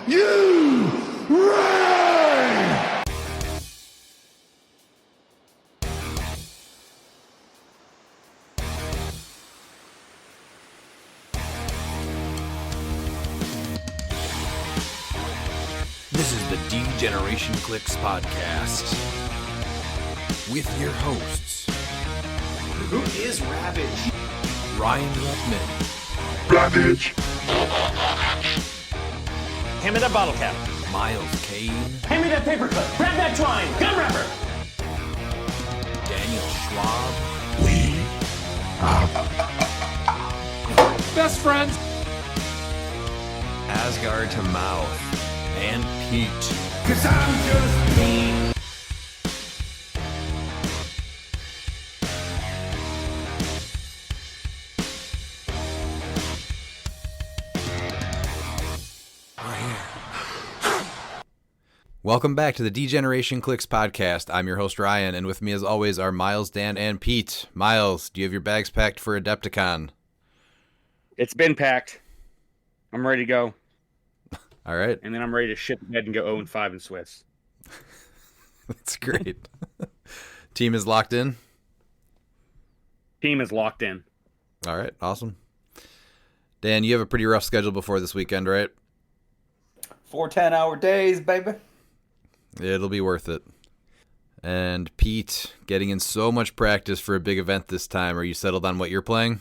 you ready? This is the D-Generation cliX podcast with your hosts, Who is Ravage? Ryan Ruffman, Ravage. Hand me that bottle cap. Miles Kane, Hand me that paperclip. Grab that twine. Gun wrapper. Daniel Schwab, We Best friends. Asgard to Mouth, and Pete. cause I'm just me. Welcome back to the D-Generation cliX podcast. I'm your host, Ryan, and with me as always are Miles, Dan, and Pete. Miles, do you have your bags packed for Adepticon? It's been packed. I'm ready to go. All right. And then I'm ready to ship ahead and go 0-5 in Swiss. That's great. Team is locked in? Team is locked in. All right, awesome. Dan, you have a pretty rough schedule before this weekend, right? 4 10-hour days, baby. It'll be worth it. And Pete, getting in so much practice for a big event this time. Are you settled on what you're playing?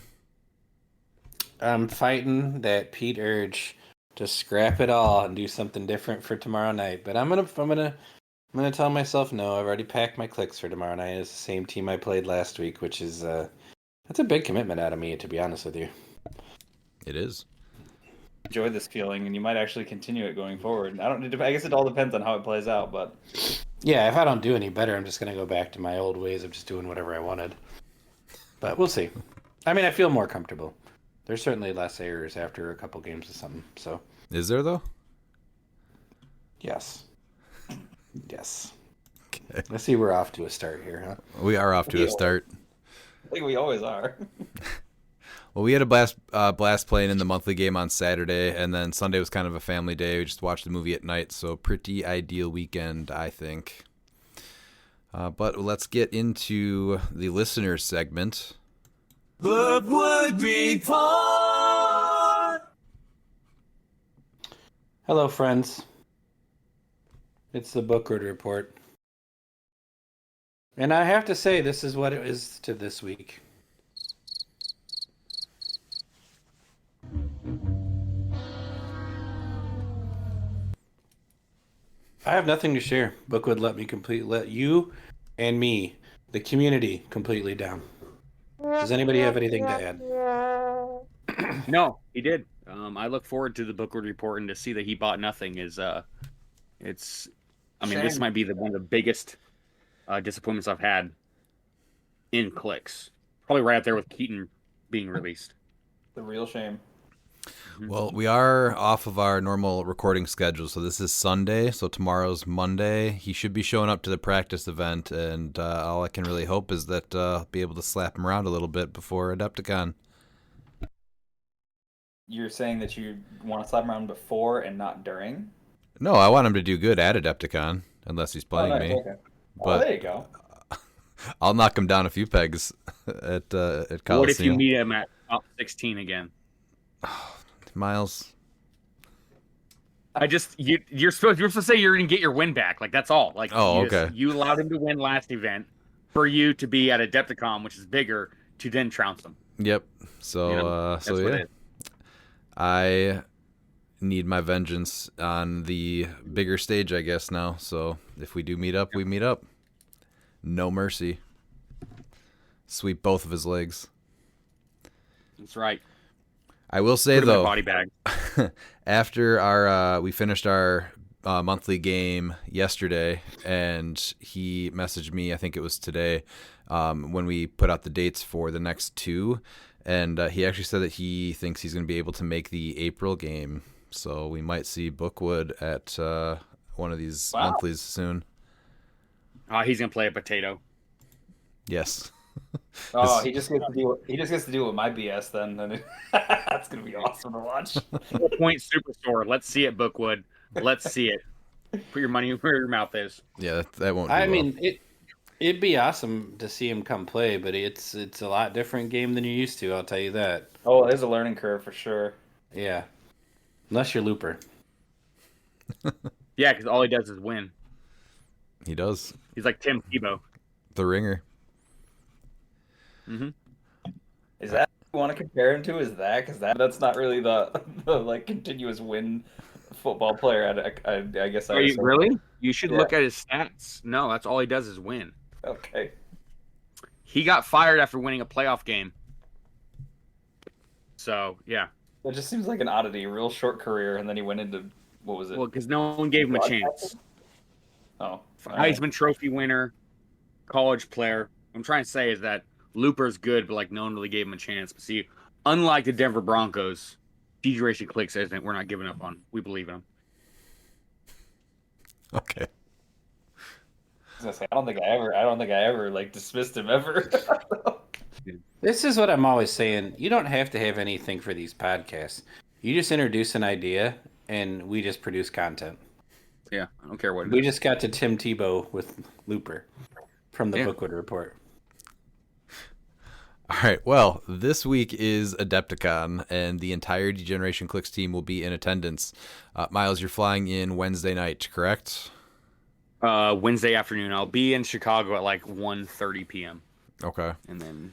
I'm fighting that Pete urge to scrap it all and do something different for tomorrow night. But I'm gonna tell myself no. I've already packed my clicks for tomorrow night. It's the same team I played last week, which is that's a big commitment out of me, to be honest with you. It is. Enjoy this feeling, and you might actually continue it going forward. I guess it all depends on how it plays out, but Yeah, if I don't do any better, I'm just gonna go back to my old ways of just doing whatever I wanted. But we'll see. I mean, I feel more comfortable. There's certainly less errors after a couple games of something. So Is there, though? yes. Yes. Okay. Let's see, we're off to a start here, huh? We are off to a start. I think we always are. Well, we had a blast playing in the monthly game on Saturday, and then Sunday was kind of a family day. We just watched the movie at night, so pretty ideal weekend, I think. But let's get into the listener segment. What would be fun? Hello, friends. It's the Bookwood Report. And I have to say, this is what it is to this week. I have nothing to share. Bookwood let you and me, the community, completely down. Does anybody have anything to add? No, he did. I look forward to the Bookwood report, and to see that he bought nothing is this might be one of the biggest disappointments I've had in cliX. Probably right up there with Keaton being released. The real shame. Well, we are off of our normal recording schedule, so this is Sunday, so tomorrow's Monday. He should be showing up to the practice event, and all I can really hope is that I'll be able to slap him around a little bit before Adepticon. You're saying that you want to slap him around before and not during? No, I want him to do good at Adepticon, unless he's playing nice, me. okay. But there you go. I'll knock him down a few pegs at Coliseum. What if you meet him at top 16 again? Miles? You're supposed to say you're gonna get your win back. Like, that's all. Like, okay. You allowed him to win last event for you to be at Adepticon, which is bigger, to then trounce him. Yep. So, That's what it is. I need my vengeance on the bigger stage, I guess, now. So if we do meet up, we meet up. No mercy. Sweep both of his legs. That's right. I will say, Put him in a though, body bag. after we finished our monthly game yesterday, and he messaged me, I think it was today, when we put out the dates for the next two, and he actually said that he thinks he's going to be able to make the April game, so we might see Bookwood at one of these monthlies soon. He's gonna play a potato. Yes. Oh, he just gets to do it with my BS then. That's gonna be awesome to watch. 4-point Superstore. Let's see it, Bookwood. Let's see it. Put your money where your mouth is. Yeah, that won't. Do I well. mean, it'd be awesome to see him come play, but it's a lot different game than you're used to. I'll tell you that. Oh, there's a learning curve for sure. Yeah, unless you're Looper. Yeah, because all he does is win. He does. He's like Tim Tebow. The ringer. Mm-hmm. Is that what you want to compare him to? Is that because that's not really the like continuous win football player? I guess. Are you really? You should Yeah. look at his stats. No, that's all he does is win. Okay. He got fired after winning a playoff game. So yeah, It just seems like an oddity. Real short career, and then he went into what was it? well, because no one gave him a chance. Oh, Heisman Trophy winner, college player. What I'm trying to say is that Looper's good, but like no one really gave him a chance. But see, unlike the Denver Broncos, Generation cliX isn't. We're not giving up on. We believe in him. Okay. I was gonna say, I don't think I ever like dismissed him ever. This is what I'm always saying. You don't have to have anything for these podcasts. You just introduce an idea, and we just produce content. Yeah, I don't care what it We is. just got to Tim Tebow with Looper from the Yeah. Bookwood Report. All right. Well, this week is Adepticon, and the entire Degeneration cliX team will be in attendance. Miles, you're flying in Wednesday night, correct? Wednesday afternoon. I'll be in Chicago at like 1:30 p.m. Okay. And then,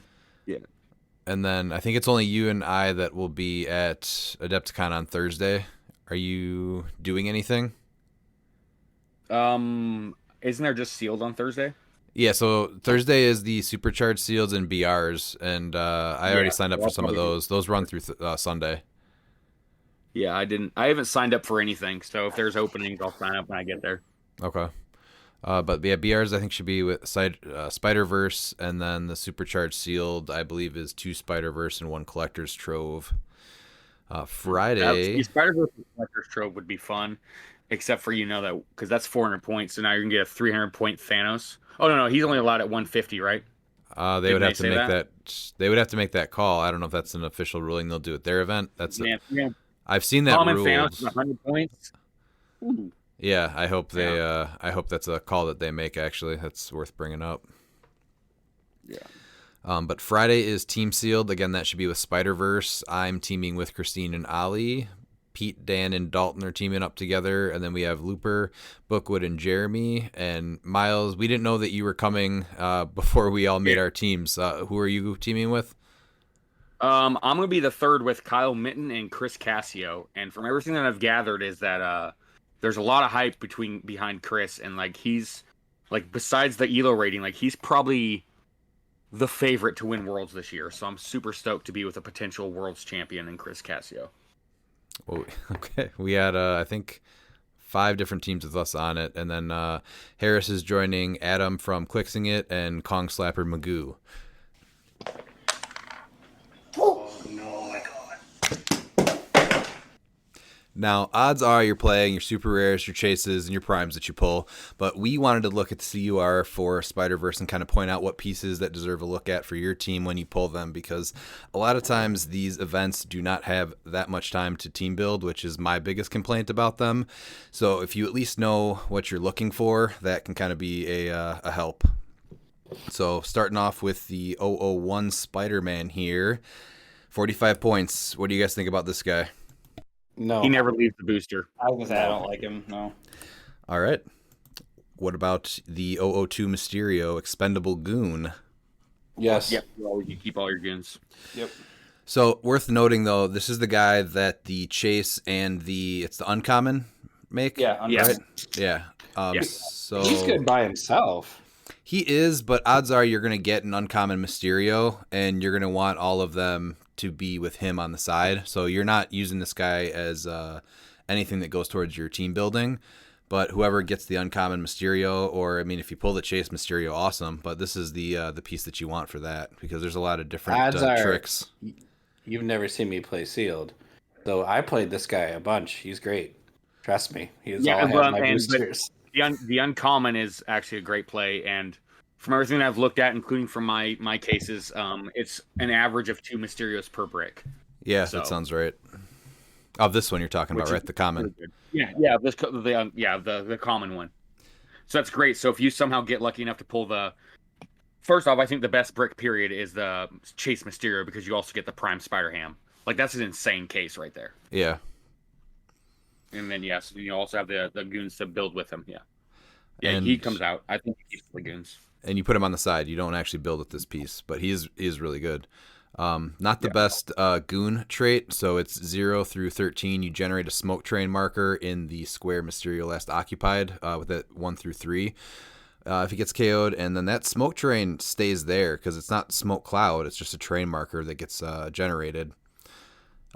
And then I think it's only you and I that will be at Adepticon on Thursday. Are you doing anything? isn't there just sealed on Thursday? Yeah, so Thursday is the Supercharged Seals and BRs, and I already Yeah, signed up for I'll some of probably do- those. Those run through Sunday. Yeah, I haven't signed up for anything. So if there's openings, I'll sign up when I get there. Okay. But yeah, BRs I think should be with Spider-Verse, and then the Supercharged Sealed I believe is 2 Spider-Verse and 1 Collector's Trove. Friday. The Spider-Verse Collector's Trove would be fun, except for that because that's 400 points. So now you're gonna get a 300-point Thanos. Oh no, he's only allowed at 150, right? They Didn't would they have to say make that? They would have to make that call. I don't know if that's an official ruling they'll do at their event. Yeah. I've seen that Common ruled. Thanos is 100 points. Ooh. Yeah, I hope I hope that's a call that they make. Actually, that's worth bringing up. Yeah. But Friday is Team Sealed again. That should be with Spider-Verse. I'm teaming with Christine and Ali. Pete, Dan, and Dalton are teaming up together, and then we have Looper, Bookwood, and Jeremy. And Miles, we didn't know that you were coming before we all made our teams. Who are you teaming with? I'm gonna be the third with Kyle Mitten and Chris Cassio. And from everything that I've gathered is that there's a lot of hype behind Chris, and like he's like besides the ELO rating, like he's probably the favorite to win Worlds this year. So I'm super stoked to be with a potential Worlds champion in Chris Cassio. Well, okay, we had I think 5 different teams with us on it, and then Harris is joining Adam from Clixing It and Kong Slapper Magoo. Now, odds are you're playing your super rares, your chases, and your primes that you pull, but we wanted to look at the CUR for Spider-Verse and kind of point out what pieces that deserve a look at for your team when you pull them, because a lot of times these events do not have that much time to team build, which is my biggest complaint about them. So if you at least know what you're looking for, that can kind of be a help. So starting off with the 001 Spider-Man here, 45 points. What do you guys think about this guy? No, He never leaves the booster. I was gonna say I don't like him. No. All right. What about the 002 Mysterio Expendable Goon? Yes. Yep. You keep all your goons. Yep. So worth noting though, this is the guy that the chase and it's the uncommon make. Yeah. Yeah. Right? Yeah. Yeah. So He's good by himself. he is, but odds are you're gonna get an uncommon Mysterio, and you're gonna want all of them to be with him on the side. So you're not using this guy as anything that goes towards your team building. But whoever gets the uncommon Mysterio, or I mean, if you pull the chase Mysterio, awesome. But this is the piece that you want for that, because there's a lot of different Odds are- tricks. You've never seen me play sealed, so I played this guy a bunch. He's great. Trust me. He is all have my boosters. The uncommon is actually a great play, and from everything that I've looked at, including from my cases, it's an average of 2 Mysterios per brick. Yeah, So- that sounds right. Oh, this one you're talking which about, is right? The common. really good. The common one. So that's great. So if you somehow get lucky enough to pull the first off, I think the best brick period is the Chase Mysterio because you also get the Prime Spider Ham. Like that's an insane case right there. Yeah. And then yes, you also have the goons to build with him. Yeah. Yeah, And he comes out. I think he keeps the goons. and you put him on the side. You don't actually build with this piece, but he is really good. Not the best goon trait, so it's 0 through 13. You generate a smoke train marker in the square Mysterio last occupied with it 1 through 3. If he gets KO'd, and then that smoke train stays there because it's not smoke cloud, it's just a train marker that gets generated,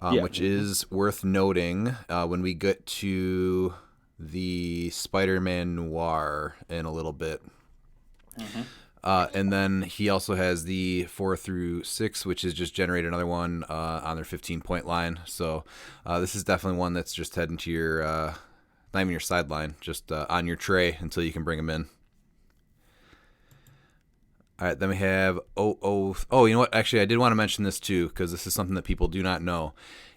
which is worth noting when we get to the Spider-Man Noir in a little bit. And then he also has the 4 through 6, which is just generate another one on their 15-point line. So this is definitely one that's just heading to your, not even your sideline, just on your tray until you can bring them in. All right, then we have you know what? Actually, I did want to mention this too because this is something that people do not know.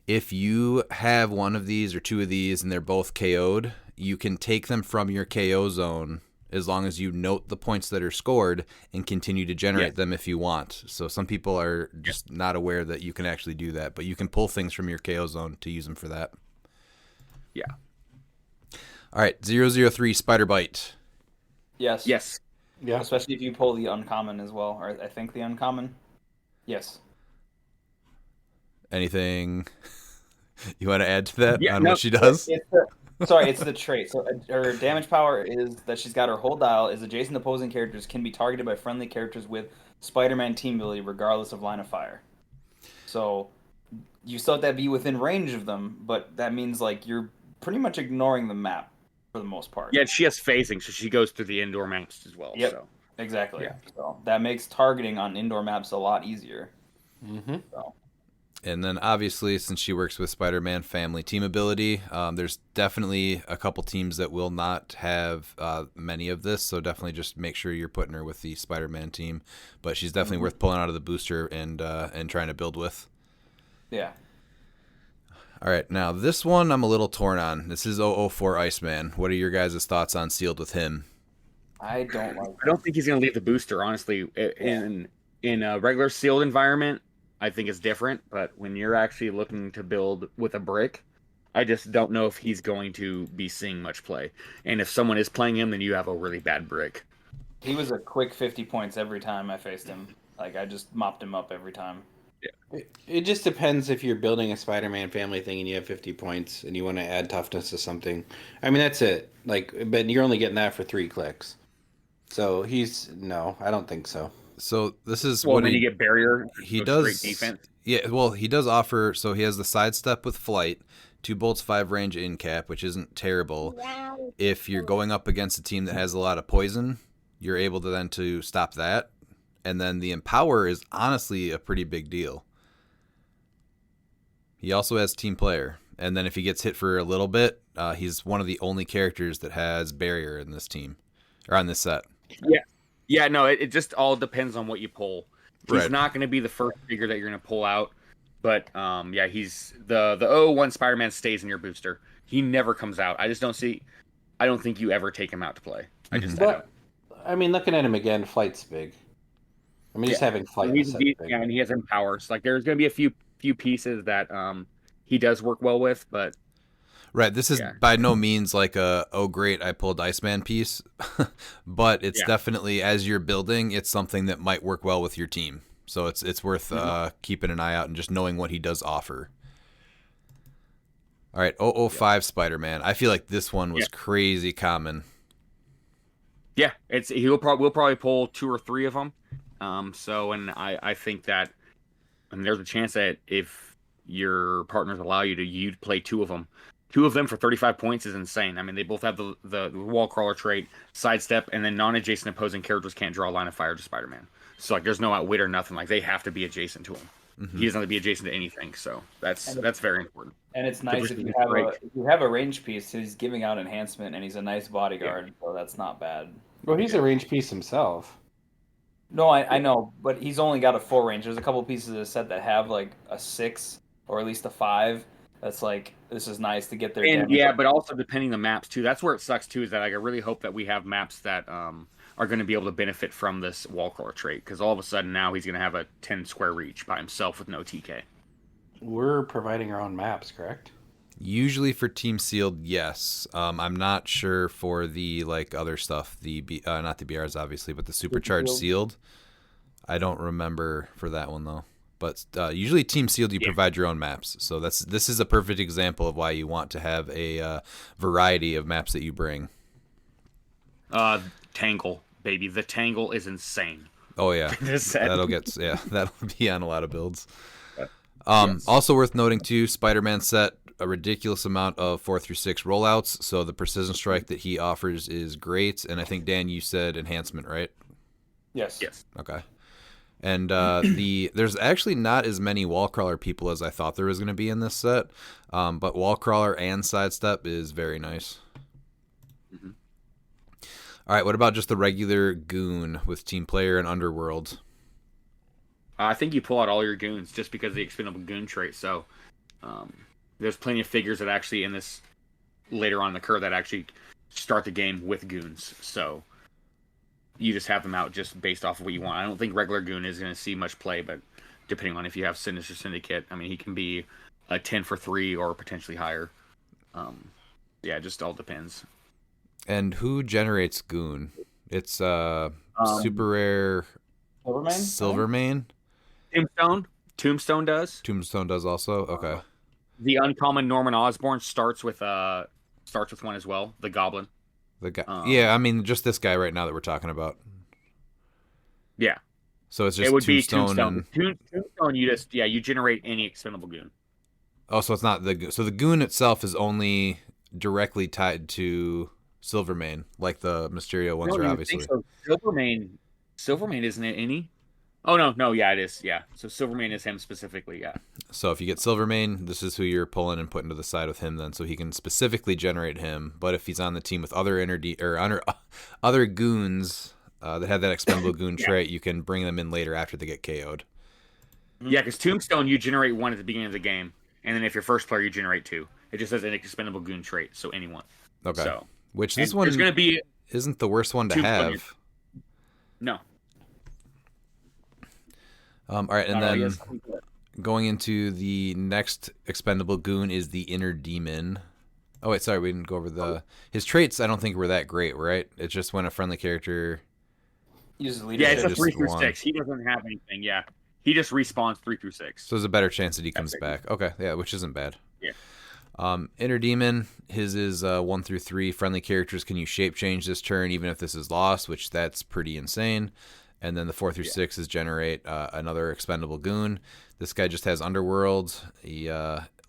If you have one of these or two of these and they're both KO'd, you can take them from your KO zone as long as you note the points that are scored and continue to generate them if you want. So some people are just not aware that you can actually do that, but you can pull things from your KO zone to use them for that. Yeah. All right, 003 Spider Bite. Yes. Yes. Yeah. Especially if you pull the uncommon as well, or I think the uncommon. Yes. Anything you want to add to that on no, what she does? It's the trait. So her damage power is that she's got her whole dial is adjacent opposing characters can be targeted by friendly characters with Spider-Man team ability regardless of line of fire. So you still have to be within range of them, but that means like you're pretty much ignoring the map for the most part. Yeah, she has phasing, so she goes through the indoor maps as well. Yep. So. Exactly. Yeah. So that makes targeting on indoor maps a lot easier. Mm-hmm. So. And then obviously, since she works with Spider-Man family team ability, there's definitely a couple teams that will not have many of this. So definitely just make sure you're putting her with the Spider-Man team. But she's definitely worth pulling out of the booster and trying to build with. Yeah. All right, now this one I'm a little torn on. This is 004 Iceman. What are your guys' thoughts on sealed with him? I don't like. I don't think he's going to leave the booster, honestly. In a regular sealed environment, I think it's different. But when you're actually looking to build with a brick, I just don't know if he's going to be seeing much play. And if someone is playing him, then you have a really bad brick. He was a quick 50 points every time I faced him. Like I just mopped him up every time. It just depends if you're building a Spider-Man family thing and you have 50 points and you want to add toughness to something. I mean, that's it. Like, but you're only getting that for 3 clicks. So no, I don't think so. So this is Well, what then you get barrier. he so does. Straight defense. Yeah, well, he does offer. So he has the sidestep with flight, 2 bolts, 5 range in cap, which isn't terrible. If you're going up against a team that has a lot of poison, you're able to then to stop that. And then the empower is honestly a pretty big deal. He also has team player. And then if he gets hit for a little bit, he's one of the only characters that has barrier in this team or on this set. Yeah, no, it just all depends on what you pull. He's Right. not going to be the first figure that you're going to pull out. But yeah, he's the 001 Spider-Man stays in your booster. He never comes out. I don't think you ever take him out to play. I don't. But, I mean, looking at him again, flight's big. I mean, just having flight is big. Yeah, and he has empowers. Like there's going to be a few pieces that he does work well with, but Right. This is by no means like oh great, I pulled Iceman piece, but it's definitely as you're building, it's something that might work well with your team. So it's worth keeping an eye out and just knowing what he does offer. All right, 005 Spider-Man. I feel like this one was crazy common. yeah, we'll probably pull 2 or 3 of them. So and I think that there's a chance that if your partners allow you to, you'd play 2 of them. 2 of them for 35 points is insane. I mean, they both have the wall crawler trait, sidestep, and then non-adjacent opposing characters can't draw a line of fire to Spider-Man. So like, there's no outwit or nothing. Like they have to be adjacent to him. He doesn't have to be adjacent to anything. So that's very important. And it's nice if you have a range piece. He's giving out enhancement, and he's a nice bodyguard, so that's not bad. Well, he's a range piece himself. No, I know, but he's only got a 4 range. There's a couple pieces of the set that have like a 6 or at least a 5, That's like, this is nice to get their And damage. yeah, but also depending on the maps too. That's where it sucks too. Is that like, I really hope that we have maps that are going to be able to benefit from this wall crawler trait, because all of a sudden now he's going to have a 10 square reach by himself with no TK. We're providing our own maps, correct? Usually for Team Sealed, yes. I'm not sure for the like other stuff. Not the BRs obviously, but the supercharged sealed. I don't remember for that one though. But usually Team Sealed, you provide your own maps. So this is a perfect example of why you want to have a variety of maps that you bring. Tangle, baby. The Tangle is insane. Oh yeah, This set. that'll be on a lot of builds. Also worth noting too, Spider-Man set a ridiculous amount of 4 through 6 rollouts. So the precision strike that he offers is great. And I think Dan, you said enhancement, right? Yes. Yes. Okay. And there's actually not as many wallcrawler people as I thought there was going to be in this set, but wallcrawler and sidestep is very nice. Mm-hmm. All right, what about just the regular goon with team player and underworld? I think you pull out all your goons just because of the expendable goon trait. So there's plenty of figures that actually in this later on in the curve that actually start the game with goons. So you just have them out just based off of what you want. I don't think regular goon is going to see much play, but depending on if you have Sinister Syndicate, I mean, he can be a 10 for 3 or potentially higher. Yeah, it just all depends. And who generates goon? It's super rare Silvermane. Tombstone does. Tombstone does also. Okay. The uncommon Norman Osborn starts with one as well. The Goblin. The guy. Yeah, I mean, just this guy right now that we're talking about. Yeah. So it's just it would Tombstone. be Tombstone. Tombstone, you generate any expendable goon. Oh, so it's not the goon itself is only directly tied to Silvermane, like the Mysterio ones are obviously. So. Silvermane isn't it any? Oh no, yeah, it is. Yeah, so Silvermane is him specifically. Yeah. So if you get Silvermane, this is who you're pulling and putting to the side with him, then, so he can specifically generate him. But if he's on the team with other other goons that have that expendable goon trait, you can bring them in later after they get KO'd. Yeah, because Tombstone you generate one at the beginning of the game, and then if you're first player, you generate 2. It just has an expendable goon trait, so anyone. Okay. So, which this one there's going to be isn't the worst one to have. No. All right, and then going into the next expendable goon is the Inner Demon. Oh wait, sorry, we didn't go over his traits. I don't think were that great, right? It's just when a friendly character uses leadership. Yeah, it's a 3 through 6. He doesn't have anything. Yeah, he just respawns 3 through 6. So there's a better chance that he comes back. Okay, yeah, which isn't bad. Yeah. Inner Demon, his is 1 through 3. Friendly characters can use shape change this turn, even if this is lost, which that's pretty insane. And then the 4 through 6 is generate another expendable goon. This guy just has Underworld. He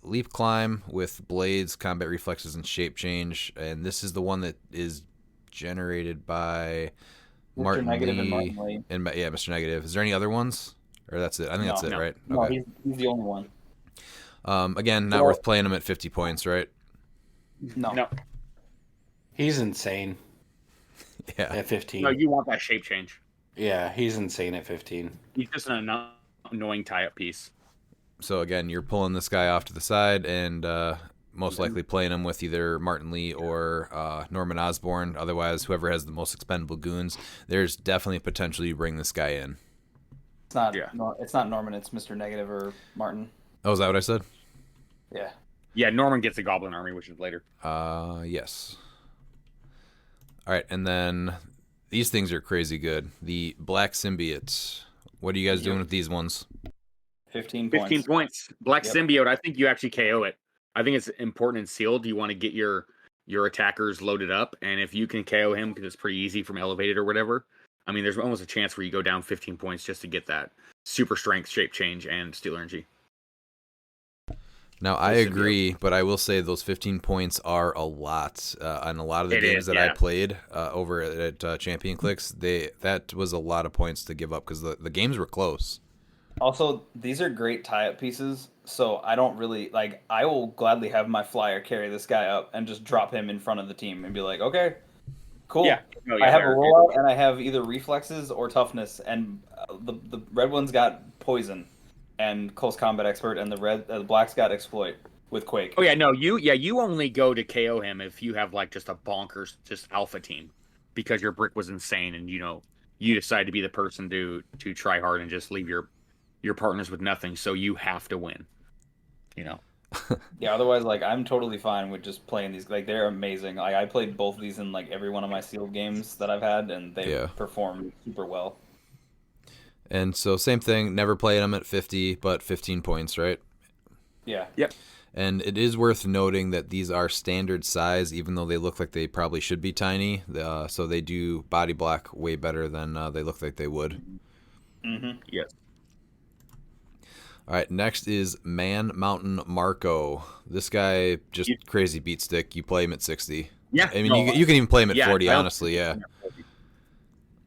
leap climb with blades, combat reflexes, and shape change. And this is the one that is generated by Martin Negative Lee. and Martin Lee. And Mr. Negative. Is there any other ones? Or that's it? I think that's it, right? No, Okay. he's the only one. Again, not worth playing him at 50 points, right? No. He's insane. Yeah. At 15. No, you want that shape change. Yeah, he's insane at 15. He's just an annoying tie-up piece. So again, you're pulling this guy off to the side and most likely playing him with either Martin Lee or Norman Osborn. Otherwise, whoever has the most expendable goons, there's definitely potential you bring this guy in. It's not. No, it's not Norman. It's Mr. Negative or Martin. Oh, is that what I said? Yeah. Yeah, Norman gets a Goblin Army, which is later. Yes. All right, and then these things are crazy good. The Black Symbiotes. What are you guys doing with these ones? 15 points. 15 points. Black Symbiote, I think you actually KO it. I think it's important and sealed. You want to get your attackers loaded up, and if you can KO him because it's pretty easy from elevated or whatever, I mean, there's almost a chance where you go down 15 points just to get that super strength, shape change, and steel energy. Now, I agree, but I will say those 15 points are a lot. On a lot of the games that I played over at Champion Clix, that was a lot of points to give up because the games were close. Also, these are great tie-up pieces, so I don't really, like, I will gladly have my flyer carry this guy up and just drop him in front of the team and be like, okay, cool. Yeah. No, yeah, I have a rollout and I have either reflexes or toughness, and the red one's got poison and close combat expert, and the black's got exploit. with Quake. Oh yeah, no, you only go to KO him if you have like just a bonkers just alpha team, because your brick was insane and you decide to be the person to try hard and just leave your partners with nothing, so you have to win. Yeah, otherwise, like, I'm totally fine with just playing these. Like, they're amazing. Like, I played both of these in like every one of my sealed games that I've had, and they Yeah. perform super well. And so same thing, never played them at 50, but 15 points, right? Yeah. Yep. And it is worth noting that these are standard size, even though they look like they probably should be tiny. So they do body block way better than they look like they would. Mm-hmm. Yes. All right, next is Man Mountain Marco. This guy, just crazy beat stick. You play him at 60. Yeah. I mean, you can even play him at 40, I don't- honestly, yeah.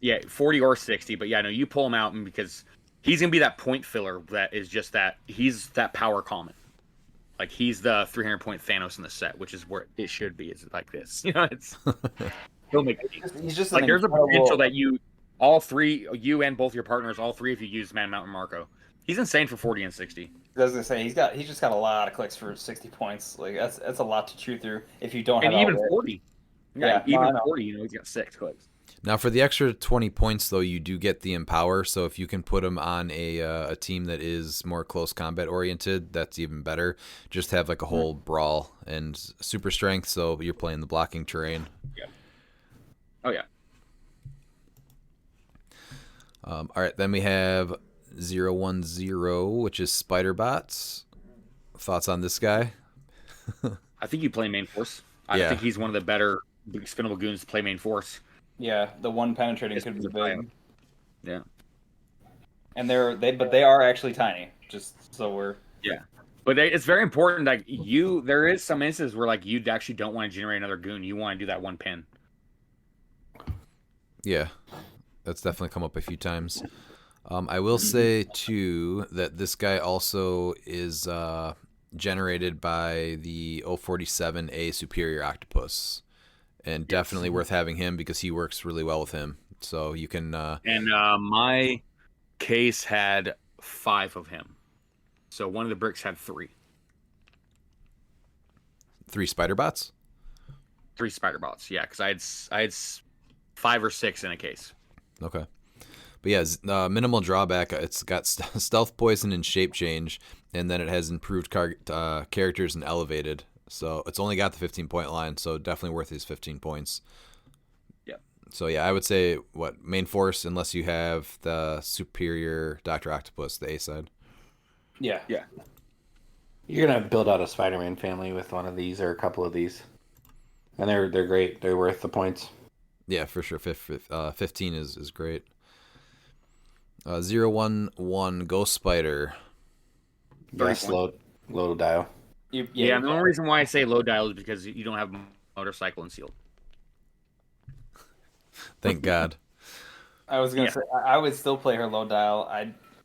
Yeah, 40 or 60, but yeah, no, you pull him out and because he's gonna be that point filler that is just that he's that power common. Like he's the 300 point Thanos in the set, which is where it should be. Is like this, it's he'll make it. He's just Like an there's a incredible- potential that all three, you and both your partners, all three of you use Man Mountain Marco. He's insane for 40 and 60. I was gonna say he's just got a lot of clicks for 60 points. Like that's a lot to chew through if you don't And have even outwit. 40. Yeah, Yeah, no, I even know. 40, he's got 6 clicks. Now, for the extra 20 points, though, you do get the Empower. So if you can put him on a team that is more close combat oriented, that's even better. Just have like a whole brawl and super strength, so you're playing the blocking terrain. Yeah. Oh yeah. All right, then we have 010, which is Spider Bots. Thoughts on this guy? I think you play main force. I Yeah. think he's one of the better spinnable goons to play main force. Yeah, the one penetrating Just could be because of big, Yeah. and they are actually tiny. Just so we're But it's very important that there is some instances where like you actually don't want to generate another goon. You want to do that one pin. Yeah, that's definitely come up a few times. I will say, too, that this guy also is generated by the 047A Superior Octopus. And definitely worth having him because he works really well with him. So you can... And my case had 5 of him. So one of the bricks had 3. 3 Spider Bots? 3 spider bots. Yeah, because I had 5 or 6 in a case. Okay. But yeah, minimal drawback. It's got stealth poison and shape change, and then it has improved characters and elevated. So it's only got the 15-point line, so definitely worth his 15 points. Yep. So yeah, I would say main force unless you have the superior Dr. Octopus, the A side. yeah. You're gonna build out a Spider-Man family with one of these or a couple of these, and they're great. They're worth the points. Yeah, for sure. 15 is great. 011 Ghost Spider. Yes, low dial. Yeah, and the only reason why I say low dial is because you don't have motorcycle and sealed. Thank God. I was gonna say I would still play her low dial.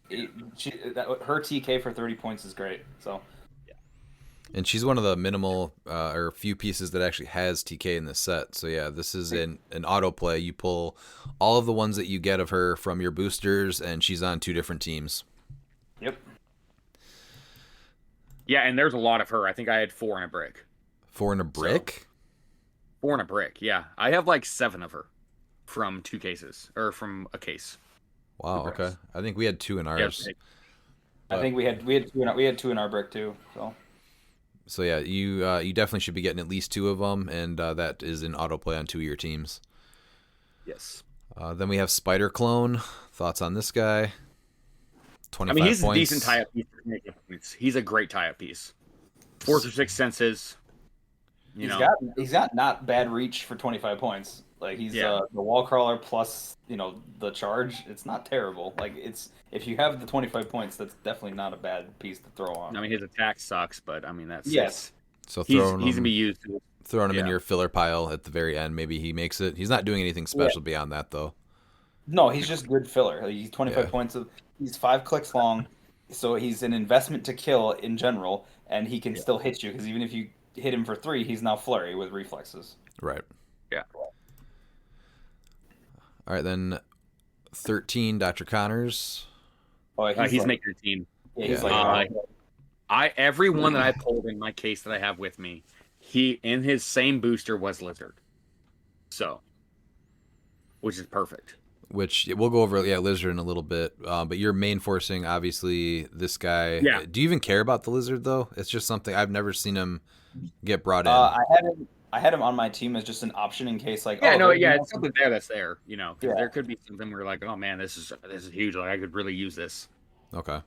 Her TK for 30 points is great. So And she's one of the minimal or few pieces that actually has TK in this set. So yeah, this is an auto play. You pull all of the ones that you get of her from your boosters, and she's on 2 different teams. yep. Yeah, and there's a lot of her. I think I had 4 in a brick. 4 in a brick? 4 in a brick, yeah. I have like 7 of her from 2 cases, or from a case. Wow. bricks. Okay. I think we had 2 in ours. I think we had 2 in our brick too. So yeah, you definitely should be getting at least 2 of them, and that is an autoplay on 2 of your teams. Yes. Then we have Spider Clone. Thoughts on this guy? 25 I mean, he's points. a decent tie-up piece. He's a great tie-up piece. 4 or 6 senses. He's got not bad reach for 25 points. Like he's the wall crawler plus the charge. It's not terrible. Like if you have the 25 points, that's definitely not a bad piece to throw on. I mean, his attack sucks, but I mean that's Yes. So he's throwing gonna him, be used. throwing him in yeah. your filler pile at the very end. Maybe he makes it. He's not doing anything special beyond that, though. No, he's just good filler. Like, he's 25 Yeah. points he's 5 clicks long, so he's an investment to kill in general, and he can still hit you because even if you hit him for 3, he's now flurry with reflexes. Right. Yeah. All right, then 13, Dr. Connors. Oh, He's making your team. yeah, he's Yeah. like Every one that I pulled in my case that I have with me, he in his same booster was lizard. So, which is perfect. Which we'll go over, lizard in a little bit. But you're main forcing, obviously, this guy. Yeah. Do you even care about the lizard though? It's just something I've never seen him get brought in. I had him on my team as just an option in case like It's something there that's there, because Yeah. there could be something where like, oh man, this is huge. Like I could really use this. Okay,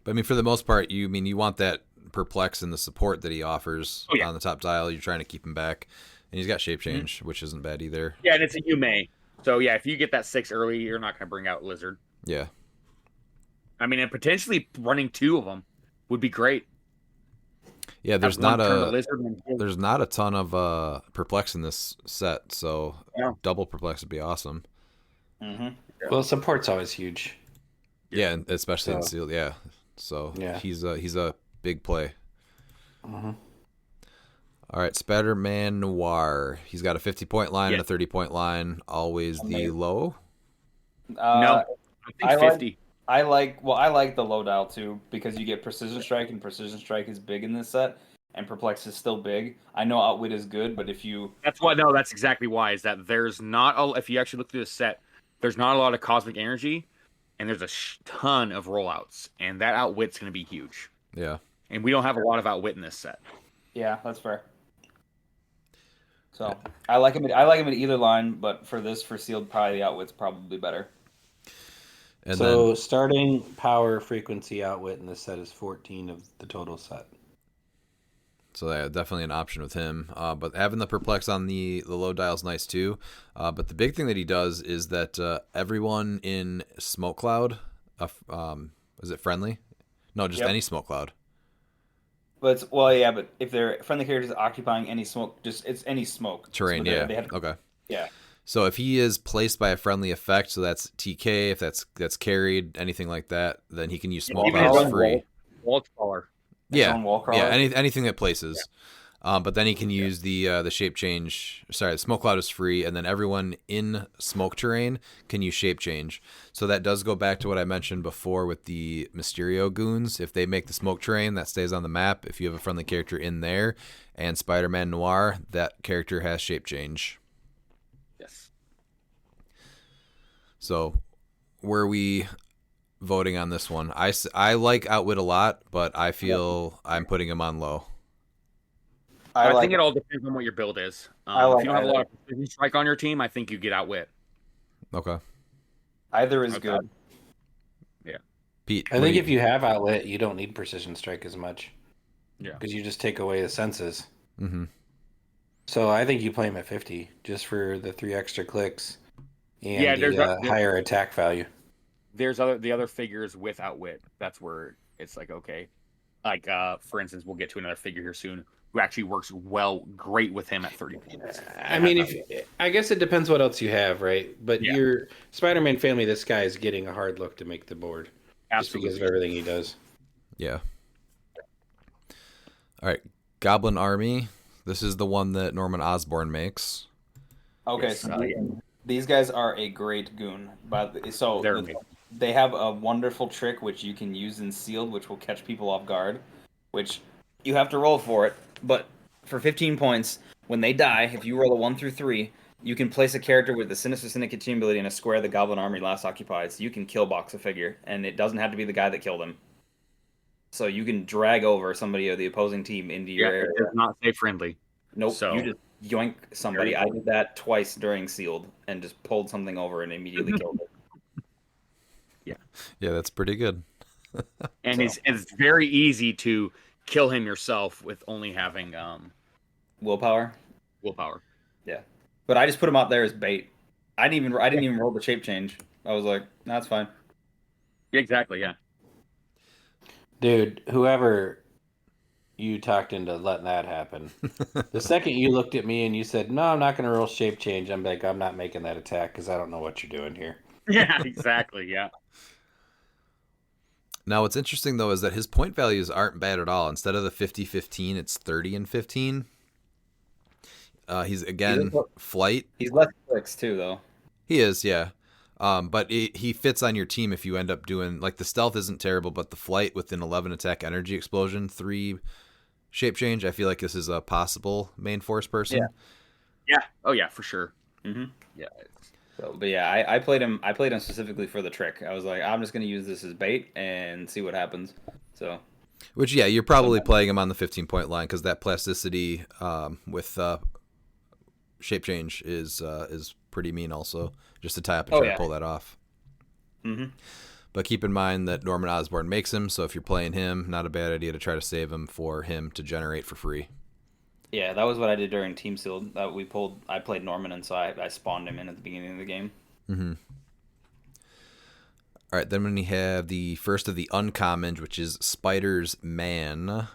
but I mean, for the most part, you want that perplex and the support that he offers on the top dial. You're trying to keep him back, and he's got shape change, which isn't bad either. Yeah, and it's a Yume. So yeah, if you get that 6 early, you're not going to bring out lizard. Yeah. I mean, and potentially running 2 of them would be great. Yeah, there's Have one not turn a to lizard and then- there's not a ton of perplex in this set, so double perplex would be awesome. Well, support's always huge. Yeah, and especially in sealed. Yeah, so he's a big play. All right, Spider-Man Noir. He's got a 50-point line and a 30-point line. Always the low. No, I think 50. I like the low dial too because you get precision strike and precision strike is big in this set and perplex is still big. I know outwit is good, but if you That's exactly why is that there's not if you actually look through the set, there's not a lot of cosmic energy, and there's a ton of rollouts, and that outwit's going to be huge. Yeah, and we don't have a lot of outwit in this set. Yeah, that's fair. So I like him at either line, but for sealed, probably the outwit's probably better. And so starting power frequency outwit in this set is 14 of the total set. So yeah, definitely an option with him. But having the perplex on the low dial is nice too. But the big thing that he does is that everyone in smoke cloud, is it friendly? No, just any smoke cloud. But but if they're friendly characters occupying any smoke, it's any smoke terrain. So Okay. Yeah. So if he is placed by a friendly effect, so that's TK, if that's carried, anything like that, then he can use smoke clouds free. Wall crawler. Yeah, anything that places. But then he can use the shape change. Sorry, the smoke cloud is free, and then everyone in smoke terrain can use shape change. So that does go back to what I mentioned before with the Mysterio goons. If they make the smoke terrain, that stays on the map. If you have a friendly character in there, and Spider-Man Noir, that character has shape change. Yes. So, were we voting on this one? I like Outwit a lot, but I feel I'm putting him on low. I think it all depends on what your build is. If you don't have a lot of precision strike on your team, I think you get Outwit. Okay. Either is good. Yeah. Pete, I think if you have outlet, you don't need precision strike as much. Yeah. Because you just take away the senses. Mm-hmm. So I think you play him at 50 just for the 3 extra clicks and there's higher attack value. There's the other figures with Outwit. That's where it's like, okay. Like, for instance, we'll get to another figure here soon who actually works great with him at 30 points. I mean, I guess it depends what else you have, right? But your Spider-Man family, this guy is getting a hard look to make the board. Absolutely. Just because of everything he does. Yeah. All right. Goblin Army. This is the one that Norman Osborn makes. Okay, Yes, so these guys are a great goon. They have a wonderful trick which you can use in sealed, which will catch people off guard, which you have to roll for it. But for 15 points, when they die, if you roll a 1 through 3, you can place a character with the Sinister Syndicate team ability in a square the Goblin Army last occupied. So you can kill box a figure, and it doesn't have to be the guy that killed him. So you can drag over somebody of the opposing team into your area. It does not say friendly. Nope. So, you just yoink somebody. I did that twice during sealed and just pulled something over and immediately killed it. Yeah, that's pretty good. And it's very easy to kill him yourself with only having Willpower. Yeah. But I just put him out there as bait. I didn't even roll the shape change. I was like, nah, that's fine. Exactly, yeah. Dude, whoever you talked into letting that happen. The second you looked at me and you said, no, I'm not going to roll shape change, I'm like, I'm not making that attack because I don't know what you're doing here. Yeah, exactly, yeah. Now, what's interesting, though, is that his point values aren't bad at all. Instead of the 50-15, it's 30 and 15. He's, again, flight. He's less clicks, too, though. He is, yeah. But he fits on your team if you end up doing like the stealth isn't terrible, but the flight with an 11 attack energy explosion 3 shape change. I feel like this is a possible main force person. Yeah. Yeah. Oh yeah, for sure. Mm-hmm. Yeah. So, but yeah, I played him. I played him specifically for the trick. I was like, I'm just gonna use this as bait and see what happens. So, Which yeah, you're probably playing him on the 15-point line because that plasticity with shape change is pretty mean also, just to tie up and try to pull that off. Mm-hmm. But keep in mind that Norman Osborn makes him, so if you're playing him, not a bad idea to try to save him for him to generate for free. Yeah, that was what I did during Team Sealed. I played Norman, and so I spawned him in at the beginning of the game. Mm-hmm. All right, then we have the first of the uncommons, which is Spider's Man.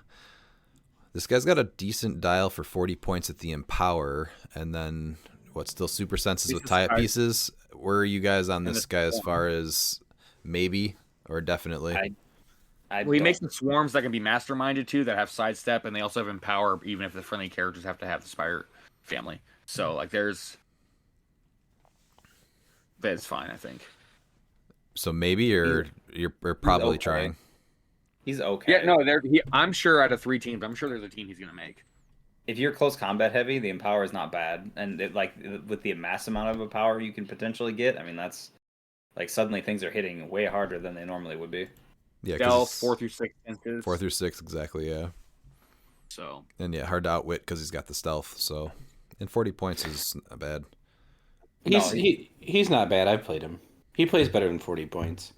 This guy's got a decent dial for 40 points at the Empower, and then still super senses with tie-up pieces. Where are you guys on this guy as far as maybe or definitely? Well, he makes some swarms that can be masterminded too, that have sidestep, and they also have empower, even if the friendly characters have to have the Spire family. So, like, that's fine, I think. So maybe, or you're probably trying. He's okay. Yeah, no, I'm sure out of 3 teams, I'm sure there's a team he's gonna make. If you're close combat heavy, the Empower is not bad, and with the mass amount of power you can potentially get, I mean that's like suddenly things are hitting way harder than they normally would be. Yeah, Stealth 4 through 6 inches. 4 through 6, exactly. Yeah. So. And yeah, hard to outwit because he's got the stealth. So, and 40 points is not bad. He's not bad. I've played him. He plays better than 40 points,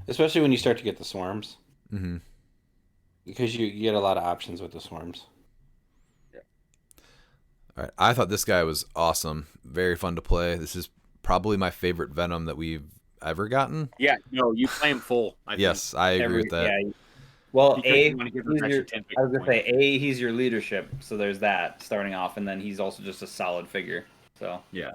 especially when you start to get the swarms. Mm-hmm. Because you get a lot of options with the swarms. Yeah. All right, I thought this guy was awesome. Very fun to play. This is probably my favorite Venom that we've ever gotten. Yeah, no, you play him full. Yes, I agree with that. Yeah. Well, I was gonna say he's your leadership, so there's that starting off, and then he's also just a solid figure. So yeah.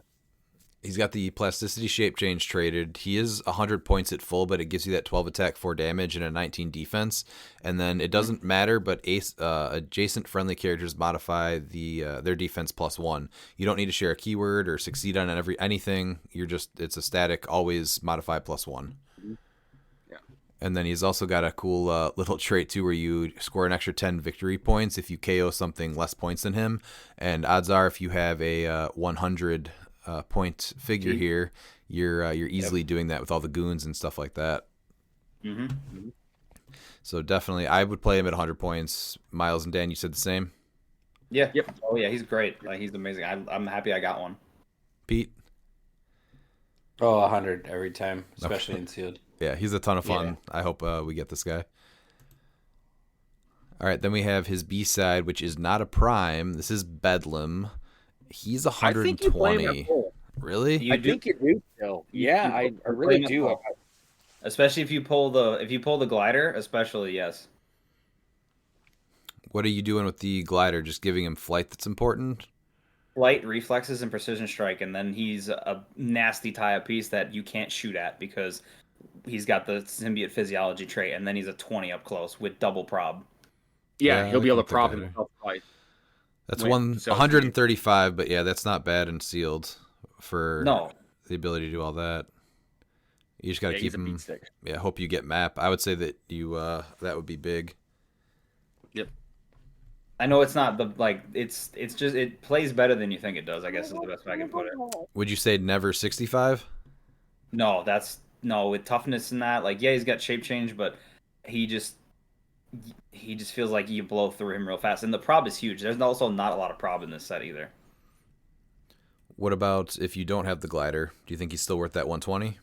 He's got the plasticity shape change traded. He is 100 points at full, but it gives you that 12 attack, 4 damage, and a 19 defense. And then it doesn't matter, but adjacent friendly characters modify their defense +1. You don't need to share a keyword or succeed on anything. It's a static, always modify +1. Yeah. And then he's also got a cool little trait too, where you score an extra 10 victory points if you KO something less points than him. And odds are, if you have a 100 point figure here, you're easily doing that with all the goons and stuff like that. Mm-hmm. Mm-hmm. So definitely, I would play him at 100 points. Miles and Dan, you said the same? Yeah. Yep. Oh yeah, he's great. Like, he's amazing. I'm happy I got one. Pete? Oh, 100 every time, especially in sealed. Yeah, he's a ton of fun. Yeah. I hope we get this guy. All right, then we have his B-side, which is not a prime. This is Bedlam. He's 120. Really? I think you do still. Yeah, I really do. Especially if you pull the glider, especially, yes. What are you doing with the glider? Just giving him flight that's important? Flight, reflexes, and precision strike, and then he's a nasty tie-up piece that you can't shoot at because he's got the symbiote physiology trait, and then he's a 20 up close with double prob. Yeah, he'll be able to prob himself twice. That's 135, but yeah, that's not bad and sealed for the ability to do all that. You just got to keep him. Yeah, hope you get map. I would say that that would be big. Yep. I know it's not it's just it plays better than you think it does. I guess is the best way I can put it. Would you say never 65? No, with toughness and that. Like, yeah, he's got shape change, but he just feels like you blow through him real fast. And the prob is huge. There's also not a lot of prob in this set either. What about if you don't have the glider? Do you think he's still worth that 120?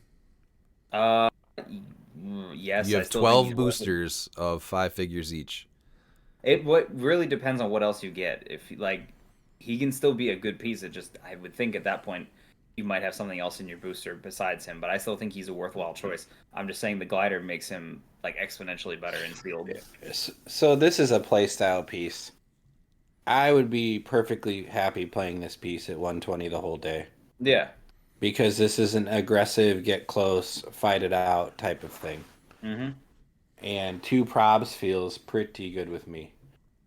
Yes. You have 12 boosters of 5 figures each. What really depends on what else you get. If he can still be a good piece. It just, I would think at that point you might have something else in your booster besides him. But I still think he's a worthwhile choice. I'm just saying the glider makes him exponentially better in field. So this is a playstyle piece. I would be perfectly happy playing this piece at 120 the whole day. Yeah. Because this is an aggressive, get close, fight it out type of thing. Mm-hmm. And 2 probs feels pretty good with me.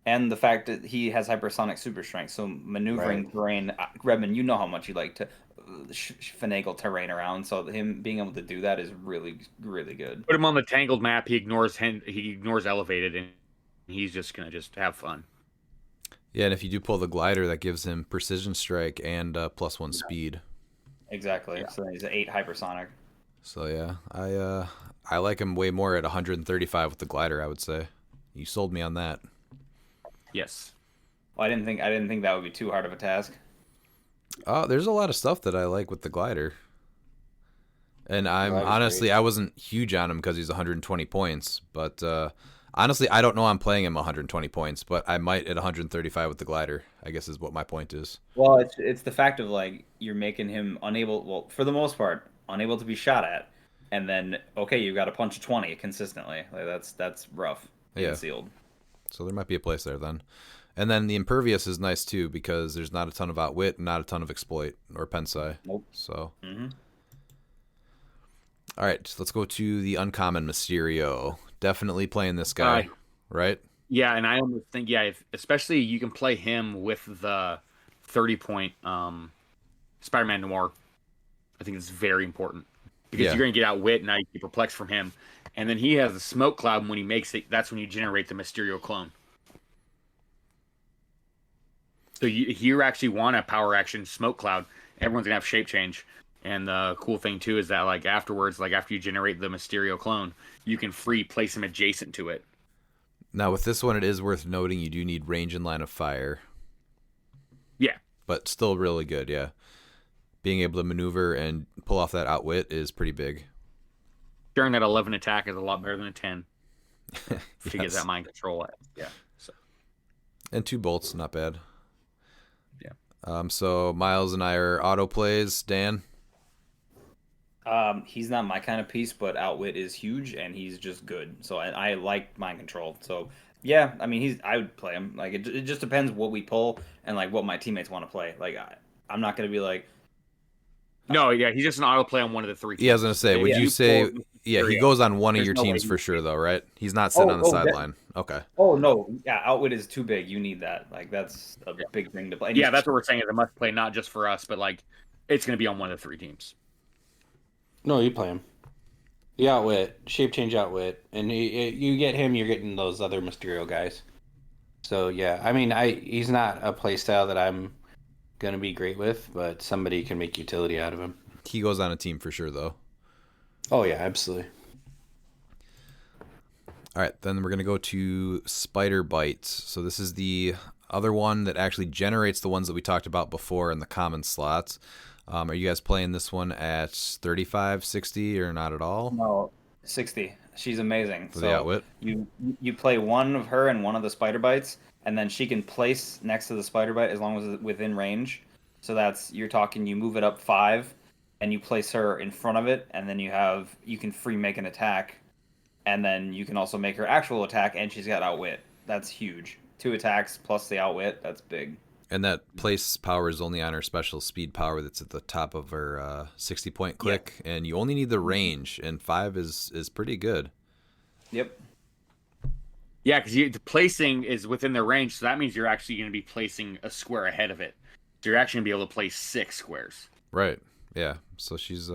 And the fact that he has hypersonic super strength, so maneuvering terrain. Redmond, you know how much you like to finagle terrain around. So him being able to do that is really, really good. Put him on the tangled map. He ignores elevated, and he's just gonna just have fun. Yeah, and if you do pull the glider, that gives him precision strike and +1 speed. Exactly. Yeah. So he's an 8 hypersonic. So yeah, I like him way more at 135 with the glider. I would say, you sold me on that. Yes. Well, I didn't think that would be too hard of a task. There's a lot of stuff that I like with the glider. And I'm Glider's honestly, great. I wasn't huge on him because he's 120 points. But honestly, I don't know I'm playing him 120 points, but I might at 135 with the glider, I guess is what my point is. Well, it's the fact of like you're making him unable. Well, for the most part, unable to be shot at, and then okay, you've got to punch a 20 consistently. Like that's rough. Yeah. Sealed. So there might be a place there then. And then the impervious is nice too because there's not a ton of outwit and not a ton of exploit or pensai. Nope. So. Mm-hmm. All right, so let's go to the uncommon Mysterio. Definitely playing this guy, right? Yeah, and I almost think especially you can play him with the 30-point Spider-Man Noir. I think it's very important because Yeah. you're going to get outwit and now you get perplexed from him, and then he has the smoke cloud. And when he makes it, that's when you generate the Mysterio clone. So you actually want a power action smoke cloud. Everyone's gonna have shape change, and the cool thing too is that like afterwards, like after you generate the Mysterio clone, you can place him adjacent to it. Now with this one, it is worth noting you do need range and line of fire. Yeah, But still really good, yeah. Being able to maneuver and pull off that outwit is pretty big. during that 11 attack is a lot better than a 10 to get Yes. that mind control. Yeah. So And 2 bolts, not bad. yeah. So Miles and I are auto plays. Dan? He's not my kind of piece, but outwit is huge, and he's just good. So I like mind control. So yeah, I mean I would play him. Like it just depends what we pull and like what my teammates want to play. Like I'm not gonna be like. No, yeah, he's just an auto play on one of the 3 teams. Yeah, I was going to say, would Yeah. you say... pull Yeah, he Mysterio, goes on one of there's your no way teams he- for sure, though, right? He's not sitting on the Oh, that- sideline. Okay. Oh no, yeah, outwit is too big. You need that. Like that's a big thing to play. And Yeah, that's what we're saying is a must play, not just for us, but like it's going to be on one of the 3 teams. No, you play him. The outwit, shape change outwit, and you get him, you're getting those other Mysterio guys. So yeah, I mean, he's not a playstyle that I'm gonna be great with, but somebody can make utility out of him. He goes on a team for sure, though. Oh yeah, absolutely. All right, then we're going to go to Spider Bites. So this is the other one that actually generates the ones that we talked about before in the common slots. Are you guys playing this one at 35, 60, or not at all? No, 60. She's amazing. For the outwit? You play one of her and one of the spider bites, and then she can place next to the spider bite as long as it's within range. So you're talking you move it up 5, and you place her in front of it, and then you can free make an attack, and then you can also make her actual attack, and she's got outwit. That's huge. 2 attacks plus the outwit. That's big. And that place power is only on her special speed power that's at the top of her 60-point click, and you only need the range, and 5 is pretty good. Yep. Yeah, because the placing is within their range, so that means you're actually going to be placing a square ahead of it. So you're actually going to be able to place 6 squares. Right. Yeah. So she's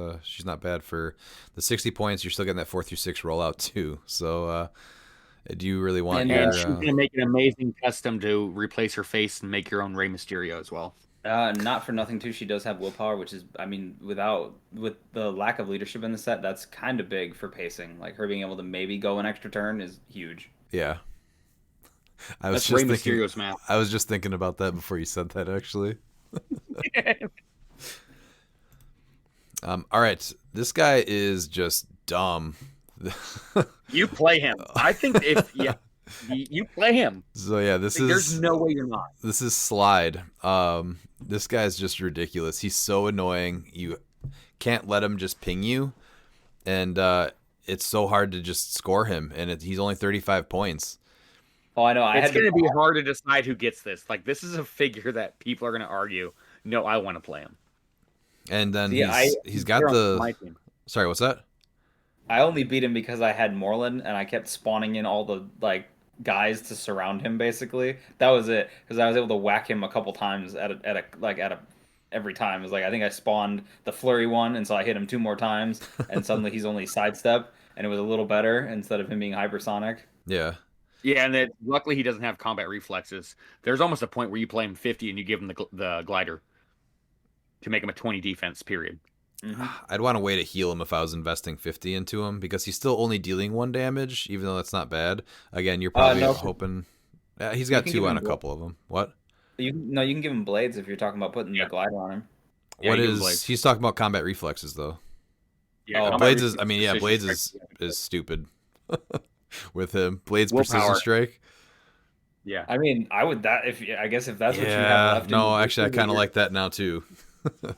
not bad for the 60 points. You're still getting that 4 through 6 rollout too. So do you really want And your? she's going to make an amazing custom to replace her face and make your own Rey Mysterio as well. Not for nothing too. She does have willpower, which is, I mean, with the lack of leadership in the set, that's kind of big for pacing. Like her being able to maybe go an extra turn is huge. Yeah. That's Rey Mysterio's math. I was just thinking about that before you said that, actually. All right, this guy is just dumb. You play him. I think you play him. So yeah, There's no way you're not. This is Slide. This guy's just ridiculous. He's so annoying. You can't let him just ping you, and it's so hard to just score him. And he's only 35 points. Oh, I know. It's going to be hard to decide who gets this. Like, this is a figure that people are going to argue. No, I want to play him. And then See, he's got my team. Sorry, what's that? I only beat him because I had Moreland and I kept spawning in all the guys to surround him. Basically, that was it. Because I was able to whack him a couple times at a every time. It was like I think I spawned the flurry one, and so I hit him 2 more times, and suddenly he's only sidestep, and it was a little better instead of him being hypersonic. Yeah. Yeah, and then luckily he doesn't have combat reflexes. There's almost a point where you play him 50 and you give him the glider to make him a 20 defense. Period. I'd want a way to heal him if I was investing 50 into him because he's still only dealing 1 damage, even though that's not bad. Again, you're probably no. hoping. He's got can 2 give on him a couple of them. What? You can give him blades if you're talking about putting the glider on him. Yeah, What you give him is? blades. He's talking about combat reflexes though. Yeah, Oh, combat Blades is. reflex, I mean, yeah, precision Blades strike. is stupid with him. Blades Willpower. precision strike. Yeah. I mean, I would that if I guess if that's what you have Yeah. left. in No, your actually, I boosters, kind of you're- like that now too.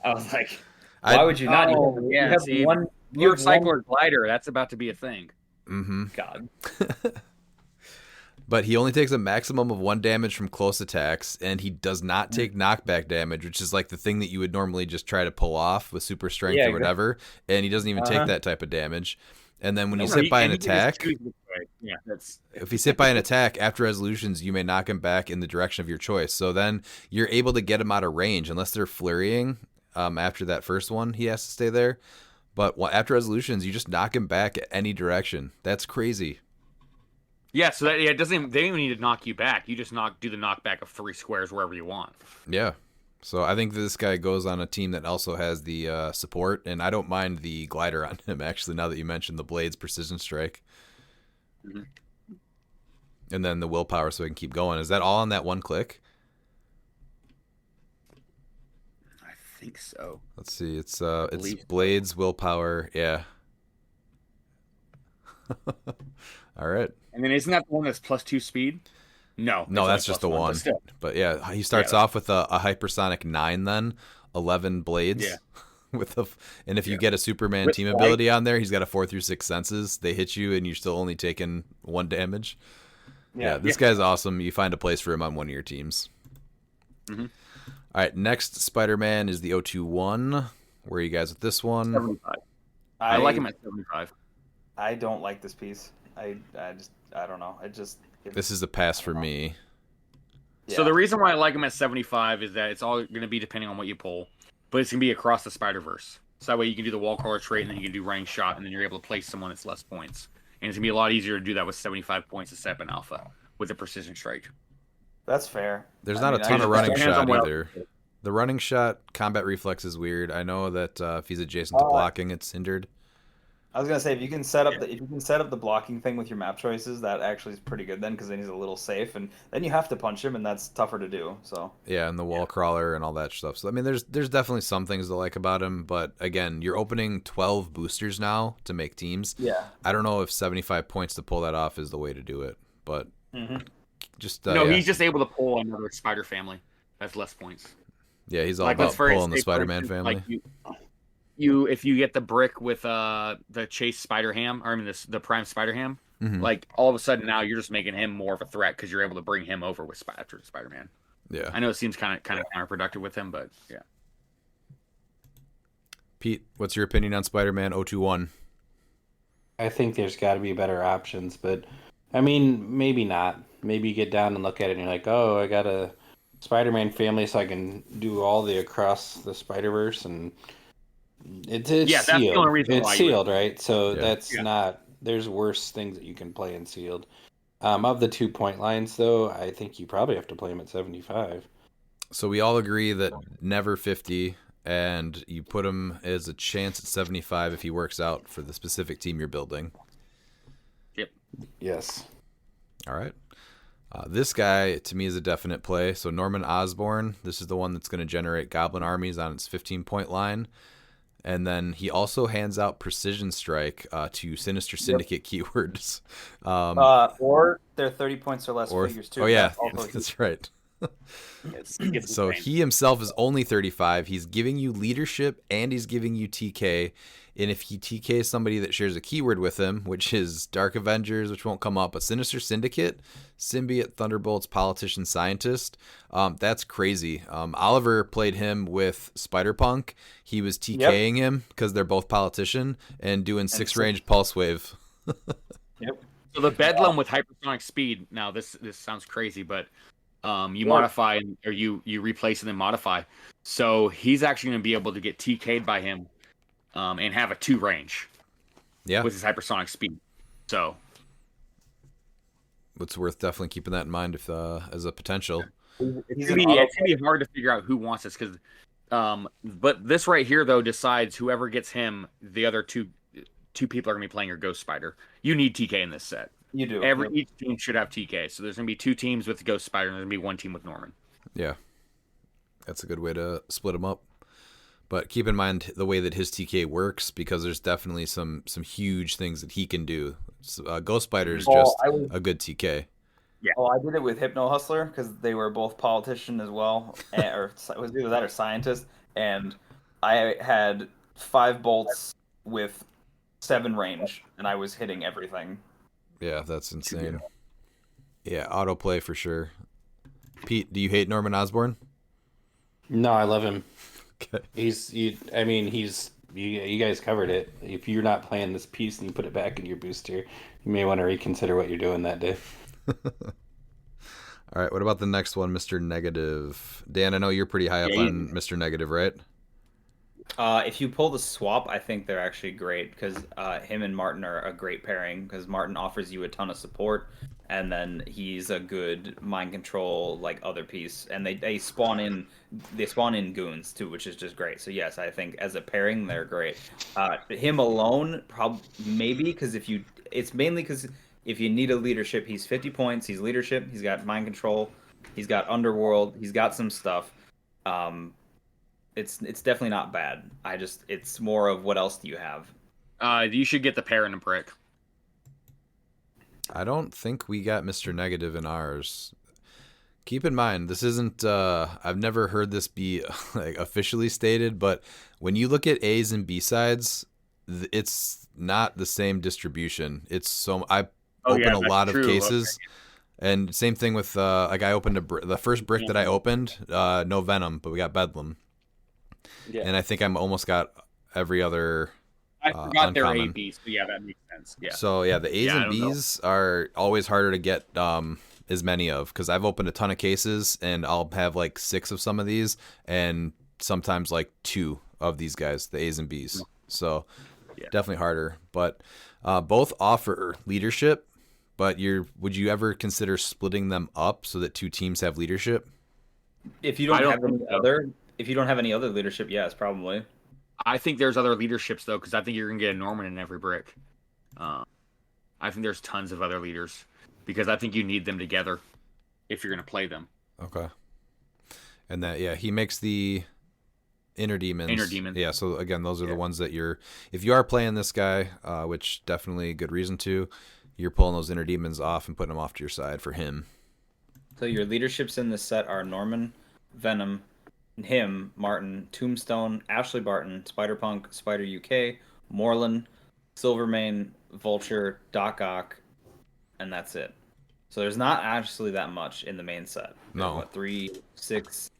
I was like, I- why would you not? Oh, you yeah, have see, one. You Your have cycler glider, that's about to be a thing. Mm-hmm. God. But he only takes a maximum of 1 damage from close attacks, and he does not take knockback damage, which is like the thing that you would normally just try to pull off with super strength Yeah, or whatever. And he doesn't even take that type of damage. And then when he's hit by an attack, Yeah, that's if he's hit by an attack after resolutions, you may knock him back in the direction of your choice. So then you're able to get him out of range, unless they're flurrying. After that first one, he has to stay there. But after resolutions, you just knock him back any direction. That's crazy. yeah. So that it doesn't. They don't even need to knock you back. You just do the knockback of 3 squares wherever you want. Yeah. So I think this guy goes on a team that also has the support, and I don't mind the glider on him, actually, now that you mentioned the Blades Precision Strike. Mhm. And then the willpower so I can keep going. Is that all on that 1 click? I think so. Let's see. It's believe so. Blades, willpower, yeah. All right. And then isn't that the one that's +2 speed? No. No, that's only just the +1, one. but still. But yeah, he starts off with a hypersonic 9 then, 11 blades. Yeah. And if you get a Superman With team light. ability on there, he's got a 4 through 6 senses. They hit you and you're still only taking 1 damage. Yeah, this guy's awesome. You find a place for him on one of your teams. Mhm. All right, next Spider-Man is the 021. Where are you guys with this one? 75. I like him at 75. I don't like this piece. I don't know. This is a pass for me. So Yeah. the reason why I like him at 75 is that it's all going to be depending on what you pull, but it's going to be across the Spider-Verse. So that way you can do the wall crawler trait, and then you can do running shot, and then you're able to place someone that's less points. And it's going to be a lot easier to do that with 75 points to set up an alpha with a precision strike. That's fair. There's I not mean, a ton I of just- running depends on shot what else either. you do. The running shot combat reflex is weird. I know that if he's adjacent to blocking, it's hindered. I was gonna say if you can set up the blocking thing with your map choices, that actually is pretty good then because then he's a little safe, and then you have to punch him, and that's tougher to do. So Yeah, and the wall crawler and all that stuff. So I mean, there's definitely some things to like about him, but again, you're opening 12 boosters now to make teams. yeah, I don't know if 75 points to pull that off is the way to do it, but just No, yeah. he's just able to pull another Spider family. That's less points. Yeah, he's all Like, about let's very pulling the say, for Spider-Man instance, family. like you if you get the brick with the Chase Spider Ham, or I mean the Prime Spider Ham, Mhm. like all of a sudden now you're just making him more of a threat because you're able to bring him over with Spider Man. Yeah. I know it seems kind of counterproductive with him, but yeah. Pete, what's your opinion on Spider-Man 021? I think there's got to be better options, but I mean, maybe not. Maybe you get down and look at it and you're like, oh, I got a Spider-Man family, so I can do all the across the Spider-Verse, and it's Yeah, that's the sealed. only reason It's why you would- sealed, right? So Yeah. that's not. There's worse things that you can play in sealed. Of the 2-point lines, though, I think you probably have to play him at 75. So we all agree that never 50, and you put him as a chance at 75 if he works out for the specific team you're building. Yes. All right. This guy, to me, is a definite play. So Norman Osborn, this is the one that's going to generate goblin armies on its 15-point line. And then he also hands out Precision Strike to Sinister Syndicate keywords. or they're 30 points or less Or figures too. oh yeah, That's also that's right. It's So insane. he himself is only 35. He's giving you leadership and he's giving you TK. And if he TKs somebody that shares a keyword with him, which is Dark Avengers, which won't come up, but Sinister Syndicate, Symbiote, Thunderbolts, Politician, Scientist, that's crazy. Oliver played him with Spider-Punk. He was TKing him because they're both Politician and doing 6-range Pulse Wave. Yep. So the Bedlam with hypersonic speed. Now this sounds crazy, but You modify or you replace and then modify. So he's actually going to be able to get TK'd by him, and have a 2 range Yeah, with his hypersonic speed. So it's worth definitely keeping that in mind if as a potential. it's gonna be hard to figure out who wants this because, but this right here though decides whoever gets him, the other two people are gonna be playing your Ghost Spider. You need TK in this set. You do. Each team should have TK. So there's gonna be 2 teams with Ghost Spider, and there's gonna be 1 team with Norman. Yeah, that's a good way to split them up. But keep in mind the way that his TK works, because there's definitely some huge things that he can do. Ghost Spider is just a good TK. Yeah. Oh, I did it with Hypno Hustler because they were both politician as well, or it was either that or scientist. And I had 5 bolts with 7 range, and I was hitting everything. Yeah, that's insane. Yeah, autoplay for sure. Pete, do you hate Norman Osborn? No, I love him. Okay. You guys covered it. If you're not playing this piece and you put it back in your booster, you may want to reconsider what you're doing that day. All right, what about the next one, Mr. Negative? Dan, I know you're pretty high up on Mr. Negative, right? If you pull the swap, I think they're actually great because him and Martin are a great pairing because Martin offers you a ton of support, and then he's a good mind control like other piece, and they spawn in goons too, which is just great. So yes, I think as a pairing they're great. Him alone, maybe because it's mainly because if you need a leadership, he's 50 points. He's leadership. He's got mind control. He's got underworld. He's got some stuff. It's definitely not bad. It's more of what else do you have? You should get the pair and a brick. I don't think we got Mr. Negative in ours. Keep in mind, this isn't. I've never heard this be like officially stated, but when you look at A's and B sides, it's not the same distribution. It's so I open a lot of cases, and same thing with like I opened the first brick that I opened, no Venom, but we got Bedlam, and I think I'm almost got every other. I forgot their uncommon. A, B, so yeah, that makes sense. Yeah. So yeah, the A's and B's are always harder to get as many of, because I've opened a ton of cases and I'll have like 6 of some of these and sometimes like 2 of these guys, the A's and B's. So definitely harder, but both offer leadership. But would you ever consider splitting them up so that 2 teams have leadership? If you don't have any other leadership, yes, probably. I think there's other leaderships though, because I think you're gonna get a Norman in every brick. I think there's tons of other leaders because I think you need them together if you're gonna play them. Okay. And he makes the inner demons. Yeah. So again, those are the ones that if you are playing this guy, which definitely good reason to, you're pulling those inner demons off and putting them off to your side for him. So your leaderships in this set are Norman, Venom, him, Martin, Tombstone, Ashley Barton, Spider-Punk, Spider UK, Moreland, Silvermane, Vulture, Doc Ock, and that's it. So there's not actually that much in the main set. No. What, 3, 6,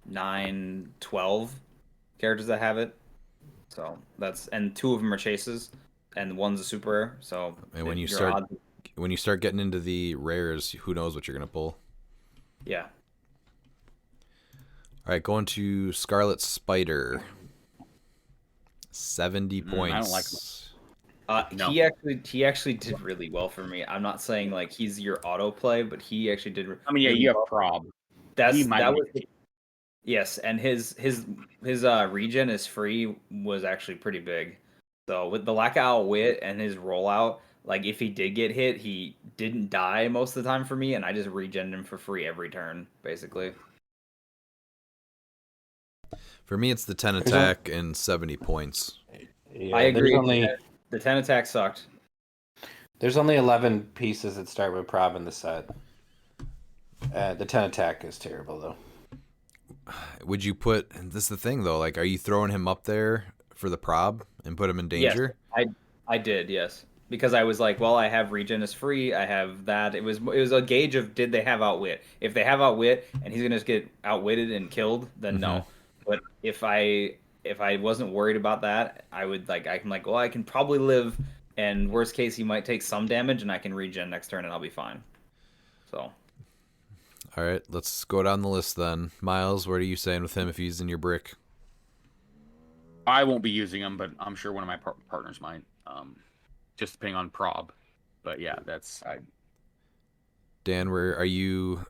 9, 12 characters that have it. So and 2 of them are chases, and one's a super rare. So and when you start getting into the rares, who knows what you're gonna pull? Yeah. All right, going to Scarlet Spider. 70 points. I don't like him. No. He actually did really well for me. I'm not saying like he's your auto play, but he actually did. I mean, yeah, you have Prob. Yes, and his regen is free was actually pretty big. So with the lack of outwit and his rollout, like if he did get hit, he didn't die most of the time for me, and I just regened him for free every turn, basically. For me, it's the 10 attack and 70 points. Yeah, I agree. The 10 attack sucked. There's only 11 pieces that start with Prob in the set. The 10 attack is terrible, though. Would you this is the thing, though, like, are you throwing him up there for the Prob and put him in danger? Yes, I did, yes. Because I was like, well, I have regen is free, I have that. It was a gauge of did they have outwit. If they have outwit and he's going to just get outwitted and killed, then no. But if I wasn't worried about that, I'm like, well, I can probably live, and worst case, he might take some damage, and I can regen next turn, and I'll be fine. So. All All right, let's go down the list then. Miles, what are you saying with him if he's in your brick? I won't be using him, but I'm sure one of my partners might. Just depending on prob. But yeah, that's Dan, where are you?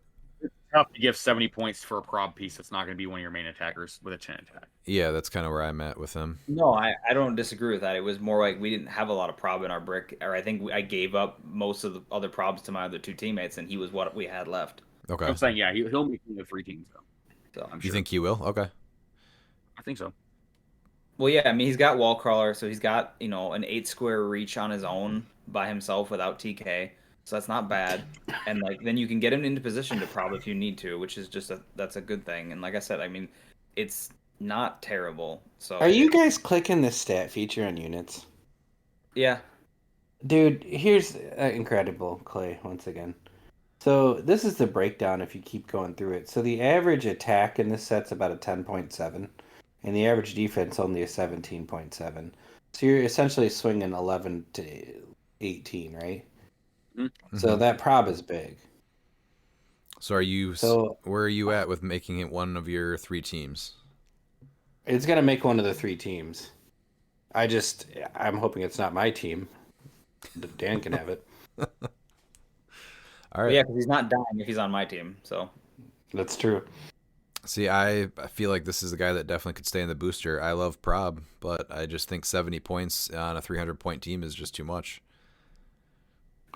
tough to give 70 points for a prob piece that's not going to be one of your main attackers with a 10 attack. Yeah, that's kind of where I'm at with him. No, I don't disagree with that. It was more like we didn't have a lot of prob in our brick, or I think I gave up most of the other probs to my other two teammates, and he was what we had left. Okay. I'm saying, yeah, he'll make the 3 teams, though. So I'm sure. You think he will? Okay. I think so. Well, yeah, I mean, he's got wall crawler, so he's got, an 8 square reach on his own by himself without TK. So that's not bad. And then you can get him into position to prob if you need to, which is that's a good thing. And like I said, I mean, it's not terrible. So Are you guys clicking the stat feature on units? Yeah. Dude, here's incredible, Clay, once again. So this is the breakdown if you keep going through it. So the average attack in this set's about a 10.7, and the average defense only a 17.7. So you're essentially swinging 11 to 18, right? Mm-hmm. So that prob is big. So where are you at with making it one of your 3 teams? It's going to make one of the 3 teams. I'm hoping it's not my team. Dan can have it. All right. Yeah, because he's not dying if he's on my team. So That's true. See, I feel like this is a guy that definitely could stay in the booster. I love prob, but I just think 70 points on a 300-point team is just too much.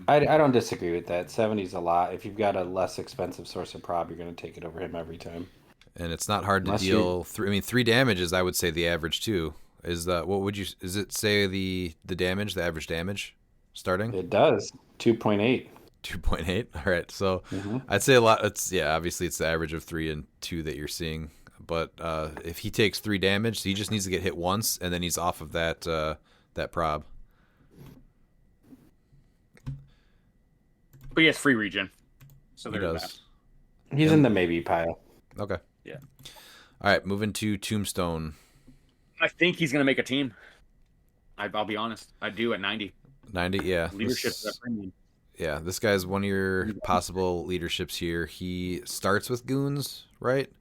I don't disagree with that. 70 is a lot. If you've got a less expensive source of prob, you're going to take it over him every time. And it's not hard Unless to deal. 3 damage is, I would say, the average too. Is it say the damage, the average damage starting? It does. 2.8. 2.8. All right. So I'd say a lot. Obviously it's the average of 3 and 2 that you're seeing. But if he takes 3 damage, so he just needs to get hit once, and then he's off of that prob. But he has free regen. So He there's does. that. He's in the maybe pile. Okay. Yeah. All right. Moving to Tombstone. I think he's going to make a team. I'll be honest. I do at 90. 90. Yeah. Leadership at premium. Yeah, this guy's one of your possible leaderships here. He starts with goons, right?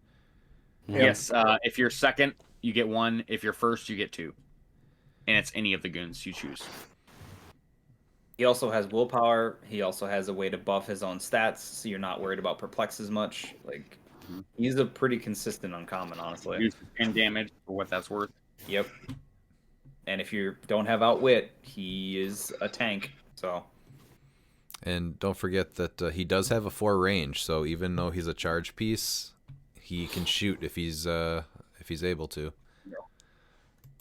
Yes. If you're second, you get 1. If you're first, you get 2. And it's any of the goons you choose. he also has willpower. He also has a way to buff his own stats, so you're not worried about perplex as much. He's a pretty consistent uncommon, honestly. Use 10 damage for what that's worth. Yep. And if you don't have outwit, he is a tank. So. And don't forget that he does have a 4 range, so even though he's a charge piece, he can shoot if he's able to.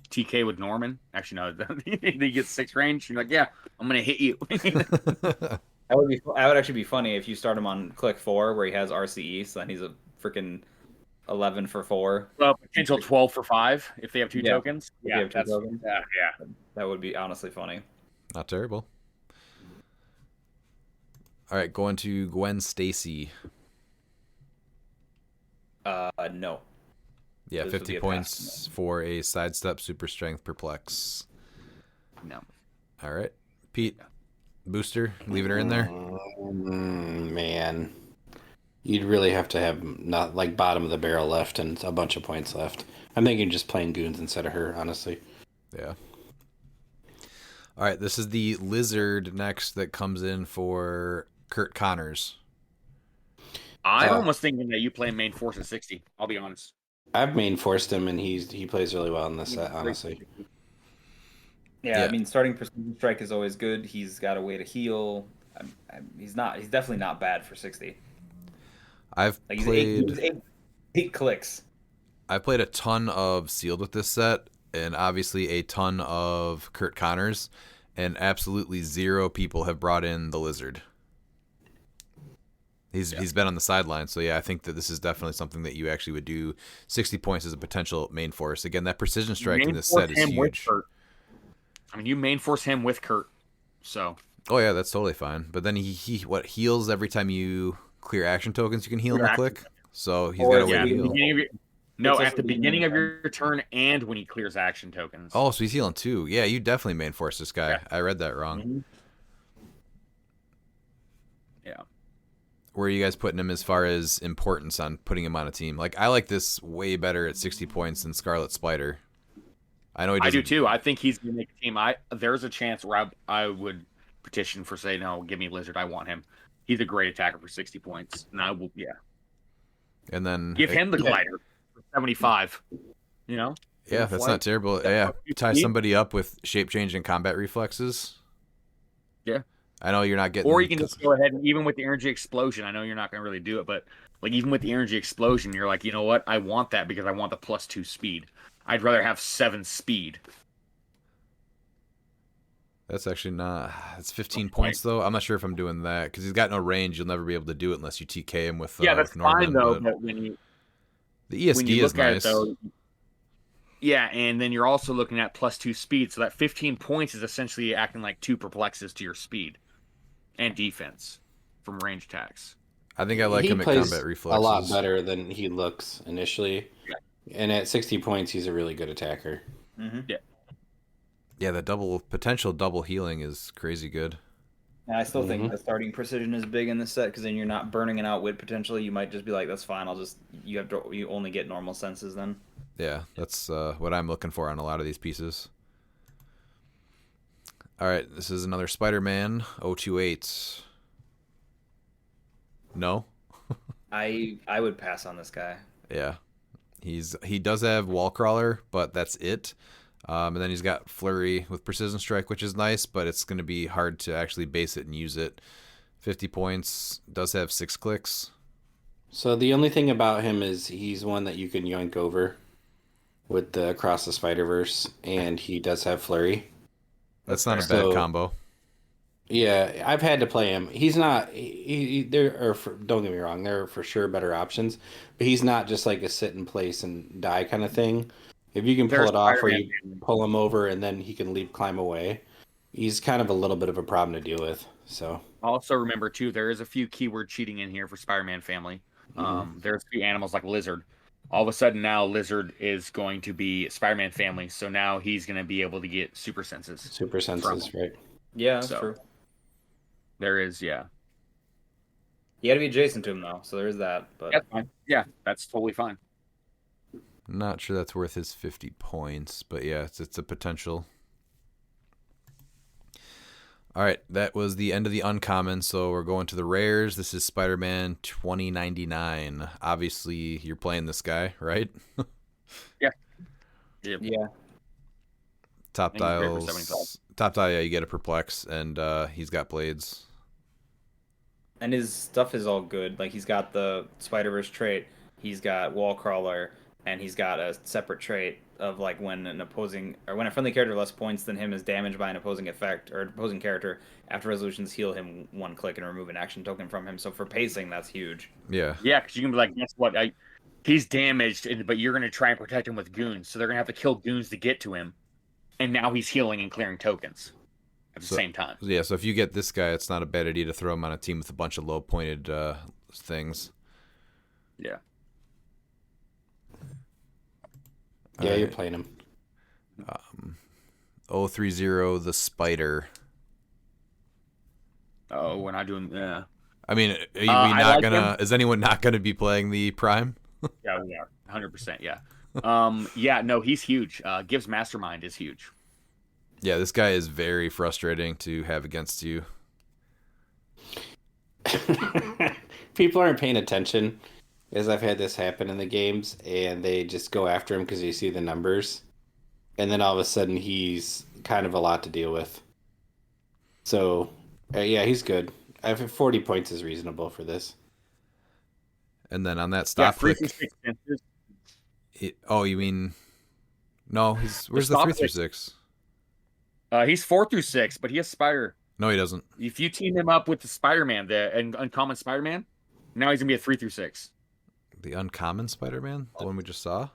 TK with Norman. Actually, no. He gets 6 range. You're like, yeah, I'm gonna hit you. That would actually be funny if you start him on click 4 where he has RCE, so then he's a freaking 11 for 4. Well, potential 12 for 5 if they have 2 tokens. If you have 2 tokens. Yeah. That would be honestly funny. Not terrible. All right, going to Gwen Stacy. No. Yeah, This would 50 be a points for a sidestep, super strength, perplex. No. All right, Pete, booster, leaving her in there. Man, you'd really have to have not like bottom of the barrel left and a bunch of points left. I'm thinking just playing goons instead of her, honestly. Yeah. All right, this is the lizard next that comes in for Kurt Connors. I'm almost thinking that you play main force at 60. I'll be honest. I've main forced him, and he plays really well in this set, honestly. Yeah, I mean, starting precision strike is always good. He's got a way to heal. He's definitely not bad for 60. I've played. He's 8 clicks. I played a ton of sealed with this set, and obviously a ton of Kurt Connors, and absolutely 0 people have brought in the lizard. He's been on the sideline, so yeah, I think that this is definitely something that you actually would do. 60 points as a potential main force. Again, that precision strike in this set is huge. I mean, you main force him with Kurt, so. Oh yeah, that's totally fine. But then he heals every time you clear action tokens. You can heal in the click, so he's got a way to heal. At the beginning of your turn and when he clears action tokens. Oh, so he's healing too. Yeah, you definitely main force this guy. Yeah. I read that wrong. Yeah. Where are you guys putting him as far as importance on putting him on a team? Like, I like this way better at 60 points than Scarlet Spider. I know he I doesn't. do too. I think he's going to make a team. There's a chance where I would petition for say, no, give me Lizard. I want him. He's a great attacker for 60 points. And I will, yeah. And then Give him the glider for 75. You know? Yeah, that's not terrible. Yeah, tie somebody up with shape change and combat reflexes. Yeah. I know you're not getting. Or you can just go ahead and even with the energy explosion, I know you're not going to really do it, but like even with the energy explosion, you're like, you know what? I want that because I want the +2 speed. I'd rather have 7 speed. That's actually not. It's 15 points though. I'm not sure if I'm doing that because he's got no range. You'll never be able to do it unless you TK him with. Yeah, that's with Norman, fine though. but But when you the ESD is nice. Yeah, and then you're also looking at +2 speed, so that 15 points is essentially acting like 2 perplexes to your speed and defense from range attacks. I think I like him at combat reflexes a lot better than he looks initially. Yeah. And at 60 points, he's a really good attacker. Mm-hmm. Yeah. Yeah, the potential double healing is crazy good. And I still think the starting precision is big in this set because then you're not burning it out with potentially. You might just be like, that's fine. You only get normal senses then. Yeah, that's what I'm looking for on a lot of these pieces. All right, this is another Spider-Man 028. No? I would pass on this guy. Yeah. He does have Wall Crawler, but that's it. And then he's got Flurry with Precision Strike, which is nice, but it's going to be hard to actually base it and use it. 50 points, does have 6 clicks. So the only thing about him is he's one that you can yoink over with the Across the Spider-Verse, and he does have Flurry. That's not a bad combo. Yeah, I've had to play him. He's not. Don't get me wrong. There are for sure better options, but he's not just like a sit in place and die kind of thing. If you can pull it off, where you pull him over and then he can climb away, he's kind of a little bit of a problem to deal with. So Also remember too, there is a few keyword cheating in here for Spider-Man family. There's a few animals like Lizard. All of a sudden now Lizard is going to be Spider-Man family, so now he's going to be able to get super senses. Super senses, right? Yeah, that's true. There is, yeah. You got to be adjacent to him though, so there's that. But That's fine. Yeah, that's totally fine. Not sure that's worth his 50 points, but yeah, it's a potential. All right, that was the end of the uncommon, so we're going to the rares. This is Spider-Man 2099. Obviously, you're playing this guy, right? Yeah. yeah. Top dials. Top dial, yeah, you get a perplex, and he's got blades. And his stuff is all good. Like he's got the Spider-Verse trait, he's got Wall Crawler, and he's got a separate trait of like when a friendly character less points than him is damaged by an opposing effect or opposing character, after resolutions heal him 1 click and remove an action token from him. So for pacing, that's huge. Yeah. Yeah, because you can be like, guess what? He's damaged, but you're going to try and protect him with goons. So they're going to have to kill goons to get to him. And now he's healing and clearing tokens at the same time. Yeah, so if you get this guy, it's not a bad idea to throw him on a team with a bunch of low-pointed things. Yeah. Yeah, you're playing him. 030, the Spider. Oh, we're not doing. Yeah. I mean, are we not like gonna? him. Is anyone not gonna be playing the Prime? Yeah, we are. 100%. Yeah. Yeah. No, he's huge. Gives Mastermind is huge. Yeah, this guy is very frustrating to have against you. People aren't paying attention, as I've had this happen in the games, and they just go after him because they see the numbers, and then all of a sudden he's kind of a lot to deal with. So, yeah, he's good. I think 40 points is reasonable for this. And then on that stop click. You mean? No, where's the 3 through 6? He's 4 through 6, but he has Spider. No, he doesn't. If you team him up with the Spider-Man, the uncommon Spider-Man, now he's gonna be a 3 through 6. The uncommon Spider-Man, the one we just saw.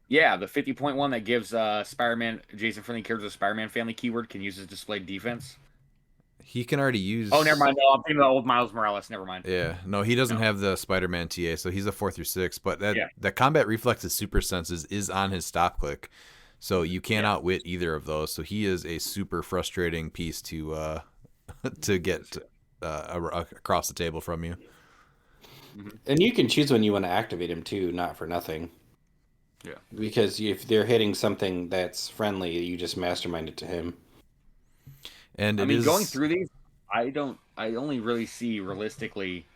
Yeah, the 50.1 that gives Spider-Man Jason friendly characters a Spider-Man family keyword can use his displayed defense. He can already use. Oh, never mind. No, I'm thinking about old Miles Morales. Never mind. Yeah, no, he doesn't have the Spider-Man TA, so he's a 4 through 6. But that combat reflexes super senses is on his stop click, so you can't outwit either of those. So he is a super frustrating piece to get. across the table from you. And you can choose when you want to activate him too, not for nothing. Yeah. Because if they're hitting something that's friendly, you just mastermind it to him. And I it mean, is going through these, I only really see realistically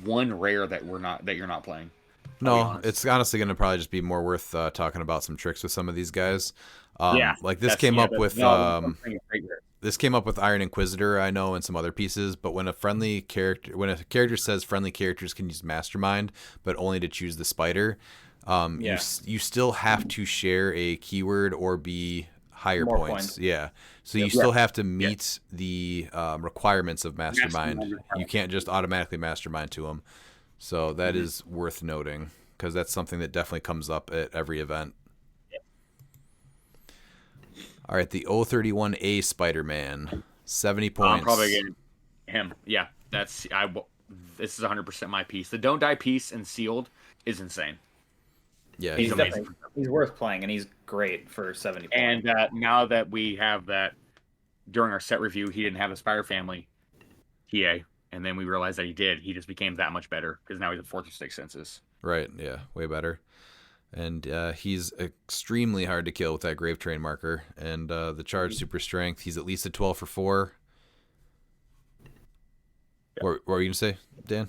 one rare that you're not playing. I'll be no. honest. It's honestly going to probably just be more worth talking about some tricks with some of these guys. Like this that's- came yeah, up that's- with no, I'm saying it's great rare. this came up with Iron Inquisitor, I know, and some other pieces. But when a character says friendly characters can use Mastermind, but only to choose the spider, you still have to share a keyword or be higher More points. points. Yeah, so you still have to meet the requirements of Mastermind. Mastermind. You can't just automatically Mastermind to them. So that is worth noting because that's something that definitely comes up at every event. All right, the 031A Spider-Man, 70 points. I'm probably getting him. Yeah, this is 100% my piece. The Don't Die piece and Sealed is insane. Yeah, He's amazing. definitely he's worth playing, and he's great for 70 points. And now that we have that, during our set review, he didn't have the Spider Family TA, and then we realized that he did. He just became that much better because now he's at 4 through 6 senses. right. Yeah, way better. And he's extremely hard to kill with that Grave Train marker. And the charge super strength, he's at least a 12 for 4. What were you going to say, Dan?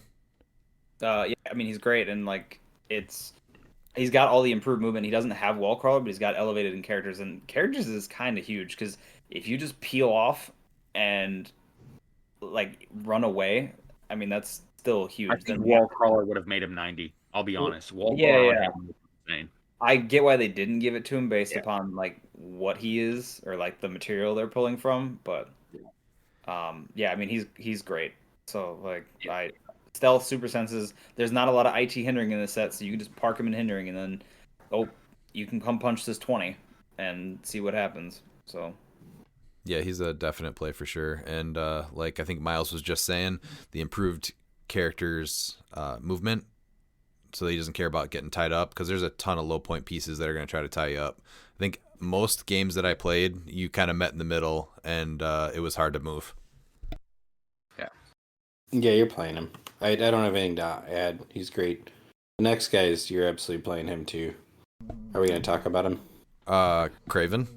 Yeah, I mean he's great, and like he's got all the improved movement. He doesn't have wall crawler, but he's got elevated in characters, and characters is kind of huge because if you just peel off and like run away, I mean that's still huge. I think Then Wall Crawler would have made him 90. I'll be honest. Wall Yeah, Crawler yeah. was insane. I get why they didn't give it to him based upon like what he is or like the material they're pulling from, but yeah, I mean he's great. So like I stealth super senses. There's not a lot of IT hindering in this set, so you can just park him in hindering, and then you can come punch this 20 and see what happens. So Yeah, he's a definite play for sure. And like I think Miles was just saying, the improved character's movement, so that he doesn't care about getting tied up, because there's a ton of low point pieces that are going to try to tie you up. I think most games that I played, you kind of met in the middle, and it was hard to move. Yeah, you're playing him. I don't have anything to add. He's great. The next guy you're absolutely playing him too. Are we going to talk about him? Craven.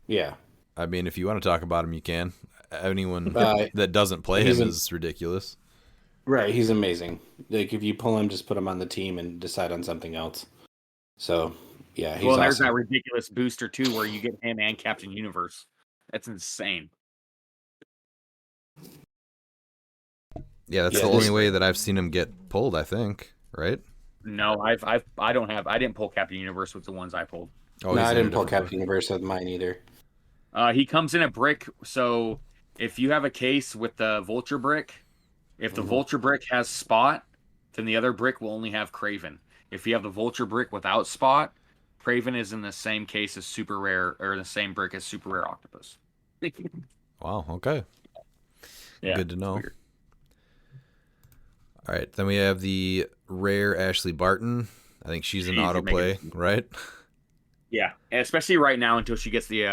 Yeah. I mean, if you want to talk about him, you can. Anyone Uh, that doesn't play he's him a- is ridiculous. Right, he's amazing. Like if you pull him, just put him on the team and decide on something else. So yeah, he's Well, there's awesome. that ridiculous booster too, where you get him and Captain Universe. That's insane. Yeah, that's Yeah, the this- only way that I've seen him get pulled, I think, right? No, I didn't pull Captain Universe with the ones I pulled. Oh, No, he's I in a didn't pull different Captain Universe with mine either. He comes in a brick, so if you have a case with the Vulture brick, if the Vulture brick has Spot, then the other brick will only have Craven. If you have the Vulture brick without Spot, Craven is in the same case as Super Rare, or the same brick as Super Rare Octopus. Wow, okay. Yeah, Good to know. weird. All right, then we have the rare Ashley Barton. I think she's an She's autoplay, amazing. right? Yeah, and especially right now until she gets the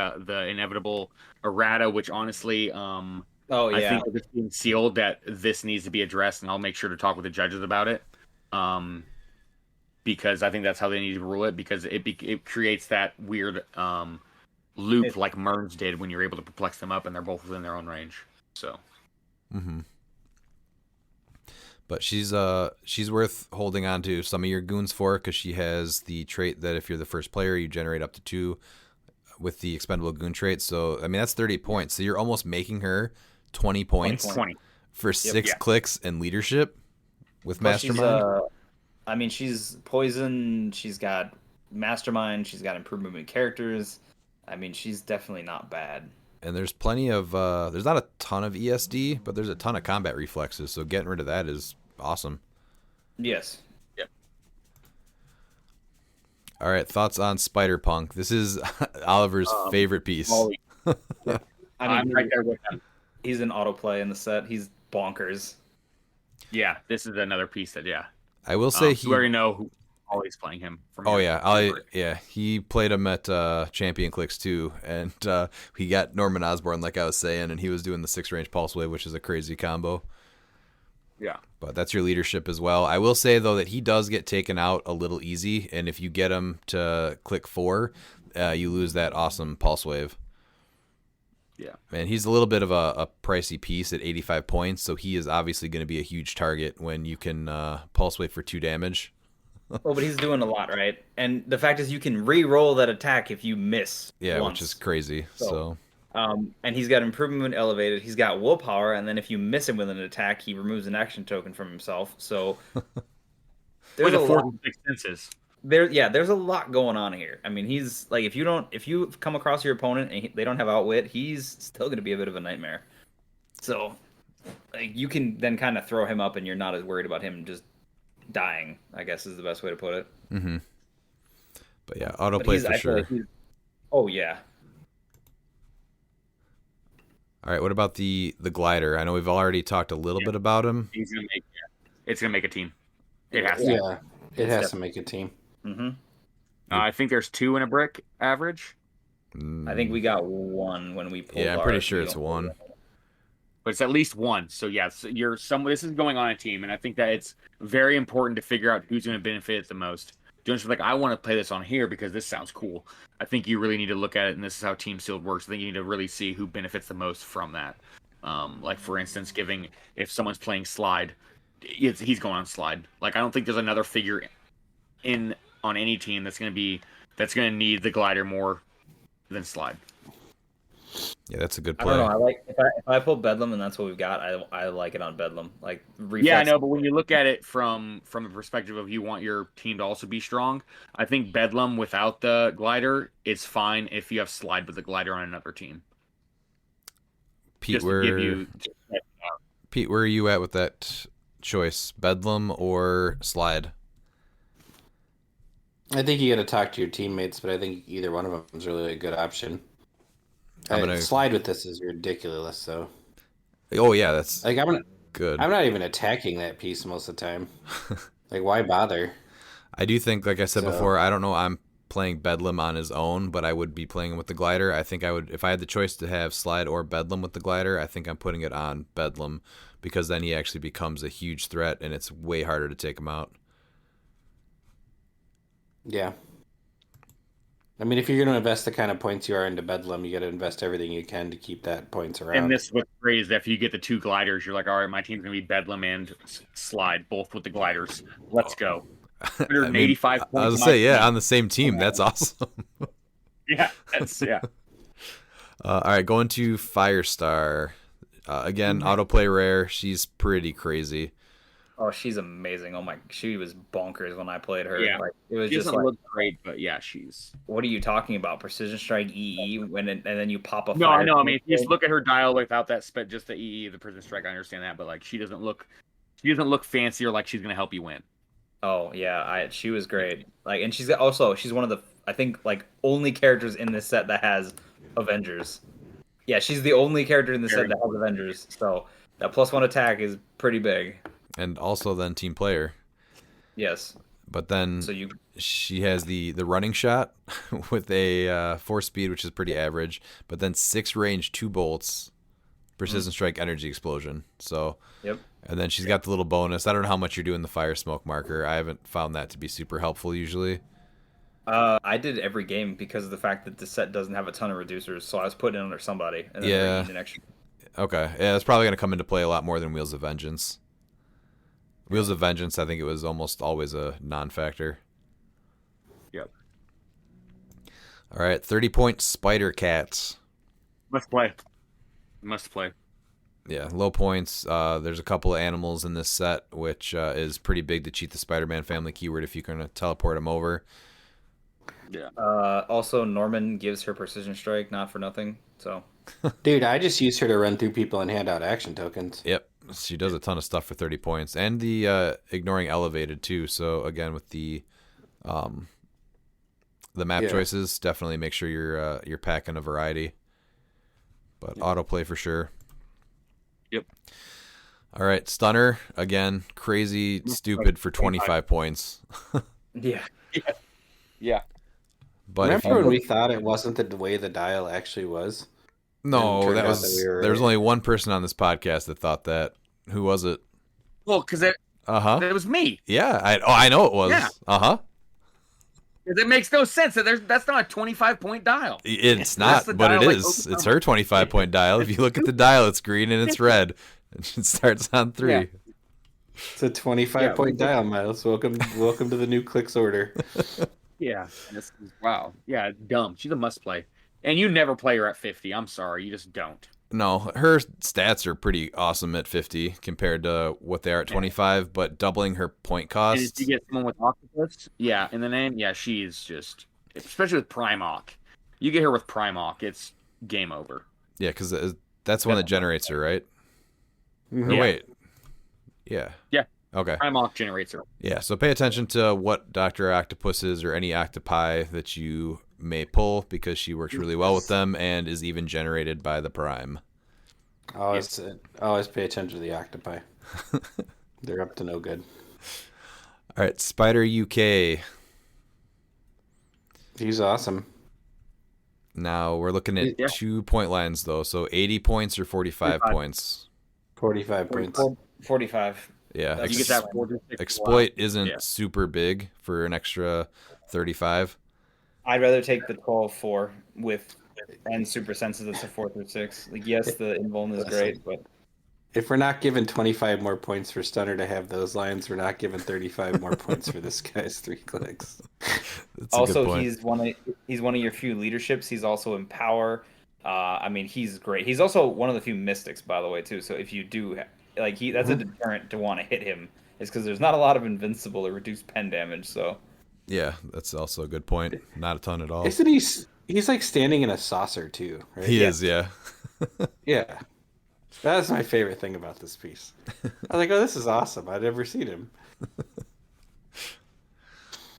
inevitable errata, which honestly, I think with this being sealed, that this needs to be addressed, and I'll make sure to talk with the judges about it. Because I think that's how they need to rule it, because it creates that weird loop like Merns did when you're able to perplex them up and they're both within their own range. So Mm-hmm. But she's worth holding on to some of your goons for, because she has the trait that if you're the first player, you generate up to 2 with the expendable goon trait. So I mean that's 30 points. So you're almost making her 20 points 20. for 6 yeah. clicks and leadership with Plus Mastermind. I mean, she's poison. She's got mastermind. She's got improved movement characters. I mean, she's definitely not bad. And there's plenty of there's not a ton of ESD, but there's a ton of combat reflexes. So getting rid of that is awesome. Yes. All right, thoughts on Spider Punk? This is Oliver's favorite piece. Ollie. I I'm mean, right there with them. he's an autoplay in the set. He's bonkers. Yeah, this is another piece that I will say you already know who Ollie's playing him. From Oh here. yeah, he played him at Champion Clix too, and he got Norman Osborn like I was saying, and he was doing the 6-range pulse wave, which is a crazy combo. Yeah. But that's your leadership as well. I will say though that he does get taken out a little easy, and if you get him to click 4, you lose that awesome pulse wave. Yeah. And he's a little bit of a pricey piece at 85 points, so he is obviously going to be a huge target when you can pulse wave for 2 damage. Oh, but he's doing a lot, right? And the fact is, you can re-roll that attack if you miss. Yeah, once. which is crazy. So. And he's got improvement elevated. He's got willpower, and then if you miss him with an attack, he removes an action token from himself. So there's With a the 4 lot. and 6 senses. There's a lot going on here. I mean, he's like, if you come across your opponent and they don't have outwit, he's still going to be a bit of a nightmare. So, like, you can then kind of throw him up, and you're not as worried about him just dying, I guess is the best way to put it. Mm-hmm. But yeah, autoplay for sure. Oh yeah. All right, what about the glider? I know we've already talked a little bit about him. He's gonna make. It's gonna make a team. It has to. Yeah, it has to make a team. Mm-hmm. I think there's 2 in a brick average, I think we got 1 when we pulled. Yeah, I'm pretty sure it's 1. but it's at least 1. So yes, This is going on a team, and I think that it's very important to figure out who's going to benefit the most. Don't just be like, I want to play this on here because this sounds cool. I think you really need to look at it, and this is how Team Sealed works. I think you need to really see who benefits the most from that. Like for instance, if someone's playing Slide, he's going on Slide. Like I don't think there's another figure on any team that's going to need the glider more than Slide. Yeah, that's a good I play. don't know. I like if I pull Bedlam and that's what we've got. I like it on Bedlam. Like reflex. Yeah, I know, but when you look at it from a perspective of you want your team to also be strong, I think Bedlam without the glider is fine if you have Slide with the glider on another team. Pete, Just to give you. Pete, where are you at with that choice? Bedlam or Slide? I think you got to talk to your teammates, but I think either one of them is really a good option. Slide with this is ridiculous, though. Oh yeah, that's like good. I'm not even attacking that piece most of the time. Like, why bother? I do think, like I said before, I don't know. I'm playing Bedlam on his own, but I would be playing with the glider. I think I would, if I had the choice to have Slide or Bedlam with the glider, I think I'm putting it on Bedlam because then he actually becomes a huge threat, and it's way harder to take him out. Yeah. I mean, if you're going to invest the kind of points you are into Bedlam, you got to invest everything you can to keep that points around. And this is what's great is that if you get the 2 gliders, you're like, all right, my team's going to be Bedlam and Slide, both with the gliders. Let's go. 185 points. I was going to say, yeah, on the same team. That's awesome. Yeah. All right, going to Firestar. Again, autoplay rare. She's pretty crazy. Oh, she's amazing. Oh my, she was bonkers when I played her. Yeah. Like, it was She just doesn't like, look great, but yeah, she's. what are you talking about? Precision Strike EE and then you pop a. No, fire I know. I mean, if you just thing? look at her dial without that just the EE, the Prison Strike, I understand that, but like she doesn't look fancier like she's gonna help you win. Oh yeah, she was great. Like, and she's one of the, I think, like, only characters in this set that has Avengers. Yeah, she's the only character in the set that has Avengers. So that +1 attack is pretty big. And also then team player. Yes. But then So she has the running shot with a 4 speed, which is pretty average. But then 6 range, 2 bolts, precision strike, energy explosion. So, Yep. And then she's got the little bonus. I don't know how much you're doing the fire smoke marker. I haven't found that to be super helpful usually. I did every game because of the fact that the set doesn't have a ton of reducers, so I was putting it under somebody. And then Yeah. an extra. Okay. Yeah, that's probably going to come into play a lot more than Wheels of Vengeance. Wheels of Vengeance, I think it was almost always a non-factor. Yep. All right, 30-point Spider Cats. Must play. Yeah, low points. There's a couple of animals in this set, which is pretty big to cheat the Spider-Man family keyword if you're going to teleport them over. Yeah. Also, Norman gives her Precision Strike, not for nothing. So. Dude, I just used her to run through people and hand out action tokens. Yep, she does a ton of stuff for 30 points. And the ignoring elevated, too. So, again, with the map choices, definitely make sure you're packing a variety. But autoplay for sure. Yep. All right, Stunner, again, crazy, stupid for 25 points. Yeah. Yeah. But if Remember when you we thought it wasn't the way the dial actually was? And it no, turned that out that we was were there was right. only one person on this podcast that thought that. Who was it? Well, because it Uh-huh. was me. Yeah, I know it was. Yeah. Uh-huh. It makes no sense. That's not a 25-point dial. It's That's not, the but it dial, like, is. over- It's her 25-point dial. If you look at the dial, it's green and it's red. And it starts on 3. Yeah. It's a 25-point dial, Miles. Welcome to the new clicks order. Yeah. Wow. Yeah, dumb. She's a must play. And you never play her at 50. I'm sorry. You just don't. No, her stats are pretty awesome at 50 compared to what they are at 25, but doubling her point And if cost. you get someone with Octopus, yeah, in the name, yeah, she's just, especially with Primoc. You get her with Primoc, it's game over. Yeah, because that's one that generates her, right? Or Yeah. wait. Yeah. Yeah. Okay. Primoc generates her. Yeah, so pay attention to what Dr. Octopuses or any octopi that you may pull because she works really well with them and is even generated by the Prime. Always pay attention to the octopi. They're up to no good. All right, Spider UK. He's awesome. Now we're looking at Yeah. 2-point lines, though. So 80 points or 45 points. 45 points. 45. Yeah. You get that 46. Exploit isn't Yeah. super big for an extra 35. I'd rather take the 12-4 with and super senses. It's a 4 through 6. Like, yes, the invuln is great, but If we're not given 25 more points for Stunner to have those lines, we're not given 35 more points for this guy's 3 clicks. That's a good also point. he's one of your few leaderships. He's also in power. I mean, he's great. He's also one of the few mystics, by the way, too. So if you do that's a deterrent to want to hit him, is because there's not a lot of invincible or reduced pen damage. So Yeah, that's also a good point. Not a ton at all. Isn't he's like standing in a saucer too, right? He is, yeah. Yeah. That's my favorite thing about this piece. I was like, oh, this is awesome. I'd never seen him.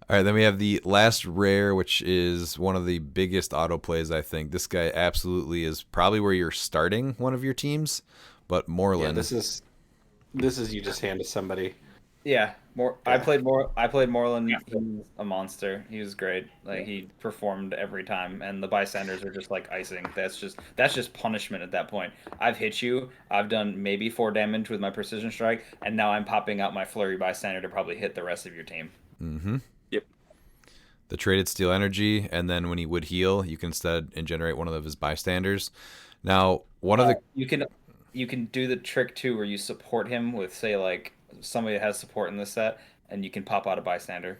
All right, then we have the last rare, which is one of the biggest auto plays, I think. This guy absolutely is probably where you're starting one of your teams, but Yeah, Moreland. this is you just hand to somebody. yeah, I played Moreland. He was a monster. He was great. Like, he performed every time, and the bystanders are just like icing. That's just punishment at that point. I've hit you. I've done maybe 4 damage with my precision strike, and now I'm popping out my flurry bystander to probably hit the rest of your team. Mm-hmm. Yep. The traded steel energy, and then when he would heal, you can instead generate one of his bystanders. Now, one of the You can do the trick too, where you support him with, say, like somebody that has support in this set, and you can pop out a bystander.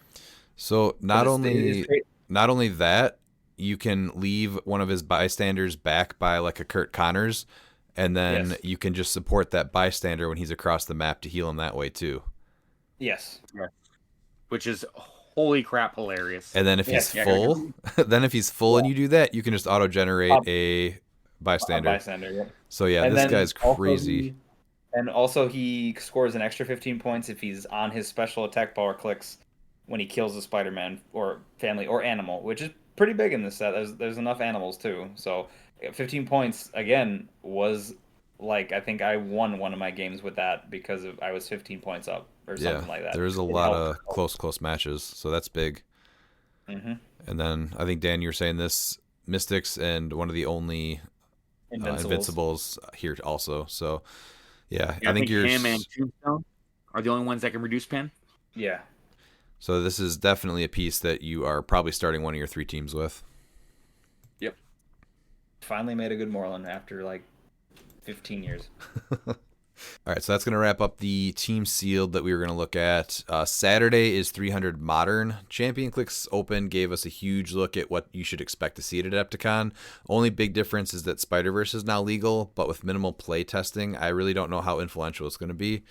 so not It's- only it's great. not only that, you can leave one of his bystanders back by like a Kurt Connors, and then Yes. you can just support that bystander when he's across the map to heal him that way too. Yes. Which is holy crap hilarious. And then if Yes. he's Yeah, full, then if he's full and you do that, you can just auto generate Pop- a bystander. Bystander. Yep. So yeah, And this then guy's also crazy. And also, he scores an extra 15 points if he's on his special attack power clicks when he kills a Spider-Man or family or animal, which is pretty big in this set. There's enough animals too. So 15 points again was like, I think I won one of my games with that because I was 15 points up or something like that. There's a It lot helped. of close matches, so that's big. Mhm. And then I think Dan, you were saying this Mystics and one of the only Invincibles here also. So yeah, Yeah, I think you're. him and Tombstone are the only ones that can reduce pen. Yeah. So this is definitely a piece that you are probably starting one of your 3 teams with. Yep. Finally made a good Moreland after like 15 years. All right, so that's going to wrap up the team sealed that we were going to look at. Saturday is 300 Modern. Champion Clicks Open gave us a huge look at what you should expect to see at Adepticon. Only big difference is that Spider-Verse is now legal, but with minimal play testing, I really don't know how influential it's going to be.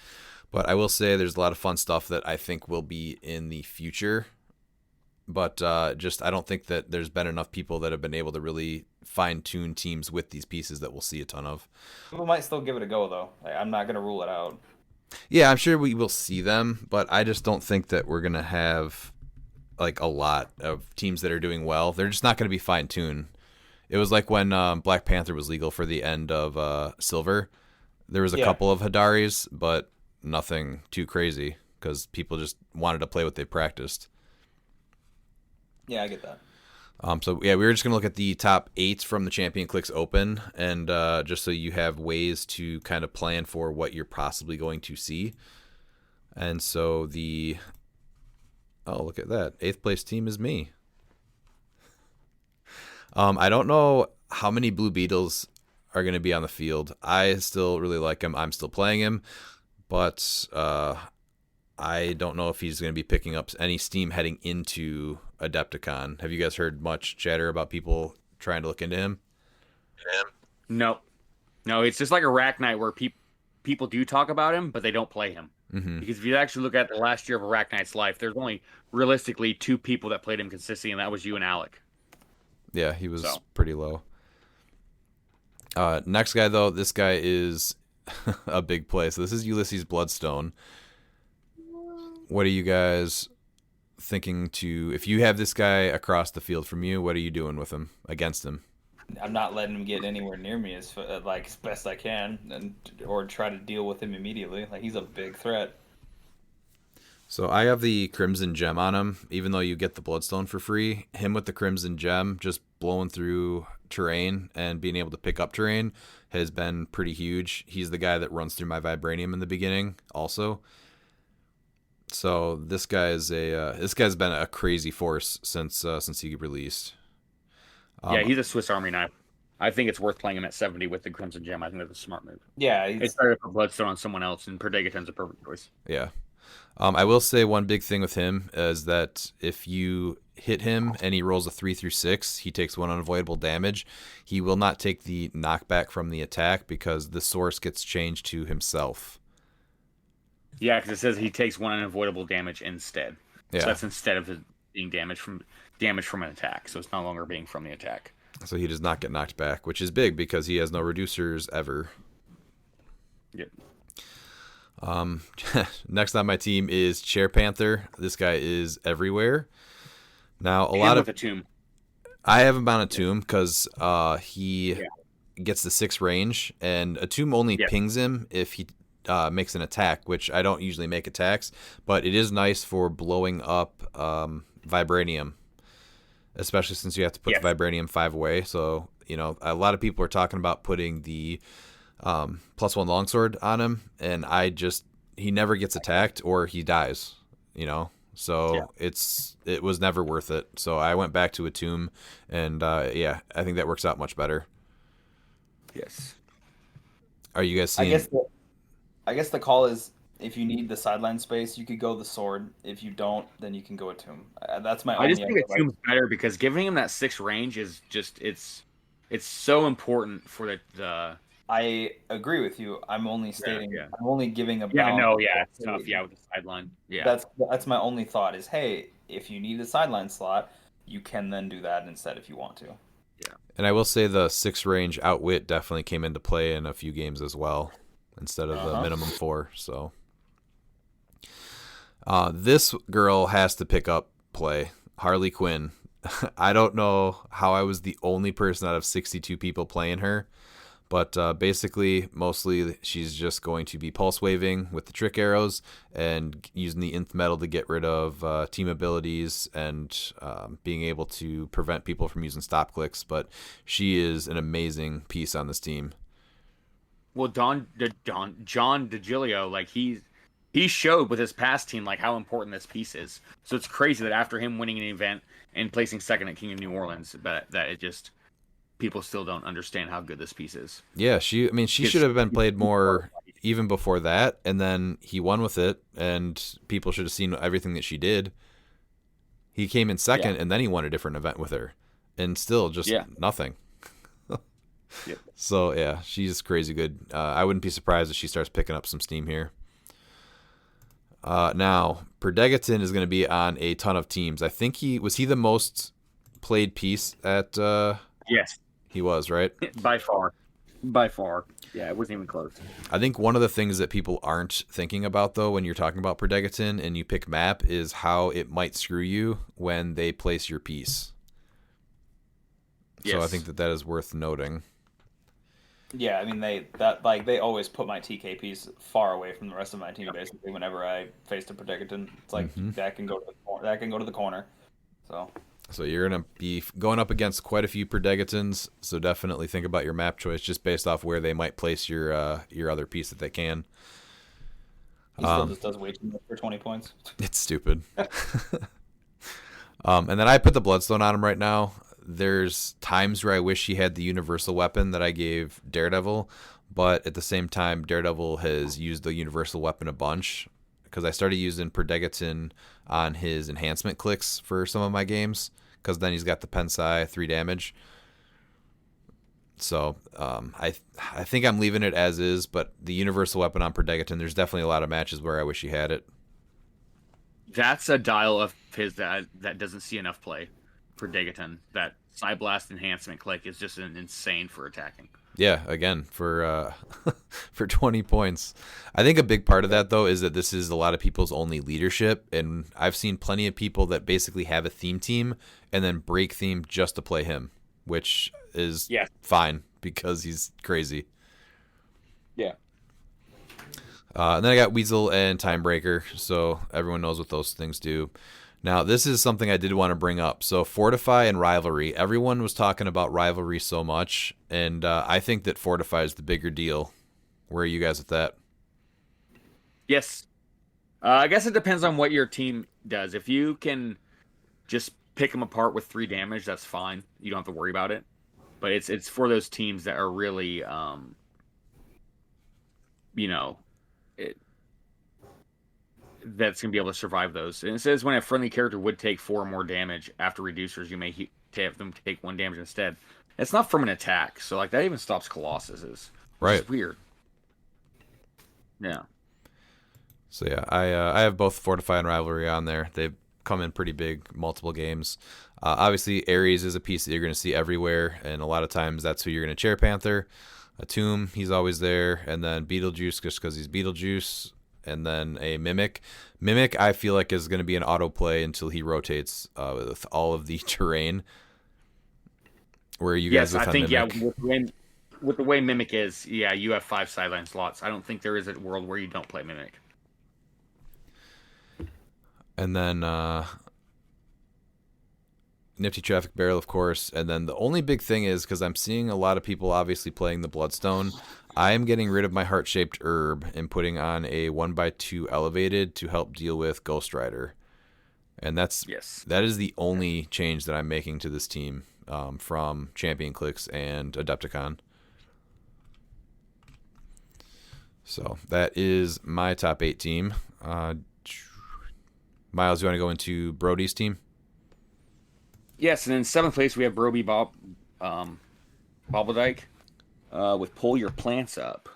But I will say there's a lot of fun stuff that I think will be in the future. But I don't think that there's been enough people that have been able to really fine-tune teams with these pieces that we'll see a ton of. People might still give it a go though. Like, I'm not gonna rule it out. Yeah, I'm sure we will see them, but I just don't think that we're going to have like a lot of teams that are doing well. They're just not going to be fine-tuned. It was like when Black Panther was legal for the end of Silver. There was a couple of Hadaris, but nothing too crazy because people just wanted to play what they practiced. Yeah, I get that. So yeah, we were just gonna look at the top 8 from the Champion Clix Open, and just so you have ways to kind of plan for what you're possibly going to see. And so oh, look at that, 8th place team is me. I don't know how many Blue Beetles are going to be on the field. I still really like him. I'm still playing him, but I don't know if he's going to be picking up any steam heading into Adepticon. Have you guys heard much chatter about people trying to look into him? No, it's just like a rack night where people do talk about him, but they don't play him. Mm-hmm. Because if you actually look at the last year of a rack night's life, there's only realistically 2 people that played him consistently, and that was you and Alec. Yeah, he was pretty low. Next guy, though, this guy is a big play. So this is Ulysses Bloodstone. What are you guys thinking to... If you have this guy across the field from you, what are you doing with him, against him? I'm not letting him get anywhere near me as best I can, or try to deal with him immediately. Like, he's a big threat. So I have the Crimson Gem on him, even though you get the Bloodstone for free. Him with the Crimson Gem, just blowing through terrain and being able to pick up terrain has been pretty huge. He's the guy that runs through my Vibranium in the beginning also. So this guy's been a crazy force since he released. Yeah, he's a Swiss Army knife. I think it's worth playing him at 70 with the Crimson Gem. I think that's a smart move. Yeah, It's better to put Bloodstone on someone else, and Perdegaton's a perfect choice. Yeah. I will say one big thing with him is that if you hit him and he rolls a 3 through 6, he takes 1 unavoidable damage. He will not take the knockback from the attack because the source gets changed to himself. Yeah, because it says he takes 1 unavoidable damage instead. Yeah. So that's instead of it being damage from an attack. So it's no longer being from the attack. So he does not get knocked back, which is big because he has no reducers ever. Yep. Next on my team is Chair Panther. This guy is everywhere. Now With a tomb. I have him on a tomb because he gets the 6 range, and a tomb only pings him if he makes an attack, which I don't usually make attacks, but it is nice for blowing up Vibranium, especially since you have to put the Vibranium 5 away. So, a lot of people are talking about putting the +1 longsword on him, and he never gets attacked or he dies, so it was never worth it. So I went back to a tomb, and I think that works out much better. Yes. Are you guys seeing? I guess the call is, if you need the sideline space, you could go the sword. If you don't, then you can go a tomb. That's my. I just think a tomb's better because giving him that 6 range is just it's so important for the. I agree with you. I'm only stating. Yeah. I'm only giving a. It's tough. Yeah, with the sideline. Yeah. That's my only thought is, hey, if you need a sideline slot, you can then do that instead if you want to. Yeah. And I will say the 6 range outwit definitely came into play in a few games as well, instead of the minimum 4. So this girl has to pick up play. Harley Quinn. I don't know how I was the only person out of 62 people playing her. But basically, mostly she's just going to be pulse waving with the trick arrows and using the nth metal to get rid of team abilities and being able to prevent people from using stop clicks. But she is an amazing piece on this team. Well, John DiGilio, like he showed with his past team like how important this piece is. So it's crazy that after him winning an event and placing second at King of New Orleans, that it just. People still don't understand how good this piece is. Yeah, she should have been played more even before that, and then he won with it, and people should have seen everything that she did. He came in second, and then he won a different event with her, and still just nothing. So, yeah, she's crazy good. I wouldn't be surprised if she starts picking up some steam here. Now, Perdegaton is going to be on a ton of teams. I think he the most played piece at... Yes. He was, right? By far. Yeah, it wasn't even close. I think one of the things that people aren't thinking about, though, when you're talking about Perdegaton and you pick map is how it might screw you when they place your piece. Yes. So I think that is worth noting. Yeah, I mean, they always put my TK piece far away from the rest of my team, basically, whenever I faced a Perdegaton. It's like, that can go to the corner. So... So you're gonna be going up against quite a few Perdegatons. So definitely think about your map choice just based off where they might place your other piece that they can. He still just does way too much for 20 points. It's stupid. And then I put the Bloodstone on him right now. There's times where I wish he had the universal weapon that I gave Daredevil, but at the same time, Daredevil has used the universal weapon a bunch because I started using Perdegaton on his enhancement clicks for some of my games because then he's got the Pensai 3 damage. So I think I'm leaving it as is, but the universal weapon on Perdegaton, there's definitely a lot of matches where I wish he had it. That's a dial of his that doesn't see enough play for Degaton. That Psyblast enhancement click is just insane for attacking. Yeah, again, for for 20 points. I think a big part of that, though, is that this is a lot of people's only leadership, and I've seen plenty of people that basically have a theme team and then break theme just to play him, which is fine because he's crazy. Yeah. And then I got Weasel and Timebreaker, so everyone knows what those things do. Now, this is something I did want to bring up. So, Fortify and Rivalry. Everyone was talking about Rivalry so much, and I think that Fortify is the bigger deal. Where are you guys with that? Yes. I guess it depends on what your team does. If you can just pick them apart with 3 damage, that's fine. You don't have to worry about it. But it's for those teams that are really, that's going to be able to survive those. And it says when a friendly character would take 4 more damage after reducers, you may have them take 1 damage instead. It's not from an attack, so like that even stops Colossuses. Which is weird. Yeah. So yeah, I have both Fortify and Rivalry on there. They've come in pretty big, multiple games. Obviously, Ares is a piece that you're going to see everywhere, and a lot of times that's who you're going to Chair Panther. A Tomb, he's always there, and then Beetlejuice just because he's Beetlejuice. And then a Mimic. Mimic, I feel like, is going to be an autoplay until he rotates with all of the terrain. Where you guys with I think, Mimic? with the way Mimic is, you have 5 sideline slots. I don't think there is a world where you don't play Mimic. And then Nifty Traffic Barrel, of course. And then the only big thing is, because I'm seeing a lot of people obviously playing the Bloodstone, I am getting rid of my Heart-Shaped Herb and putting on a 1x2 Elevated to help deal with Ghost Rider. And that is the only change that I'm making to this team from Champion Clix and Adepticon. So that is my top 8 team. Miles, you want to go into Brody's team? Yes, and in 7th place we have Broby Bobbledyke with Pull Your Plants Up.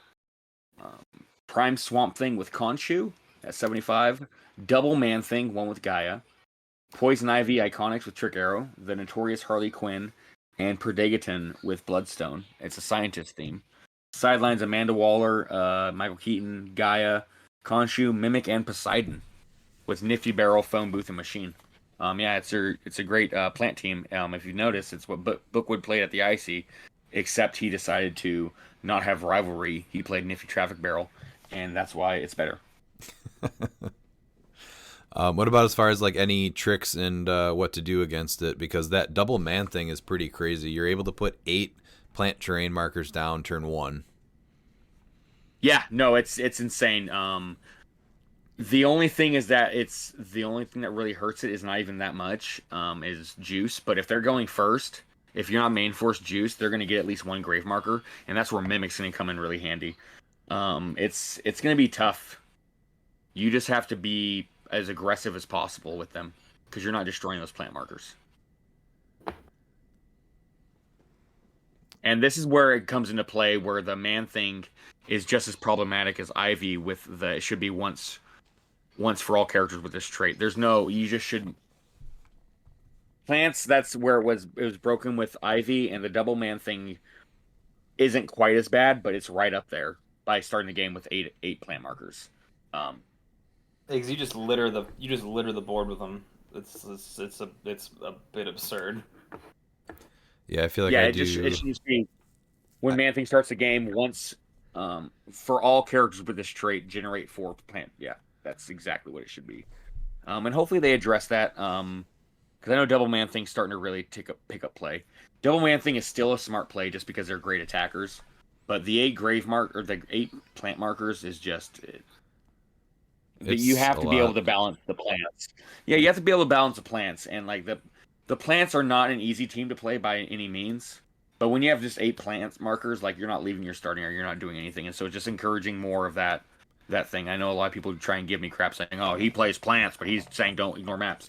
Prime Swamp Thing with Khonshu at 75. Double Man Thing, one with Gaia. Poison Ivy Iconics with Trick Arrow. The Notorious Harley Quinn. And Perdegaton with Bloodstone. It's a scientist theme. Sidelines Amanda Waller, Michael Keaton, Gaia, Khonshu, Mimic, and Poseidon with Nifty Barrel, Phone Booth, and Machine. It's a great plant team. If you've noticed, it's what Bookwood played at the IC, except he decided to not have Rivalry. He played Nifty Traffic Barrel, and that's why it's better. What about as far as like any tricks and what to do against it? Because that double man thing is pretty crazy. You're able to put 8 plant terrain markers down turn 1. Yeah, no, it's insane. The only thing is that the only thing that really hurts it is not even that much, is juice. But if they're going first, if you're not main force juice, they're going to get at least 1 grave marker, and that's where Mimic's going to come in really handy. It's going to be tough. You just have to be as aggressive as possible with them because you're not destroying those plant markers. And this is where it comes into play, where the man thing is just as problematic as Ivy with it should be once for all characters with this trait. You just shouldn't. Plants, that's where it was broken with Ivy, and the double man thing isn't quite as bad, but it's right up there by starting the game with eight plant markers. Because you just litter the board with them. It's a bit absurd. Yeah, I feel like it should be when Man Thing starts the game once. For all characters with this trait, generate 4 plant. Yeah, that's exactly what it should be. And hopefully they address that. because I know Double Man Thing's starting to really pick up play. Double Man Thing is still a smart play just because they're great attackers, but the 8 grave mark or the 8 plant markers is just. But you have to be able to balance the plants. Yeah, you have to be able to balance the plants, and like the plants are not an easy team to play by any means. But when you have just 8 plants markers, like you're not leaving your starting area, you're not doing anything, and so it's just encouraging more of that thing. I know a lot of people try and give me crap saying, "Oh, he plays plants," but he's saying don't ignore maps.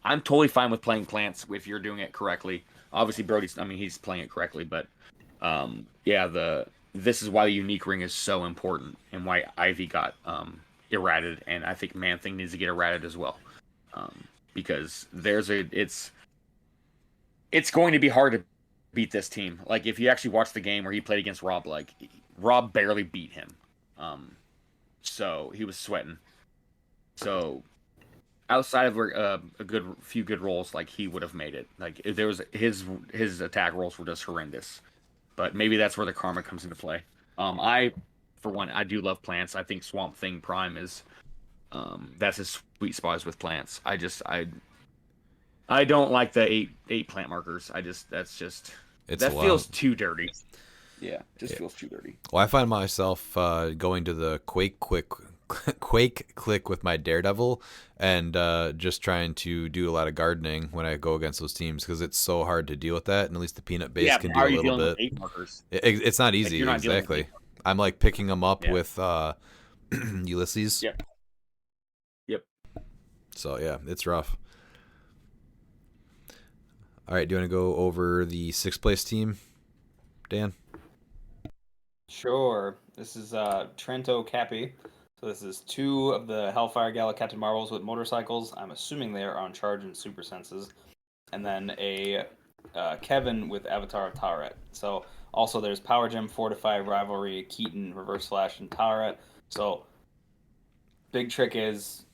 I'm totally fine with playing plants if you're doing it correctly. Obviously, he's playing it correctly, but this is why the unique ring is so important and why Ivy got errated, and I think Man Thing needs to get errated as well, because it's going to be hard to beat this team. Like if you actually watch the game where he played against Rob, like Rob barely beat him, so he was sweating. So outside of a few good rolls, like he would have made it. Like if there was his attack rolls were just horrendous, but maybe that's where the karma comes into play. For one, I do love plants. I think Swamp Thing Prime is, that's his sweet spot is with plants. I don't like the eight plant markers. That feels too dirty. Yeah, feels too dirty. Well, I find myself going to the Quake click with my Daredevil and just trying to do a lot of gardening when I go against those teams because it's so hard to deal with that. And at least the peanut base can do a little bit. With 8 markers? It's not easy. Like exactly. I'm like picking them up with Ulysses. Yep. So yeah, it's rough. All right, do you want to go over the 6th place team, Dan? Sure. This is Trento Cappy. So this is 2 of the Hellfire Gala Captain Marvels with motorcycles. I'm assuming they are on charge and super senses. And then a Kevin with Avatar of Taweret. So also there's Power Gem, Fortify, Rivalry, Keaton, Reverse Flash, and Taweret. So big trick is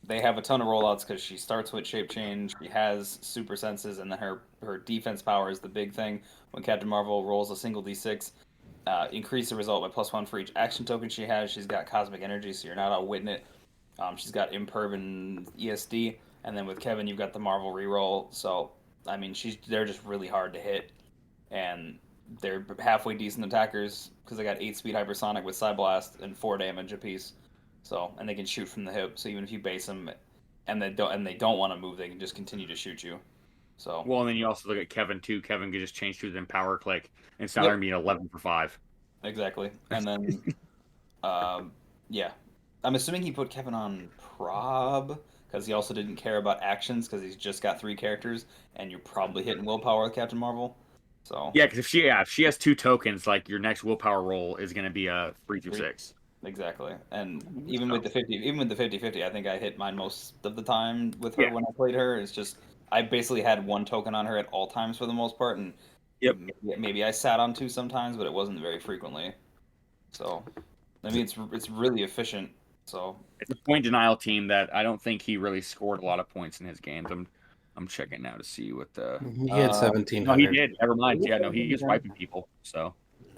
they have a ton of rollouts because she starts with Shape Change, she has super senses, and then her defense power is the big thing. When Captain Marvel rolls a single D6, increase the result by +1 for each action token she has. She's got Cosmic Energy, so you're not outwitting it. She's got Imperv and ESD, and then with Kevin, you've got the Marvel reroll. So I mean, they're just really hard to hit, and they're halfway decent attackers because they got 8-speed hypersonic with Psyblast and 4 damage apiece. So and they can shoot from the hip. So even if you base them, and they don't want to move, they can just continue to shoot you. So well, and then you also look at Kevin too. Kevin could just change to them power click, and it's not going to be an 11 for 5. Exactly, and then yeah, I'm assuming he put Kevin on prob because he also didn't care about actions because he's just got 3 characters, and you're probably hitting willpower with Captain Marvel. So yeah, because if she has 2 tokens, like your next willpower roll is going to be a 3 through 6. Exactly, and even with the 50-50, I think I hit mine most of the time with her when I played her. It's just I basically had 1 token on her at all times for the most part, and maybe I sat on 2 sometimes, but it wasn't very frequently. So I mean, it's really efficient. So it's a point denial team that I don't think he really scored a lot of points in his games. I'm checking now to see what the he had 1,700. No, he did. Never mind. Yeah, no, he was wiping people. So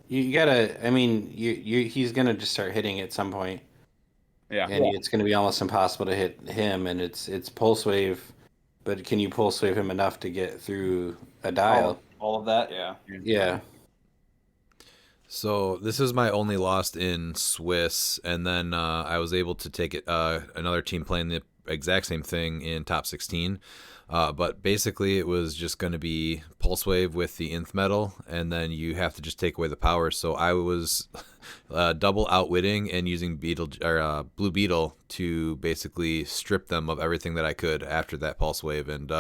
you gotta. I mean, he's gonna just start hitting at some point. Yeah, and it's gonna be almost impossible to hit him. And it's pulse wave, but can you pulse wave him enough to get through a dial? All of that, yeah. Yeah. So this is my only loss in Swiss, and then I was able to take it another team playing the exact same thing in top 16. But basically, it was just going to be Pulse Wave with the Nth Metal, and then you have to just take away the power. So I was double outwitting and using Blue Beetle to basically strip them of everything that I could after that Pulse Wave, and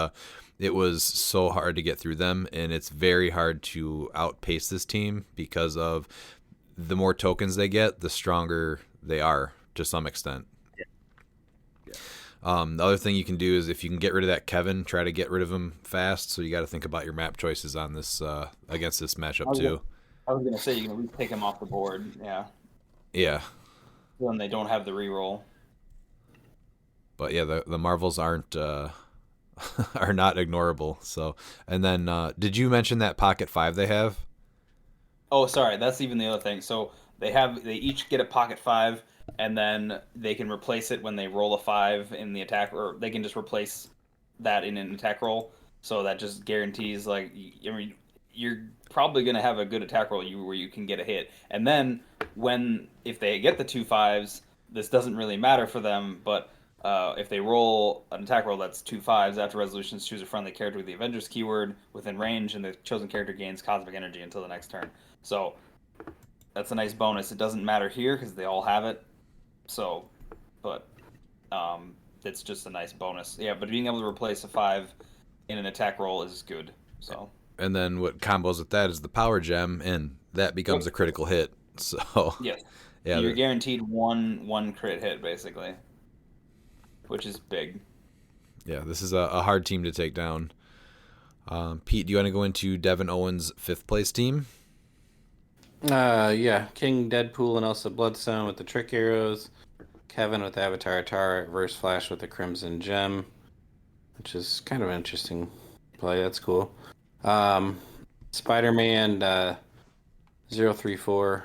it was so hard to get through them, and it's very hard to outpace this team because of the more tokens they get, the stronger they are to some extent. The other thing you can do is if you can get rid of that Kevin, try to get rid of him fast. So you got to think about your map choices on this against this matchup too. I was gonna say you can at least take him off the board. Yeah. Yeah. Then they don't have the reroll. But yeah, the Marvels aren't are not ignorable. So and then did you mention that Pocket 5 they have? Oh, sorry, that's even the other thing. So they each get a Pocket 5. And then they can replace it when they roll a 5 in the attack, or they can just replace that in an attack roll, so that just guarantees like I mean you're probably gonna have a good attack roll where you can get a hit, and then if they get the 2 5s, this doesn't really matter for them, but if they roll an attack roll that's 2 5s after resolutions, choose a friendly character with the Avengers keyword within range, and the chosen character gains cosmic energy until the next turn. So that's a nice bonus. It doesn't matter here because they all have it. So, but it's just a nice bonus. Yeah, but being able to replace a 5 in an attack roll is good. So. And then what combos with that is the power gem, and that becomes a critical hit. So Yes. yeah, You're guaranteed one crit hit basically, which is big. yeah, this is a hard team to take down. Pete, do you want to go into Devin Owens' 5th place team? Yeah, King Deadpool and Elsa Bloodstone with the trick arrows, Kevin with Avatar Tara, Reverse Flash with the Crimson Gem, which is kind of an interesting play. That's cool. Spider-Man 034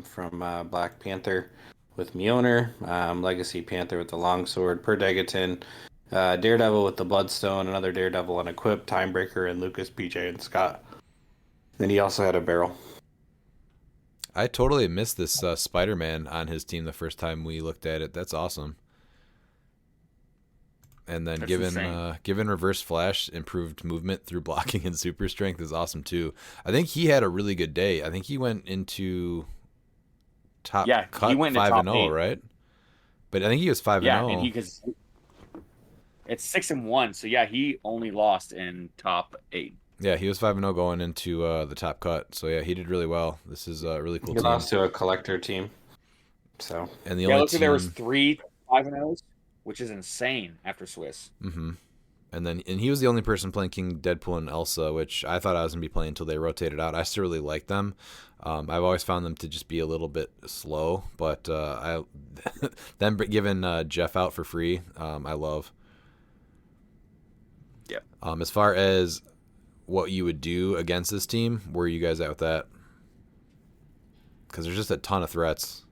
from Black Panther with Mjolnir, Legacy Panther with the Longsword, Per Degaton, Daredevil with the Bloodstone, another Daredevil unequipped, Timebreaker, and Lucas, PJ, and Scott. Then he also had a barrel. I totally missed this Spider-Man on his team the first time we looked at it. That's awesome. And then given Reverse Flash, improved movement through blocking and super strength is awesome too. I think he had a really good day. I think he went into top cut he went 5-0, right? But I think he was 5-0. Yeah, and because it's 6-1, so yeah, he only lost in top 8. Yeah, he was 5-0 going into the top cut. So yeah, he did really well. This is a really cool He team. lost to a collector team. So And the Yeah, only looks like team... there was 3 5-0s, which is insane after Swiss. Mm-hmm. And he was the only person playing King Deadpool and Elsa, which I thought I was gonna be playing until they rotated out. I still really like them. I've always found them to just be a little bit slow, but them giving Jeff out for free, I love. Yeah. As far as what you would do against this team, where are you guys at with that? Because there's just a ton of threats.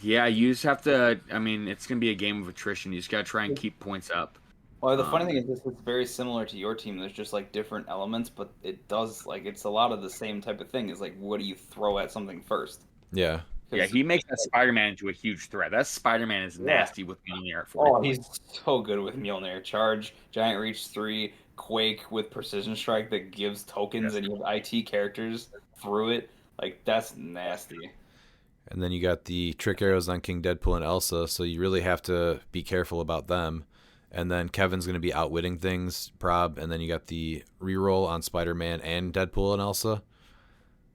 Yeah, you just have to. I mean, it's gonna be a game of attrition. You just gotta try and keep points up. Well, the funny thing is, this is very similar to your team. There's just like different elements, but it does like it's a lot of the same type of thing. Is like, what do you throw at something first? Yeah. Yeah, he makes that Spider-Man into a huge threat. That Spider-Man is nasty with Mjolnir at 40 Oh, points. he's so good with Mjolnir. Charge, Giant Reach 3, Quake with Precision Strike that gives tokens, and you have IT characters through it. Like that's nasty. And then you got the trick arrows on King Deadpool and Elsa, so you really have to be careful about them. And then Kevin's going to be outwitting things, prob. And then you got the reroll on Spider-Man and Deadpool and Elsa.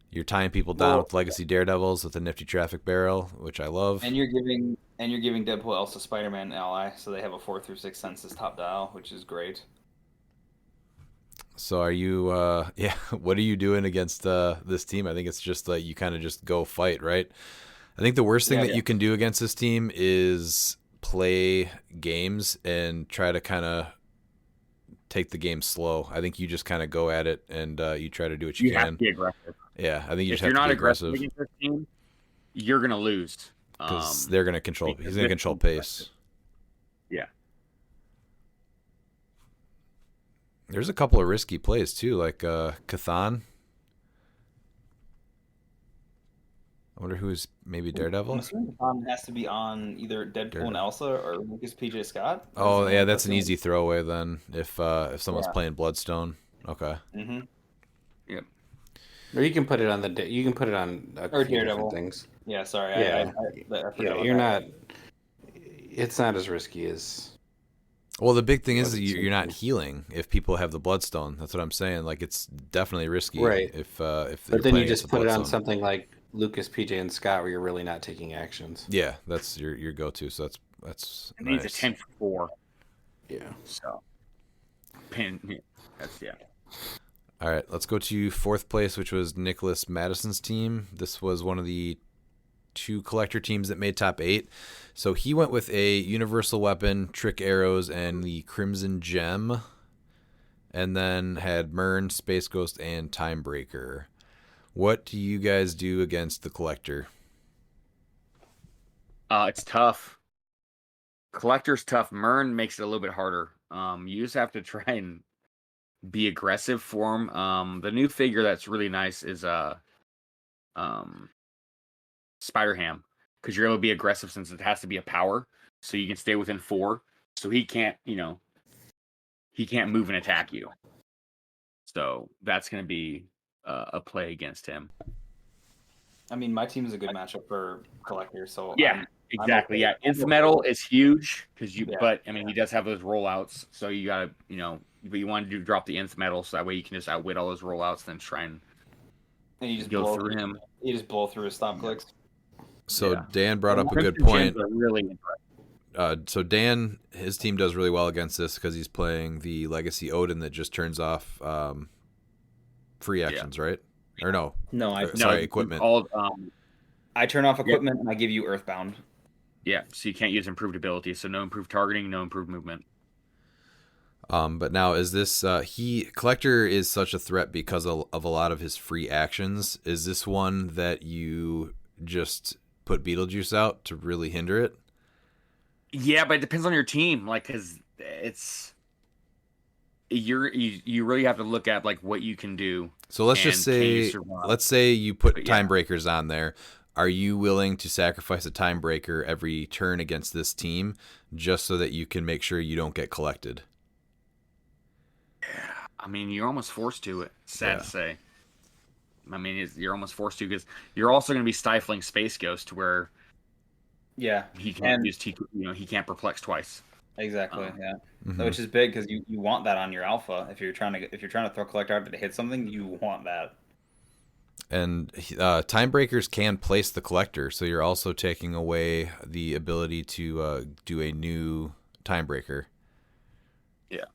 You're tying people down with Legacy Daredevils with a nifty traffic barrel, which I love. And you're giving Deadpool also Spider-Man ally, so they have a 4 through 6 senses top dial, which is great. So are you, what are you doing against this team? I think it's just like you kind of just go fight, right? I think the worst thing that you can do against this team is play games and try to kind of take the game slow. I think you just kind of go at it and you try to do what you can. You have to be aggressive. Yeah, I think you If just you're have to not be aggressive aggressive against this team, you're gonna lose. because they're going to control. He's going to control pace. Yeah. There's a couple of risky plays too, like Cathan. I wonder who's maybe Daredevil. I'm assuming Tom has to be on either Deadpool and Elsa or Lucas PJ Scott. Oh yeah, that's an easy throwaway then. If someone's playing Bloodstone, okay. Mm-hmm. Yep. or you can put it on you can put it on a Or few different Daredevil. things. Yeah, sorry. Yeah. I forgot Yeah, about you're that. not. It's not as risky as. Well, the big thing is that you're not healing if people have the Bloodstone. That's what I'm saying. Like it's definitely risky, Right. If But then you just put it on something like Lucas, PJ, and Scott, where you're really not taking actions. Yeah, that's your go-to. So that's It needs a nice. 10 for 4. Yeah. So that's All right, let's go to 4th place, which was Nicholas Madison's team. This was one of the 2 collector teams that made top 8. So he went with a universal weapon, trick arrows, and the Crimson Gem, and then had Mern, Space Ghost, and Timebreaker. What do you guys do against the collector? It's tough. Collector's tough. Mern makes it a little bit harder. You just have to try and be aggressive for him. The new figure that's really nice is Spider Ham, because you're able to be aggressive since it has to be a power, so you can stay within 4. So he can't, he can't move and attack you. So that's going to be a play against him. I mean, my team is a good matchup for Collector, so Yeah, exactly. okay. Yeah, Nth Metal is huge because Yeah. but I mean, he does have those rollouts, so you gotta, but you want to drop the Nth Metal so that way you can just outwit all those rollouts, then try and you just go blow through him. You just blow through his stop clicks. So Yeah. Dan brought up a good Crimson point. Gems are really impressive. So Dan, his team does really well against this because he's playing the Legacy Odin that just turns off free actions, right? Or no? No, Sorry, equipment. I turn off equipment and I give you Earthbound. Yeah, so you can't use improved ability, so no improved targeting, no improved movement. But now is this Collector is such a threat because of a lot of his free actions. Is this one that you just put Beetlejuice out to really hinder it? Yeah, but it depends on your team, like, because you really have to look at like what you can do. So let's just say, let's say you put time breakers on there. Are you willing to sacrifice a time breaker every turn against this team just so that you can make sure you don't get collected? I mean, you're almost forced to. Sad to say. I mean, you're almost forced to because you're also going to be stifling Space Ghost, where he can't he can't perplex twice. Exactly. Which is big because you want that on your alpha. If you're trying to throw Collector out to hit something, you want that. And time breakers can place the Collector, so you're also taking away the ability to do a new time breaker. Yeah.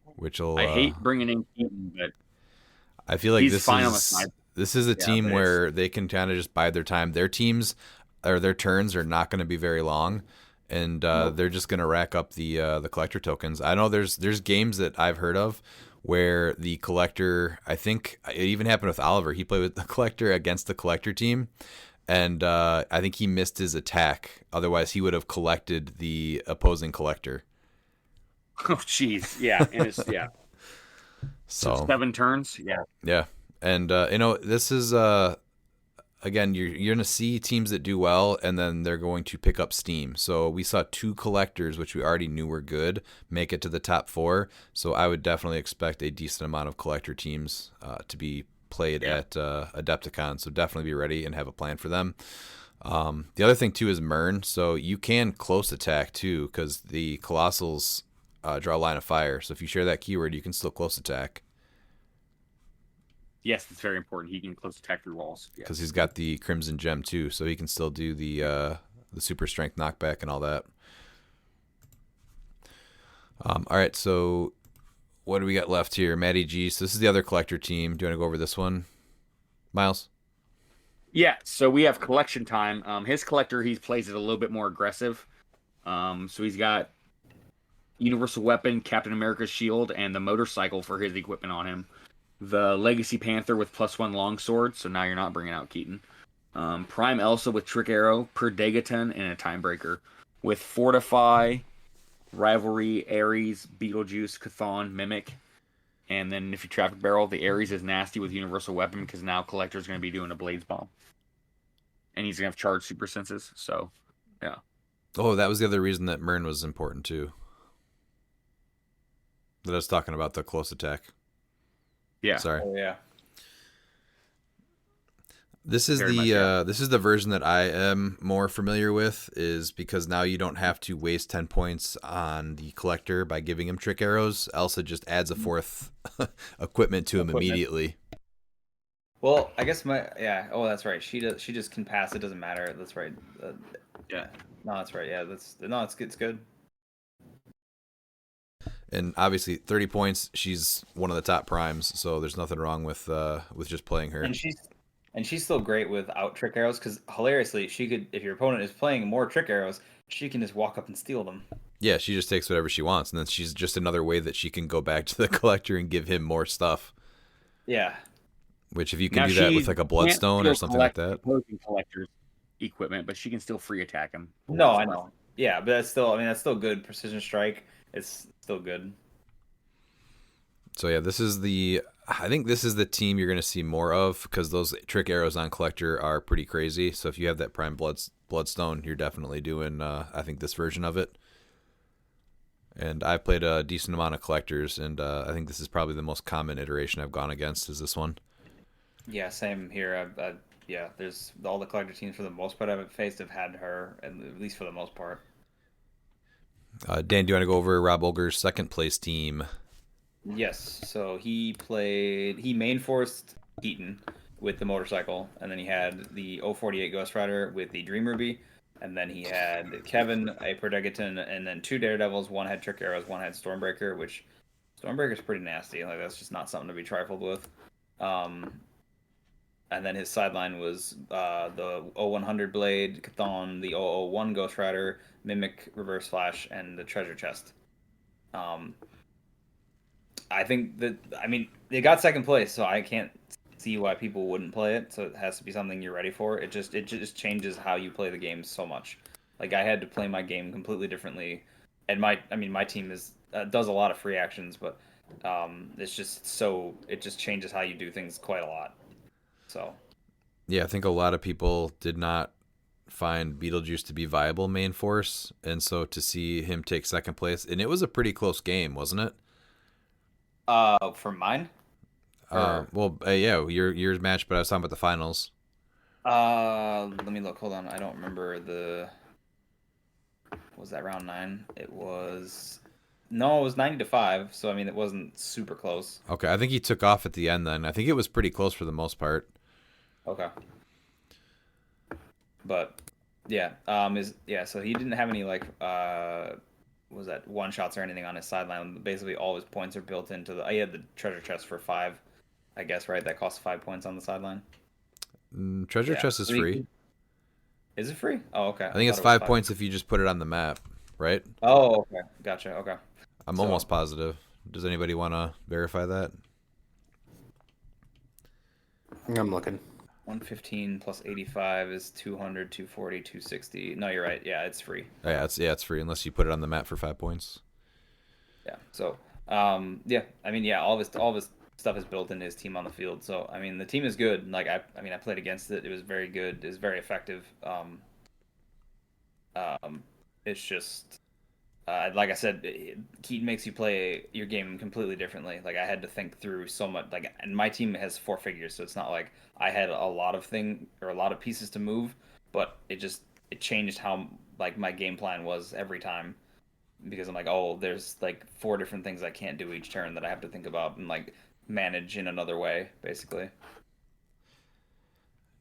Which'll I hate bringing in Keaton, but I feel like this is a team but where they can kind of just bide their time. Their teams or their turns are not going to be very long, and they're just going to rack up the Collector tokens. I know there's games that I've heard of where the Collector, I think it even happened with Oliver. He played with the Collector against the Collector team, and I think he missed his attack. Otherwise, he would have collected the opposing Collector. Oh, jeez. Yeah. So 7 turns. Yeah. Yeah. And, this is, again, you're going to see teams that do well, and then they're going to pick up steam. So we saw 2 Collectors, which we already knew were good, make it to the top 4. So I would definitely expect a decent amount of Collector teams to be played at Adepticon. So definitely be ready and have a plan for them. The other thing, too, is Mern. So you can close attack, too, because the Colossals draw a line of fire. So if you share that keyword, you can still close attack. Yes, it's very important. He can close attack through walls. Because he's got the Crimson Gem, too, so he can still do the super strength knockback and all that. All right, so what do we got left here? Matty G. So this is the other Collector team. Do you want to go over this one, Miles? Yeah, so we have Collection Time. His Collector, he plays it a little bit more aggressive. So he's got Universal Weapon, Captain America's Shield, and the motorcycle for his equipment on him. The Legacy Panther with +1 longsword, so now you're not bringing out Keaton. Prime Elsa with Trick Arrow, Perdegaton, and a Time Breaker. With Fortify, Rivalry, Ares, Beetlejuice, Chthon, Mimic. And then if you Traffic Barrel, the Ares is nasty with Universal Weapon because now Collector's going to be doing a Blades Bomb. And he's going to have charged super senses, so yeah. Oh, that was the other reason that Mern was important, too. That I was talking about the close attack. Yeah. Sorry. Oh, yeah. This is this is the version that I am more familiar with, is because now you don't have to waste 10 points on the Collector by giving him Trick Arrows. Elsa just adds a 4th equipment to him immediately. Well, I guess Oh, that's right. She just can pass. It doesn't matter. That's right. Yeah. No, that's right. Yeah, it's good. It's good. And obviously, 30 points. She's one of the top primes, so there's nothing wrong with just playing her. And she's still great without Trick Arrows because hilariously, she could, if your opponent is playing more Trick Arrows, she can just walk up and steal them. Yeah, she just takes whatever she wants, and then she's just another way that she can go back to the Collector and give him more stuff. Yeah. Which, if you can do that with like a Bloodstone or something like that. Collector's equipment, but she can still free attack him. No, I know. Yeah, but that's still good precision strike. it's still good. So yeah, I think this is the team you're going to see more of because those trick arrows on collector are pretty crazy. So if you have that prime bloodstone, you're definitely doing I think this version of it. And I've played a decent amount of collectors, and I think this is probably the most common iteration I've gone against is this one. Yeah, same here. Yeah, there's all the collector teams for the most part I've faced have had her, at least for the most part. Dan, do you want to go over Rob Olger's second place team? Yes, so he main forced Keaton with the motorcycle, and then he had the 048 Ghost Rider with the Dream Ruby, and then he had Kevin, a Prodegaton, and then two Daredevils. One had Trick Arrows, one had Stormbreaker, which Stormbreaker's pretty nasty. Like that's just not something to be trifled with. And then his sideline was the 0100 Blade, Chthon, the 001 Ghost Rider, Mimic Reverse Flash, and the Treasure Chest. I think that they got second place, so I can't see why people wouldn't play it. So it has to be something you're ready for. It just changes how you play the game so much. Like I had to play my game completely differently, and my team does a lot of free actions, but it just changes how you do things quite a lot. So Yeah, I think a lot of people did not find Beetlejuice to be viable main force, and so to see him take second place, and it was a pretty close game, wasn't it? for mine, Yeah, your match, but I was talking about the finals. let me look. Hold on, I don't remember was that round 9? It was 90-5. So I mean, it wasn't super close. Okay, I think he took off at the end. Then I think it was pretty close for the most part. Okay. But yeah, so he didn't have any like was that one shots or anything on his sideline. Basically all his points are built into he had the treasure chest for 5, I guess, right? That costs 5 points on the sideline. Treasure chest is free. Is it free? Oh, okay. I think it's 5 points if you just put it on the map, right? Oh, okay. Gotcha. Okay. I'm almost positive. Does anybody want to verify that? I'm looking. 115 plus 85 is 200, 240, 260. No, you're right. Yeah, it's free. Oh, yeah, it's free unless you put it on the map for 5 points. Yeah. So, yeah. I mean, yeah, all of his stuff is built into his team on the field. So, I mean, the team is good. Like, I played against it. It was very good. It was very effective. It's just, like I said, Keaton makes you play your game completely differently. Like, I had to think through so much. Like, and my team has 4 figures, so it's not like I had a lot of pieces to move. But it changed how like my game plan was every time, because I'm like, oh, there's like 4 different things I can't do each turn that I have to think about and like manage in another way, basically.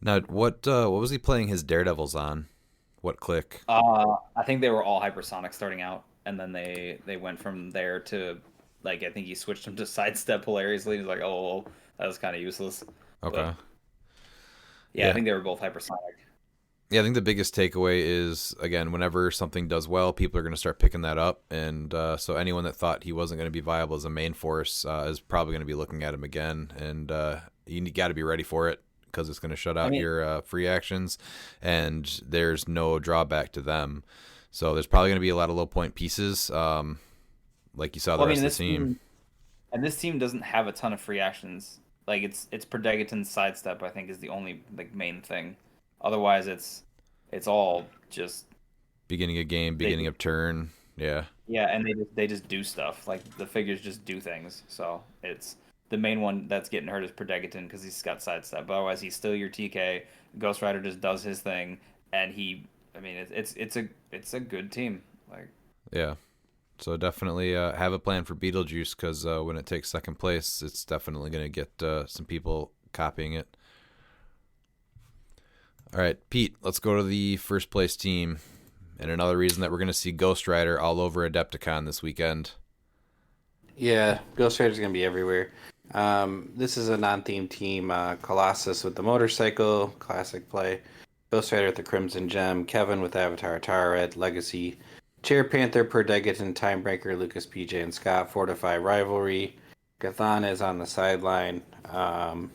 Now, what was he playing his Daredevils on? What click? I think they were all hypersonic starting out, and then they went from there to like I think he switched them to sidestep hilariously. He's like, oh, well, that was kind of useless. Okay. But, yeah, Yeah. I think they were both hypersonic. Yeah, I think the biggest takeaway is, again, whenever something does well, people are going to start picking that up. And so anyone that thought he wasn't going to be viable as a main force is probably going to be looking at him again. And you got to be ready for it because it's going to shut out your free actions, and there's no drawback to them. So there's probably going to be a lot of low point pieces, like you saw the rest of the team. And this team doesn't have a ton of free actions. Like it's Predegaton's sidestep, I think, is the only like main thing. Otherwise, it's all just Beginning of game, beginning of turn. Yeah. yeah, and they just do stuff. Like the figures just do things. So it's the main one that's getting hurt is Predegaton because he's got sidestep. But otherwise, he's still your TK. Ghost Rider just does his thing, and it's a good team. Like Yeah. So definitely have a plan for Beetlejuice because when it takes second place, it's definitely going to get some people copying it. All right, Pete, let's go to the first place team. And another reason that we're going to see Ghost Rider all over Adepticon this weekend. Yeah, Ghost Rider's going to be everywhere. This is a non-themed team. Colossus with the motorcycle, classic play. Ghost Rider with the Crimson Gem. Kevin with Avatar Red, Legacy. Chair Panther, Perdegaton, Timebreaker, Lucas, PJ, and Scott. Fortify Rivalry. Chthon is on the sideline. And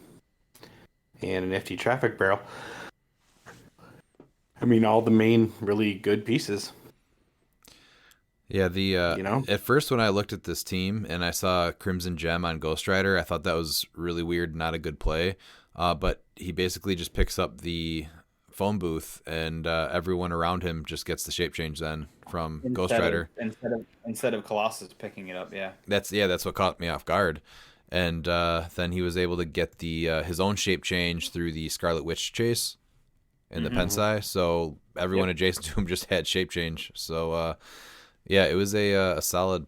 a nifty Traffic Barrel. I mean, all the main really good pieces. Yeah, You know? at first when I looked at this team and I saw Crimson Gem on Ghost Rider, I thought that was really weird, not a good play. But he basically just picks up the phone booth, and everyone around him just gets the shape change then from Ghost Rider. Instead of Colossus picking it up, yeah. That's what caught me off guard. And then he was able to get the his own shape change through the Scarlet Witch chase in the Pensai. So everyone adjacent to him just had shape change. So yeah, it was a solid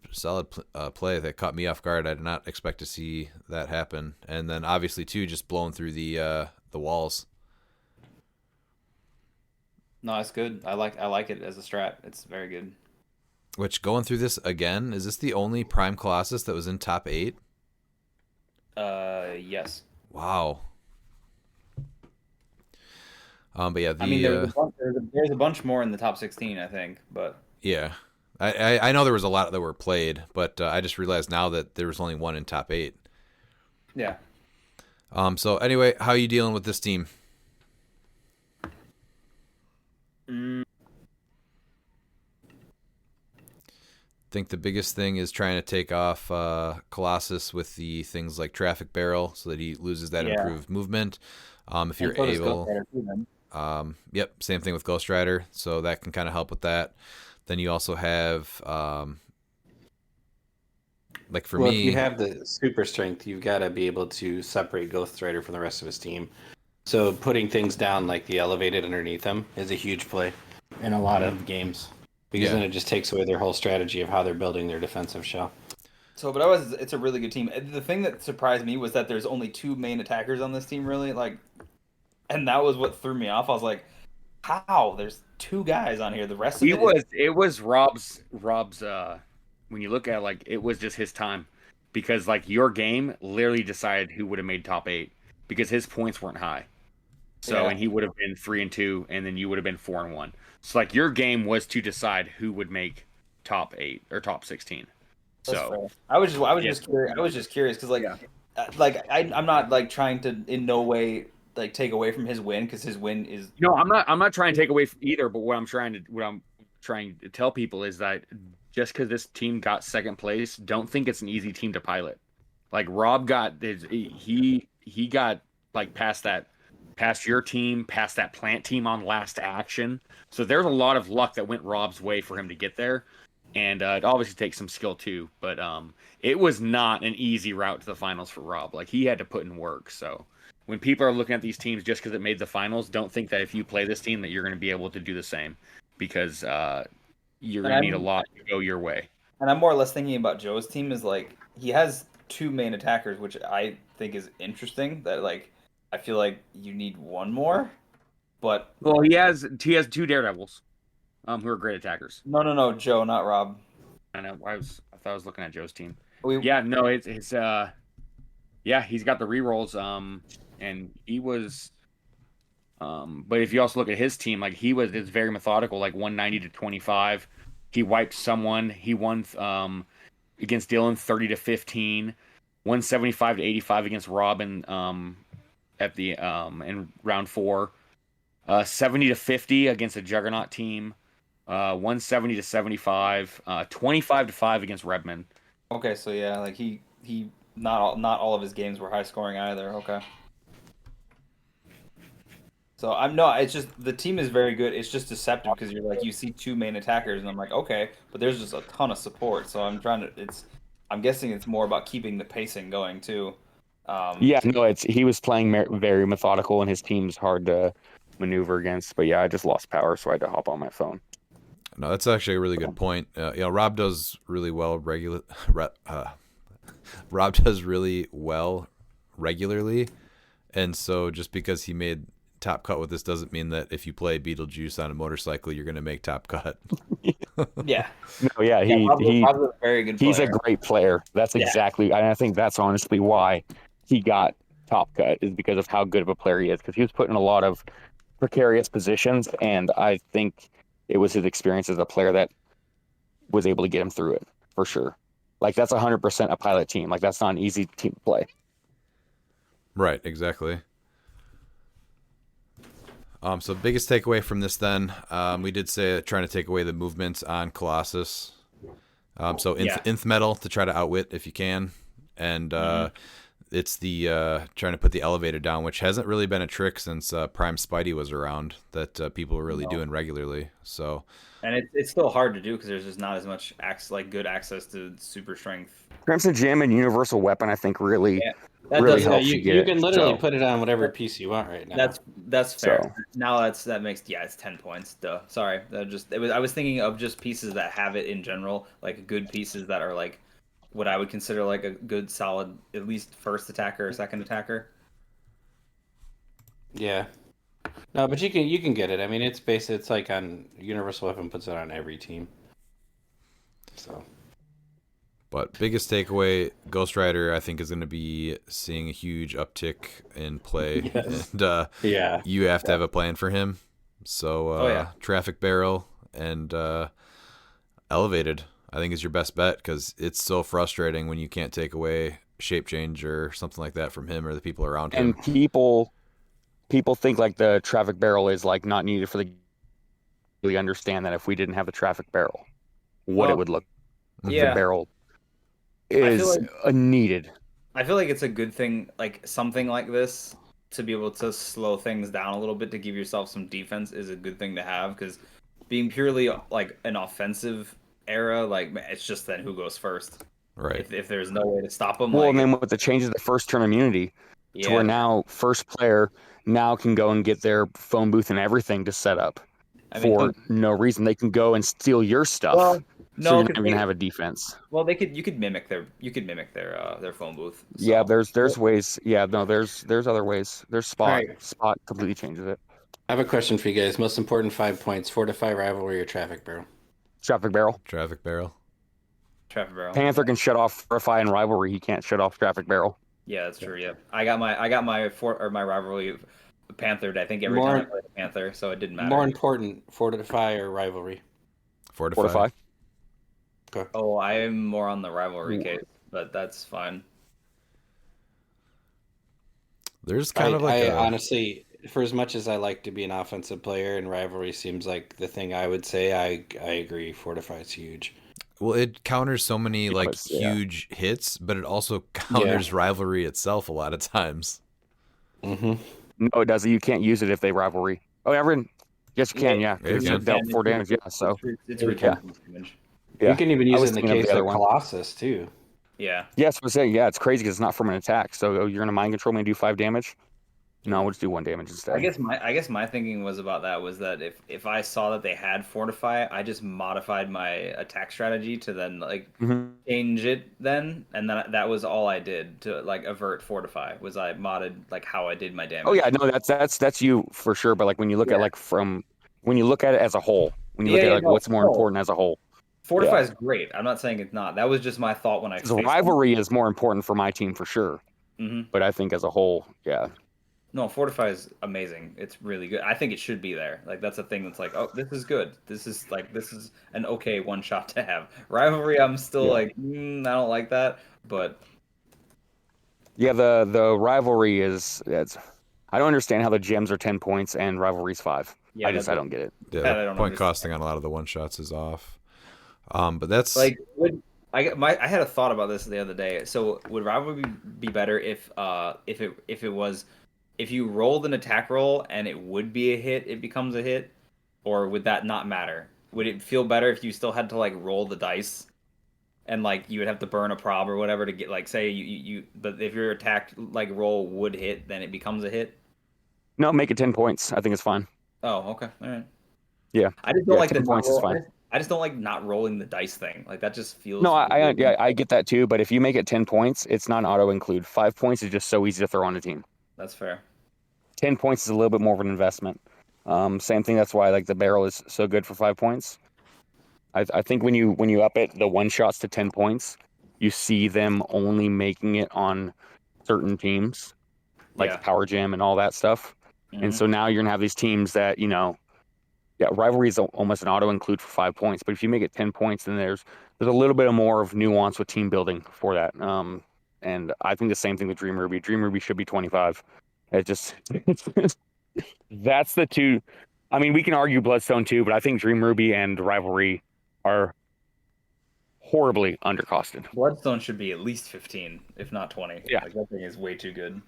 play that caught me off guard. I did not expect to see that happen. And then obviously too, just blowing through the walls. No, it's good. I like it as a strat. It's very good. Which, going through this again, is this the only Prime Colossus that was in top 8? Yes. Wow. But yeah, I mean, there's a bunch more in the top 16, I think, but yeah, I know there was a lot that were played, but I just realized now that there was only one in top 8. yeah. So anyway, how are you dealing with this team? Think the biggest thing is trying to take off Colossus with the things like Traffic Barrel so that he loses that Yeah. improved movement. If you're And so does Ghost able, Rider too, then. yep, same thing with Ghost Rider, so that can kind of help with that. Then you also have, like for Well, me, if you have the super strength, you've got to be able to separate Ghost Rider from the rest of his team. So putting things down like the elevated underneath them is a huge play in a lot of games. Because Yeah. then it just takes away their whole strategy of how they're building their defensive shell. So, but it's a really good team. The thing that surprised me was that there's only 2 main attackers on this team, really. Like, and that was what threw me off. I was like, how? There's 2 guys on here. The rest of It was Rob's when you look at it, like it was just his time, because like your game literally decided who would have made top 8 because his points weren't high. So Yeah. and he would have been 3-2, and then you would have been 4-1. So like your game was to decide who would make top 8 or top 16. That's So fair. I was just curious. I was just curious because I'm not like trying to in no way like take away from his win because his win is no, I'm not trying to take away from either, but what I'm trying to tell people is that just because this team got second place, don't think it's an easy team to pilot. Like Rob got he got like past your team, past that plant team on last action. So there's a lot of luck that went Rob's way for him to get there. And it obviously takes some skill too, but it was not an easy route to the finals for Rob. Like he had to put in work. So when people are looking at these teams just because it made the finals, don't think that if you play this team that you're going to be able to do the same, because you're going to need a lot to go your way. and I'm more or less thinking about Joe's team is like he has 2 main attackers, which I think is interesting. That like I feel like you need one more, but Well, he has 2 Daredevils, who are great attackers. no, Joe, not Rob. I know. I thought I was looking at Joe's team. We, Yeah, no, it's he's got the rerolls, and he was, but if you also look at his team, like it's very methodical, like 190-25. He wiped someone. He won against Dylan 30-15, 175-85 against Robin at the in round 4, 70-50 against a Juggernaut team, 170-75, 25-5 against Redmond. okay, so yeah, like he not all of his games were high scoring either. Okay. So it's just the team is very good. It's just deceptive because you're like you see 2 main attackers and I'm like okay, but there's just a ton of support. So I'm guessing it's more about keeping the pacing going too. Yeah, no, he was playing very methodical, and his team's hard to maneuver against. But yeah, I just lost power, so I had to hop on my phone. no, that's actually a really good point. Rob does really well Rob does really well regularly, and so just because he made top cut with this doesn't mean that if you play Beetlejuice on a motorcycle, you're going to make top cut. Yeah. No, yeah, Rob's a very good player. he's a great player. That's exactly, and I think that's honestly why he got top cut, is because of how good of a player he is. Because he was put in a lot of precarious positions, and I think it was his experience as a player that was able to get him through it for sure. Like that's 100% a pilot team. Like that's not an easy team to play. Right, exactly. So biggest takeaway from this then, we did say trying to take away the movements on Colossus. So Yeah. nth metal to try to outwit if you can, and it's the trying to put the elevator down, which hasn't really been a trick since Prime Spidey was around that people were really doing regularly. So And it's still hard to do because there's just not as much good access to super strength. Crimson Gem and Universal Weapon, I think, really Yeah, that really does helps you, you get you it. can literally So, put it on whatever That- piece you want right now. That's fair. So- Now that makes it's 10 points. Duh. Sorry. I was thinking of just pieces that have it in general, like good pieces that are like what I would consider like a good solid at least first attacker or second attacker. Yeah. No, but you can get it. I mean, it's like on Universal Weapon puts it on every team. So But biggest takeaway, Ghost Rider, I think, is going to be seeing a huge uptick in play, Yes. and yeah, you have to have a plan for him. So, Traffic Barrel and Elevated, I think, is your best bet because it's so frustrating when you can't take away Shape Change or something like that from him or the people around him. and people think like the traffic barrel is like not needed for the. We understand that if we didn't have the traffic barrel, what it Well, would look. Yeah. The barrel feel is needed. I feel like it's a good thing, like something like this, to be able to slow things down a little bit to give yourself some defense is a good thing to have because being purely like an offensive era, like it's just then who goes first. Right. If there's no way to stop them, Well, like, and then with the changes of the first turn immunity, to yeah, where now first player now can go and get their phone booth and everything to set up I mean, for no reason. They can go and steal your stuff. Well, so no, you're not 'cause even gonna have a defense. well, you could mimic their phone booth. So. Yeah, there's ways. Yeah, no, there's other ways. There's spot. Alright. Spot completely changes it. I have a question for you guys. Most important 5 points: fortify, rivalry, or traffic barrel. Traffic barrel. Traffic Barrel. Traffic barrel. Panther can shut off Fortify and Rivalry. He can't shut off Traffic Barrel. Yeah, that's true. Yeah, I got my rivalry Panthered. I think every More- time I played a Panther, so it didn't matter. More important, fortify or rivalry. Fortify. Fortify. Oh, I am more on the rivalry case, but that's fine. There's kind of like I a, honestly, for as much as I like to be an offensive player, and rivalry seems like the thing I would say, I agree. Fortify is huge. well, it counters so many like does, yeah. huge hits, but it also counters rivalry itself a lot of times. Mm-hmm. No, it doesn't. You can't use it if they Rivalry. Oh, everyone. Yes, you can. Yeah, Yeah, you because can. you dealt 4 damage. Yeah, so It's Yeah. ridiculous damage. yeah. You can even I use was it in the thinking of case the of other one. Colossus too. Yeah. Yes, but saying yeah, it's crazy because it's not from an attack. So you're gonna mind control me and do 5 damage. No, we'll just do 1 damage instead. I guess my thinking was about that was that if I saw that they had fortify, I just modified my attack strategy to then like Mhm. change it then, and then that was all I did to like avert fortify was I modded like how I did my damage. Oh yeah, no, that's you for sure. But like when you look at like when you look at it as a whole, when you look at like what's more important as a whole, Fortify is great. I'm not saying it's not. That was just my thought when I. because rivalry is more important for my team for sure. Mm-hmm. But I think as a whole, yeah. No, Fortify is amazing. It's really good. I think it should be there. Like that's a thing that's like, oh, this is good. This is an okay one shot to have. Rivalry, I'm still like, I don't like that, but Yeah, the rivalry is I don't understand how the gems are 10 points and rivalry's 5. yeah, I don't get it. Yeah, That I the don't point understand. costing on a lot of the one shots is off. But that's like I had a thought about this the other day. So would rivalry be better if you rolled an attack roll and it would be a hit, it becomes a hit, or would that not matter? Would it feel better if you still had to like roll the dice, and like you would have to burn a prob or whatever to get like say but if your attack like roll would hit, then it becomes a hit. No, make it 10 points. I think it's fine. Oh, okay, all right. Yeah. I just don't Yeah, like 10 the points is fine. I just don't like not rolling the dice thing. Like that just feels. No, I get that too. But if you make it 10 points, it's not an auto include. 5 points is just so easy to throw on a team. That's fair. 10 points is a little bit more of an investment. Same thing. That's why like the barrel is so good for 5 points. I think when you up it the one shots to 10 points, you see them only making it on certain teams, like Yeah. Power Gym and all that stuff. Mhm. And so now you're gonna have these teams that rivalry is almost an auto include for 5 points. But if you make it 10 points, then there's a little bit more of nuance with team building for that. And I think the same thing with Dream Ruby. Dream Ruby should be 25. It just that's the two. I mean, we can argue Bloodstone too, but I think Dream Ruby and Rivalry are horribly undercosted. Bloodstone should be at least 15, if not 20. Yeah. Like, that thing is way too good.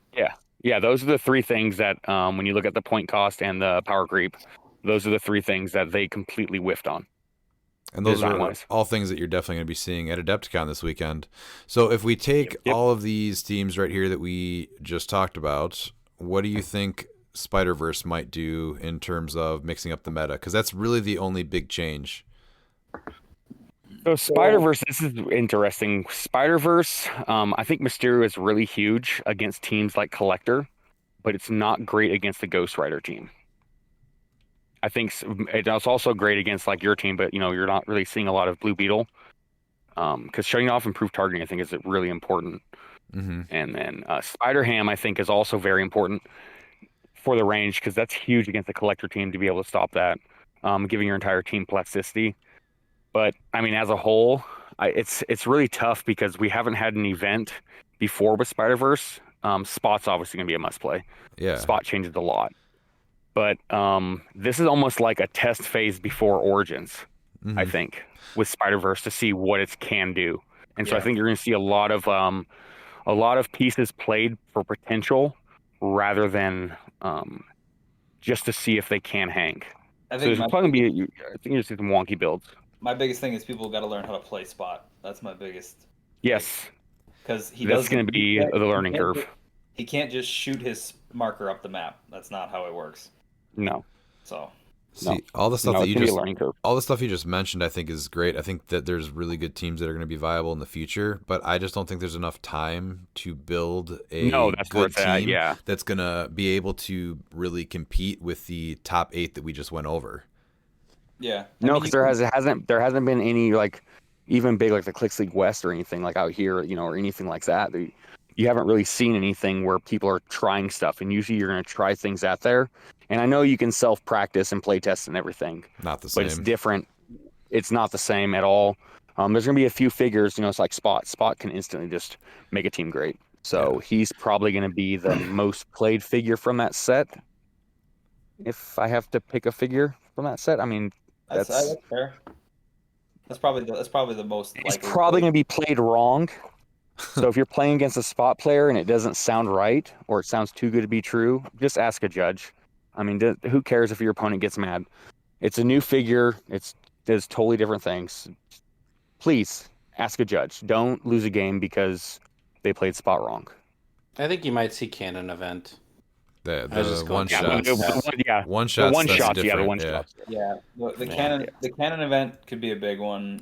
Yeah, those are the three things that when you look at the point cost and the power creep, those are the three things that they completely whiffed on. And those are design-wise. all things that you're definitely going to be seeing at Adepticon this weekend. So if we take Yep. all of these teams right here that we just talked about, what do you think Spider-Verse might do in terms of mixing up the meta? Because that's really the only big change. So Spider-Verse, this is interesting. Spider-Verse, I think Mysterio is really huge against teams like Collector, but it's not great against the Ghost Rider team. I think it's also great against like your team, but you're not really seeing a lot of Blue Beetle. Because shutting off improved targeting, I think, is really important. Mm-hmm. And then Spider-Ham, I think, is also very important for the range because that's huge against the Collector team to be able to stop that, giving your entire team plasticity. But I mean, as a whole, it's really tough because we haven't had an event before with Spider-Verse. Spot's obviously going to be a must play. Yeah. Spot changes a lot. But this is almost like a test phase before Origins, I think, with Spider-Verse to see what it can do. And so I think you're going to see a lot of pieces played for potential rather than just to see if they can hang. I So think there's probably going to be, I think there's some wonky builds. my biggest thing is people got to learn how to play Spot. That's my biggest. Yes, Because that's going to be the learning curve. He can't just shoot his marker up the map. That's not how it works. No. So See, all the stuff that it's you gonna be just a learning curve. all the stuff you just mentioned, I think is great. I think that there's really good teams that are going to be viable in the future, but I just don't think there's enough time to build a That's where good it's at, team yeah. that's going to be able to really compete with the top 8 that we just went over. yeah. No, because there hasn't been any like even big like the Clix League West or anything like out here, or anything like that. You haven't really seen anything where people are trying stuff, and usually you're going to try things out there. And I know you can self-practice and play test and everything, Not the but it's same. different. It's not the same at all. There's going to be a few figures, it's like Spot. Spot can instantly just make a team great. So he's probably going to be the most played figure from that set. If I have to pick a figure from that set, I mean, That's fair. That's probably the most. It's probably going to be played wrong. So if you're playing against a Spot player and it doesn't sound right or it sounds too good to be true, just ask a judge. I mean, who cares if your opponent gets mad? It's a new figure. It does totally different things. Please ask a judge. Don't lose a game because they played Spot wrong. I think you might see canon event. The I was just going- one shots. Yeah, One the shots. one that's shots. Yeah, the different, one shots. Yeah, the Man. canon event could be a big one.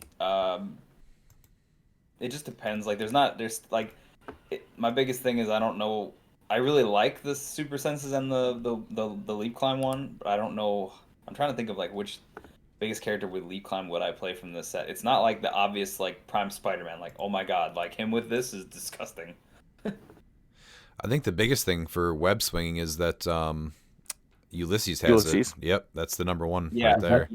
It just depends. Like, my biggest thing is I don't know. I really like the super senses and the leap climb one, but I don't know. I'm trying to think of like which biggest character with leap climb would I play from this set. It's not like the obvious like Prime Spider-Man. Like, oh my god, like him with this is disgusting. I think the biggest thing for web swinging is that Ulysses has Ulysses. it. Yep, that's the number one Yeah, right there.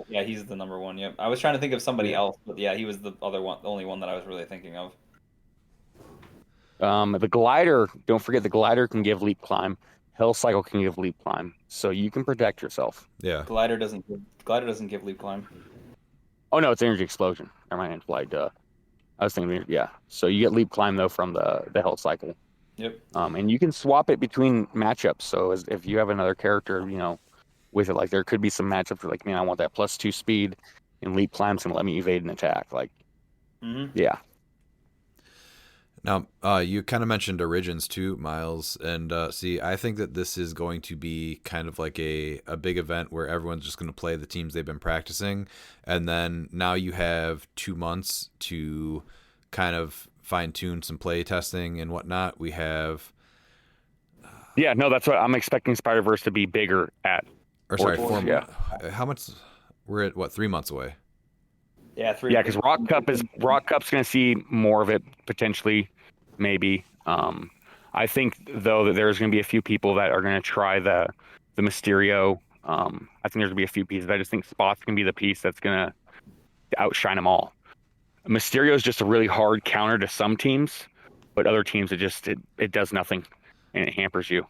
yeah, he's the number one. Yep. I was trying to think of somebody else, but yeah, he was the only one that I was really thinking of. The glider. Don't forget the glider can give leap climb. Hell Cycle can give leap climb, so you can protect yourself. Yeah. Glider doesn't give leap climb. Oh no, it's energy explosion. Never mind, flight. I was thinking, yeah. So you get leap climb though from the Hell Cycle. Yep. And you can swap it between matchups. So if you have another character, with it, like there could be some matchups where like, man, I want that +2 speed, and leap climb's gonna let me evade an attack. Like, yeah. Now, you kind of mentioned Origins too, Miles, and see, I think that this is going to be kind of like a big event where everyone's just going to play the teams they've been practicing, and then now you have 2 months to kind of fine-tune some play testing and whatnot. We have... Yeah, no, that's what I'm expecting Spider-Verse to be bigger at. Or sorry, Origins, 4 yeah. months. How much... We're at, what, 3 months away? Yeah, 3. Yeah, because Rock Cup's going to see more of it potentially, maybe. I think though that there's going to be a few people that are going to try the Mysterio. I think there's going to be a few pieces. I just think Spot's going to be the piece that's going to outshine them all. Mysterio is just a really hard counter to some teams, but other teams it does nothing and it hampers you.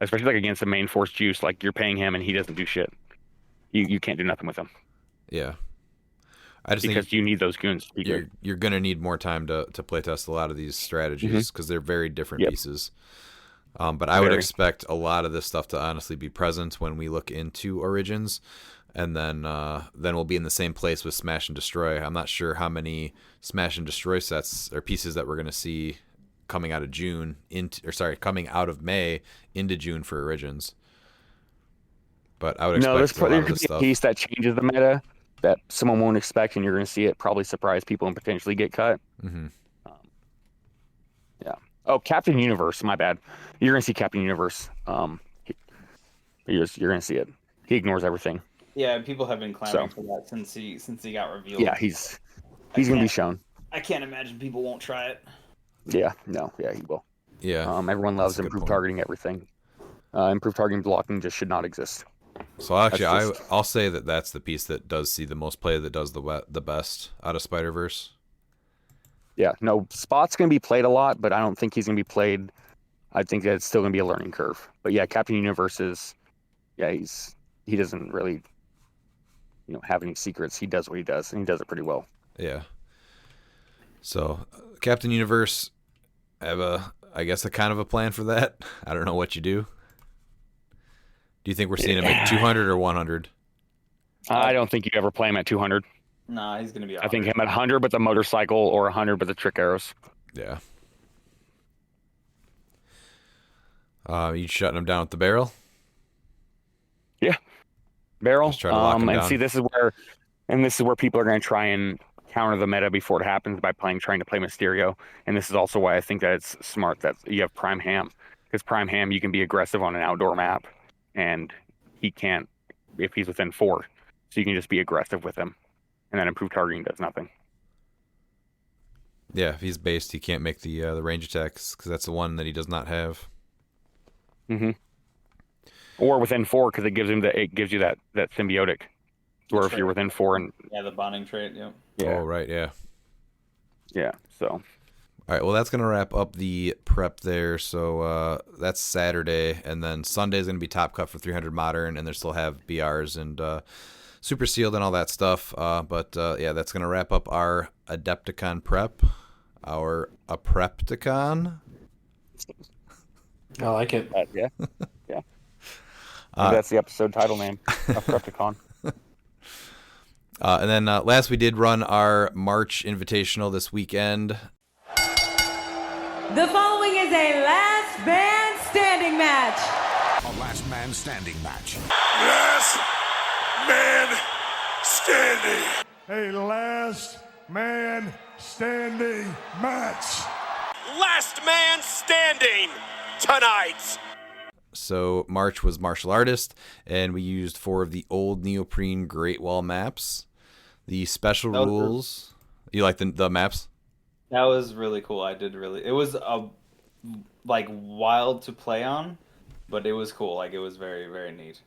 Especially like against the main force juice, like you're paying him and he doesn't do shit. You can't do nothing with him. Yeah. I just because think you need those goons to be good. you're gonna need more time to play test a lot of these strategies because they're very different Yep. pieces. But I would Very. expect a lot of this stuff to honestly be present when we look into Origins, and then we'll be in the same place with Smash and Destroy. I'm not sure how many Smash and Destroy sets or pieces that we're gonna see coming out of coming out of May into June for Origins. But I would expect No, a lot there of could this be a stuff. piece that changes the meta that someone won't expect, and you're going to see it probably surprise people and potentially get cut. Mm-hmm. Yeah. Oh, Captain Universe. My bad. You're going to see Captain Universe. You're going to see it. He ignores everything. Yeah, people have been clamoring for that since he got revealed. Yeah, he's going to be shown. I can't imagine people won't try it. Yeah. No. Yeah, he will. Yeah. Everyone loves That's a good improved point. targeting everything. Improved targeting blocking just should not exist. So actually, That's I'll say that that's the piece that does see the most play, that does the best out of Spider-Verse. Yeah, no, Spot's going to be played a lot, but I don't think he's going to be played. I think that it's still going to be a learning curve. But yeah, Captain Universe is, he doesn't really, have any secrets. He does what he does, and he does it pretty well. Yeah. So Captain Universe, I have a kind of a plan for that. I don't know what you do. Do you think we're seeing him at 200 or 100? I don't think you ever play him at 200. Nah, he's gonna be. I think him at 100 with the motorcycle or 100 with the trick arrows. Yeah. You shutting him down with the barrel? Yeah, barrel. Just try to lock him and down. see, this is where people are going to try and counter the meta before it happens by trying to play Mysterio. And this is also why I think that it's smart that you have Prime Ham, because Prime Ham, you can be aggressive on an outdoor map, and he can't if he's within 4. So you can just be aggressive with him, and then improved targeting does nothing. Yeah, if he's based, he can't make the range attacks because that's the one that he does not have. Mm-hmm. Or within 4, because it gives you that symbiotic, where if you're within 4 and the bonding trait. Yep. yeah, Oh, right, yeah. yeah. So All right, well, that's going to wrap up the prep there. So that's Saturday, and then Sunday is going to be Top Cut for 300 Modern, and they still have BRs and Super Sealed and all that stuff. But that's going to wrap up our Adepticon prep, our A-Prep-ticon. I like it. yeah. That's the episode title name, A-Prep-ticon. And then last we did run our March Invitational this weekend. The following is a last man standing match. A last man standing match. Last man standing. A last man standing match. Last man standing tonight. So March was martial artist, and we used 4 of the old neoprene Great Wall maps. The special rules. You like the maps? That was really cool. It was wild to play on, but it was cool. Like, it was very, very neat.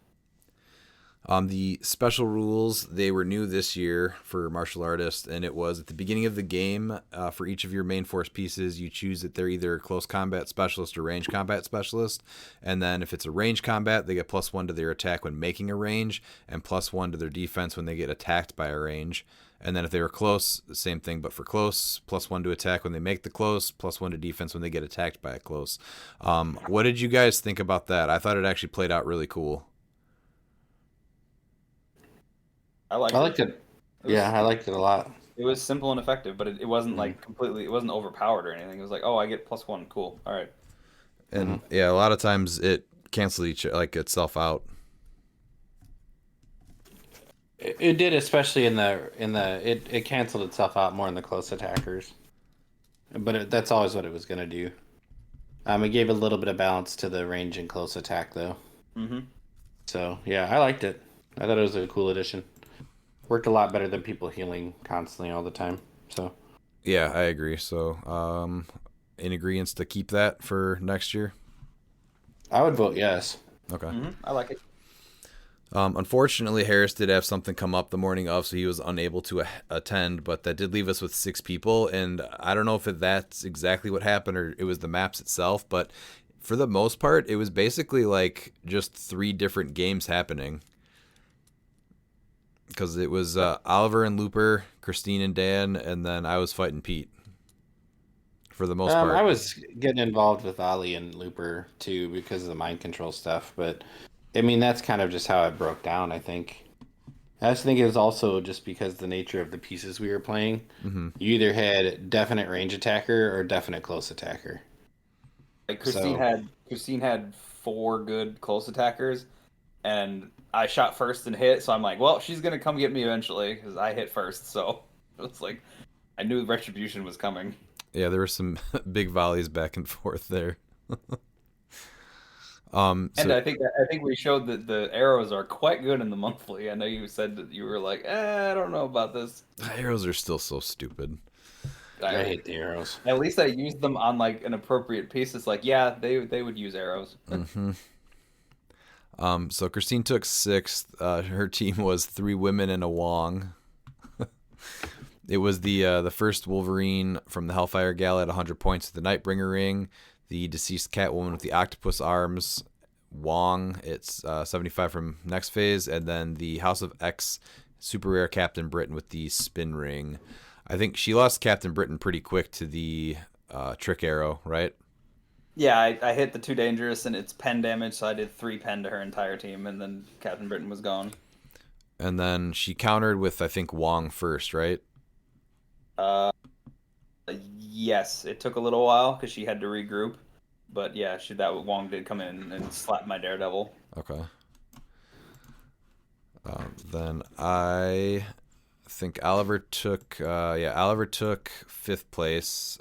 The special rules, they were new this year for martial artists, and it was at the beginning of the game, for each of your main force pieces, you choose that they're either close combat specialist or range combat specialist, and then if it's a range combat, they get +1 to their attack when making a range, and +1 to their defense when they get attacked by a range. And then if they were close, the same thing, but for close, +1 to attack when they make the close, +1 to defense when they get attacked by a close. What did you guys think about that? I thought it actually played out really cool. I liked it. Yeah, I liked it a lot. It was simple and effective, but it wasn't like completely. It wasn't overpowered or anything. It was like, oh, I get +1. Cool. All right. And yeah, a lot of times it cancels itself out. It did, especially it canceled itself out more in the close attackers. But that's always what it was going to do. It gave a little bit of balance to the range and close attack, though. Mm-hmm. So yeah, I liked it. I thought it was a cool addition. Worked a lot better than people healing constantly all the time. So Yeah, I agree. So, in agreement to keep that for next year? I would vote yes. Okay. Mm-hmm. I like it. Unfortunately, Harris did have something come up the morning of, so he was unable to attend, but that did leave us with 6 people, and I don't know if that's exactly what happened or it was the maps itself, but for the most part, it was basically like just 3 different games happening. because it was Oliver and Looper, Christine and Dan, and then I was fighting Pete for the most part. I was getting involved with Ollie and Looper too because of the mind control stuff, but I mean that's kind of just how it broke down. I think. I just think it was also just because the nature of the pieces we were playing. Mm-hmm. You either had definite range attacker or definite close attacker. Like Christine had 4 good close attackers, and I shot first and hit. So I'm like, well, she's gonna come get me eventually because I hit first. So it's like I knew retribution was coming. Yeah, there were some big volleys back and forth there. And I think we showed that the arrows are quite good in the monthly. I know you said that you were like, I don't know about this. The arrows are still so stupid. I hate the arrows. At least I used them on like an appropriate piece. It's like, yeah, they would use arrows. Mm-hmm. So Christine took 6th. Her team was 3 women and a Wong. It was the first Wolverine from the Hellfire Gala at 100 points with the Nightbringer ring. The deceased Catwoman with the octopus arms, Wong. It's 75 from next phase, and then the House of X super rare Captain Britain with the spin ring. I think she lost Captain Britain pretty quick to the trick arrow, right? Yeah, I hit the 2 dangerous and it's pen damage, so I did 3 pen to her entire team, and then Captain Britain was gone. And then she countered with, I think, Wong first, right? Yes, it took a little while because she had to regroup, but yeah, Wong did come in and slap my Daredevil. Okay. Then I think Oliver took 5th place.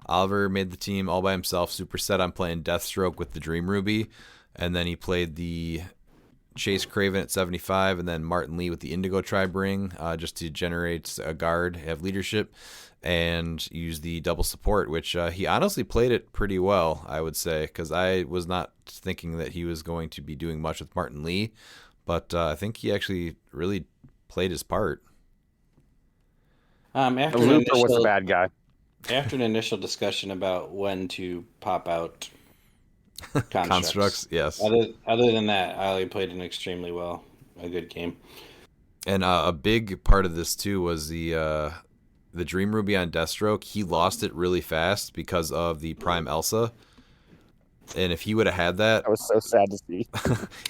Oliver made the team all by himself. Super set on playing Deathstroke with the Dream Ruby, and then he played the Chase Craven at 75, and then Martin Lee with the Indigo Tribe ring, just to generate a guard, have leadership, and use the double support, which he honestly played it pretty well, I would say, because I was not thinking that he was going to be doing much with Martin Lee, but I think he actually really played his part. After Looper was the bad guy. After an initial discussion about when to pop out constructs, yes. Other than that, Ollie played it extremely well. A good game. And a big part of this too was the Dream Ruby on Deathstroke. He lost it really fast because of the Prime Elsa. And if he would have had that, was so sad to see.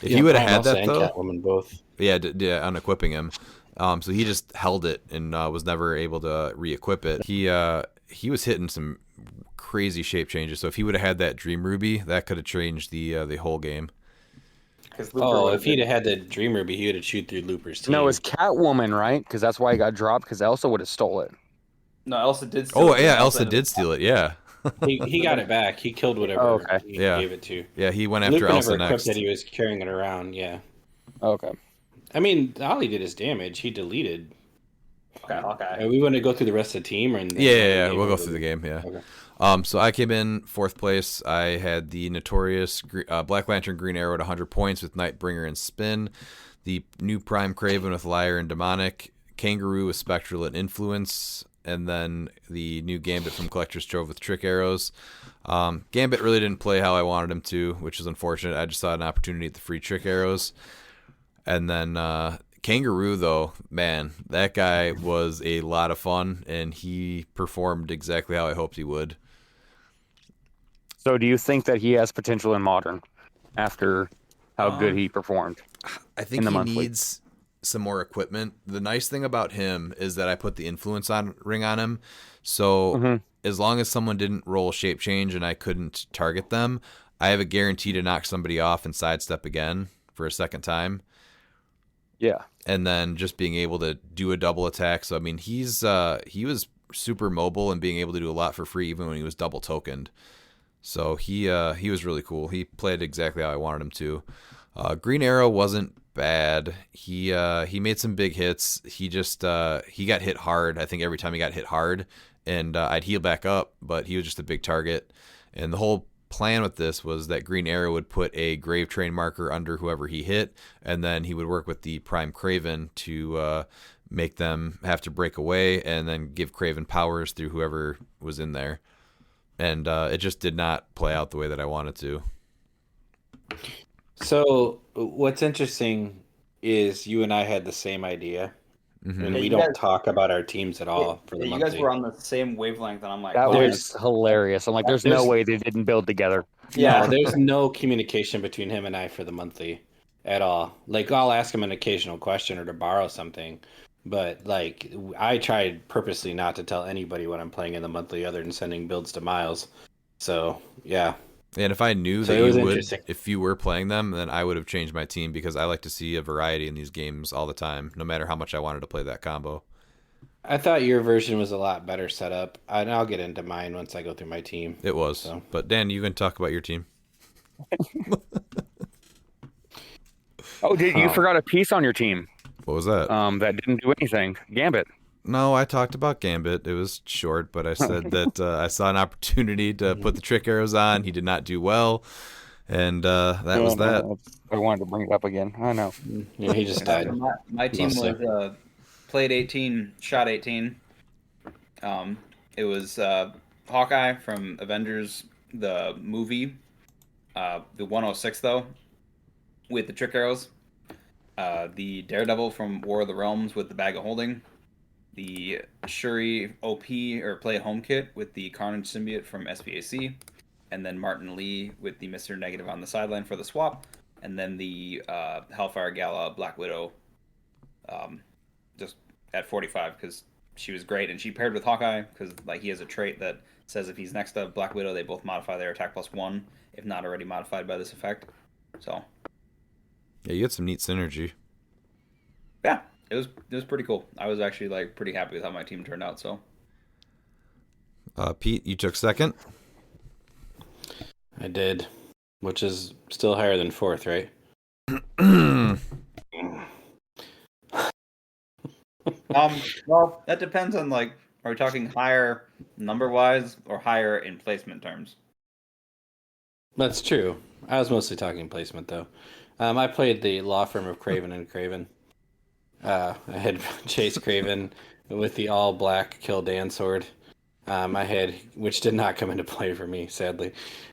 If he would have had that, and though, Catwoman both. Yeah, unequipping him. So he just held it and was never able to re-equip it. He was hitting some crazy shape changes. So if he would have had that Dream Ruby, that could have changed the whole game. If he'd have had the Dream Ruby, he would have chewed through Looper's team. No, it was Catwoman, right? Because that's why he got dropped. Because Elsa would have stole it. No, Elsa did steal it. Oh yeah, Elsa did steal it. Yeah. he got it back. He killed whatever he gave it to. Yeah, he went after Looper Elsa never next. That he was carrying it around. Yeah. Okay. I mean, Ollie did his damage. He deleted. Okay. We want to go through the rest of the team, or Yeah. We'll go through the game. Yeah. Okay. So I came in 4th place. I had the notorious Black Lantern Green Arrow at 100 points with Nightbringer and Spin. The new Prime Craven with Liar and Demonic. Kangaroo with Spectral and Influence. And then the new Gambit from Collector's Trove with Trick Arrows. Gambit really didn't play how I wanted him to, which is unfortunate. I just saw an opportunity at the free Trick Arrows. And then Kangaroo, though, man, that guy was a lot of fun, and he performed exactly how I hoped he would. So do you think that he has potential in Modern after how good he performed? I think he needs some more equipment. The nice thing about him is that I put the influence ring on him. So as long as someone didn't roll shape change and I couldn't target them, I have a guarantee to knock somebody off and sidestep again for a second time. Yeah. And then just being able to do a double attack. So I mean, he was super mobile and being able to do a lot for free even when he was double tokened. So he was really cool. He played exactly how I wanted him to. Green Arrow wasn't bad. He made some big hits. He just he got hit hard. I think every time he got hit hard, and I'd heal back up, but he was just a big target. And the whole plan with this was that Green Arrow would put a Grave Train marker under whoever he hit, and then he would work with the Prime Craven to make them have to break away, and then give Craven powers through whoever was in there. And it just did not play out the way that I wanted to. So what's interesting is you and I had the same idea, Mhm. and Yeah, we you don't guys- talk about our teams at all for the you monthly. guys were on the same wavelength, and I'm like, That oh, was hilarious. I'm like, there's no way they didn't build together. yeah. No, there's no communication between him and I for the monthly at all. Like, I'll ask him an occasional question or to borrow something, but like, I tried purposely not to tell anybody what I'm playing in the monthly other than sending builds to Miles. So, yeah. And if I knew So that it was you would, interesting. if you were playing them, then I would have changed my team because I like to see a variety in these games all the time, no matter how much I wanted to play that combo. I thought your version was a lot better set up, and I'll get into mine once I go through my team. It was. So. But Dan, you can talk about your team. Oh, you forgot a piece on your team. What was that? That didn't do anything. Gambit. No, I talked about Gambit. It was short, but I said that I saw an opportunity to put the trick arrows on. He did not do well, and that was that. I wanted to bring it up again. I know. Yeah, he just died. My team Mostly. was played 18, shot 18. It was Hawkeye from Avengers, the movie, the 106 though, with the trick arrows. The Daredevil from War of the Realms with the bag of holding. The Shuri OP or play at home kit with the Carnage symbiote from SPAC. And then Martin Lee with the Mr. Negative on the sideline for the swap. And then the Hellfire Gala Black Widow just at 45 because she was great. And she paired with Hawkeye because like he has a trait that says if he's next to Black Widow, they both modify their attack +1 if not already modified by this effect. So Yeah, you had some neat synergy. yeah, it was pretty cool. I was actually like pretty happy with how my team turned out. So Pete, you took second. I did, which is still higher than fourth, right? Well, that depends on like, are we talking higher number wise or higher in placement terms? That's true. I was mostly talking placement, though. I played the law firm of Craven and Craven. I had Chase Craven with the all black Kill Dan sword. I had, which did not come into play for me, sadly.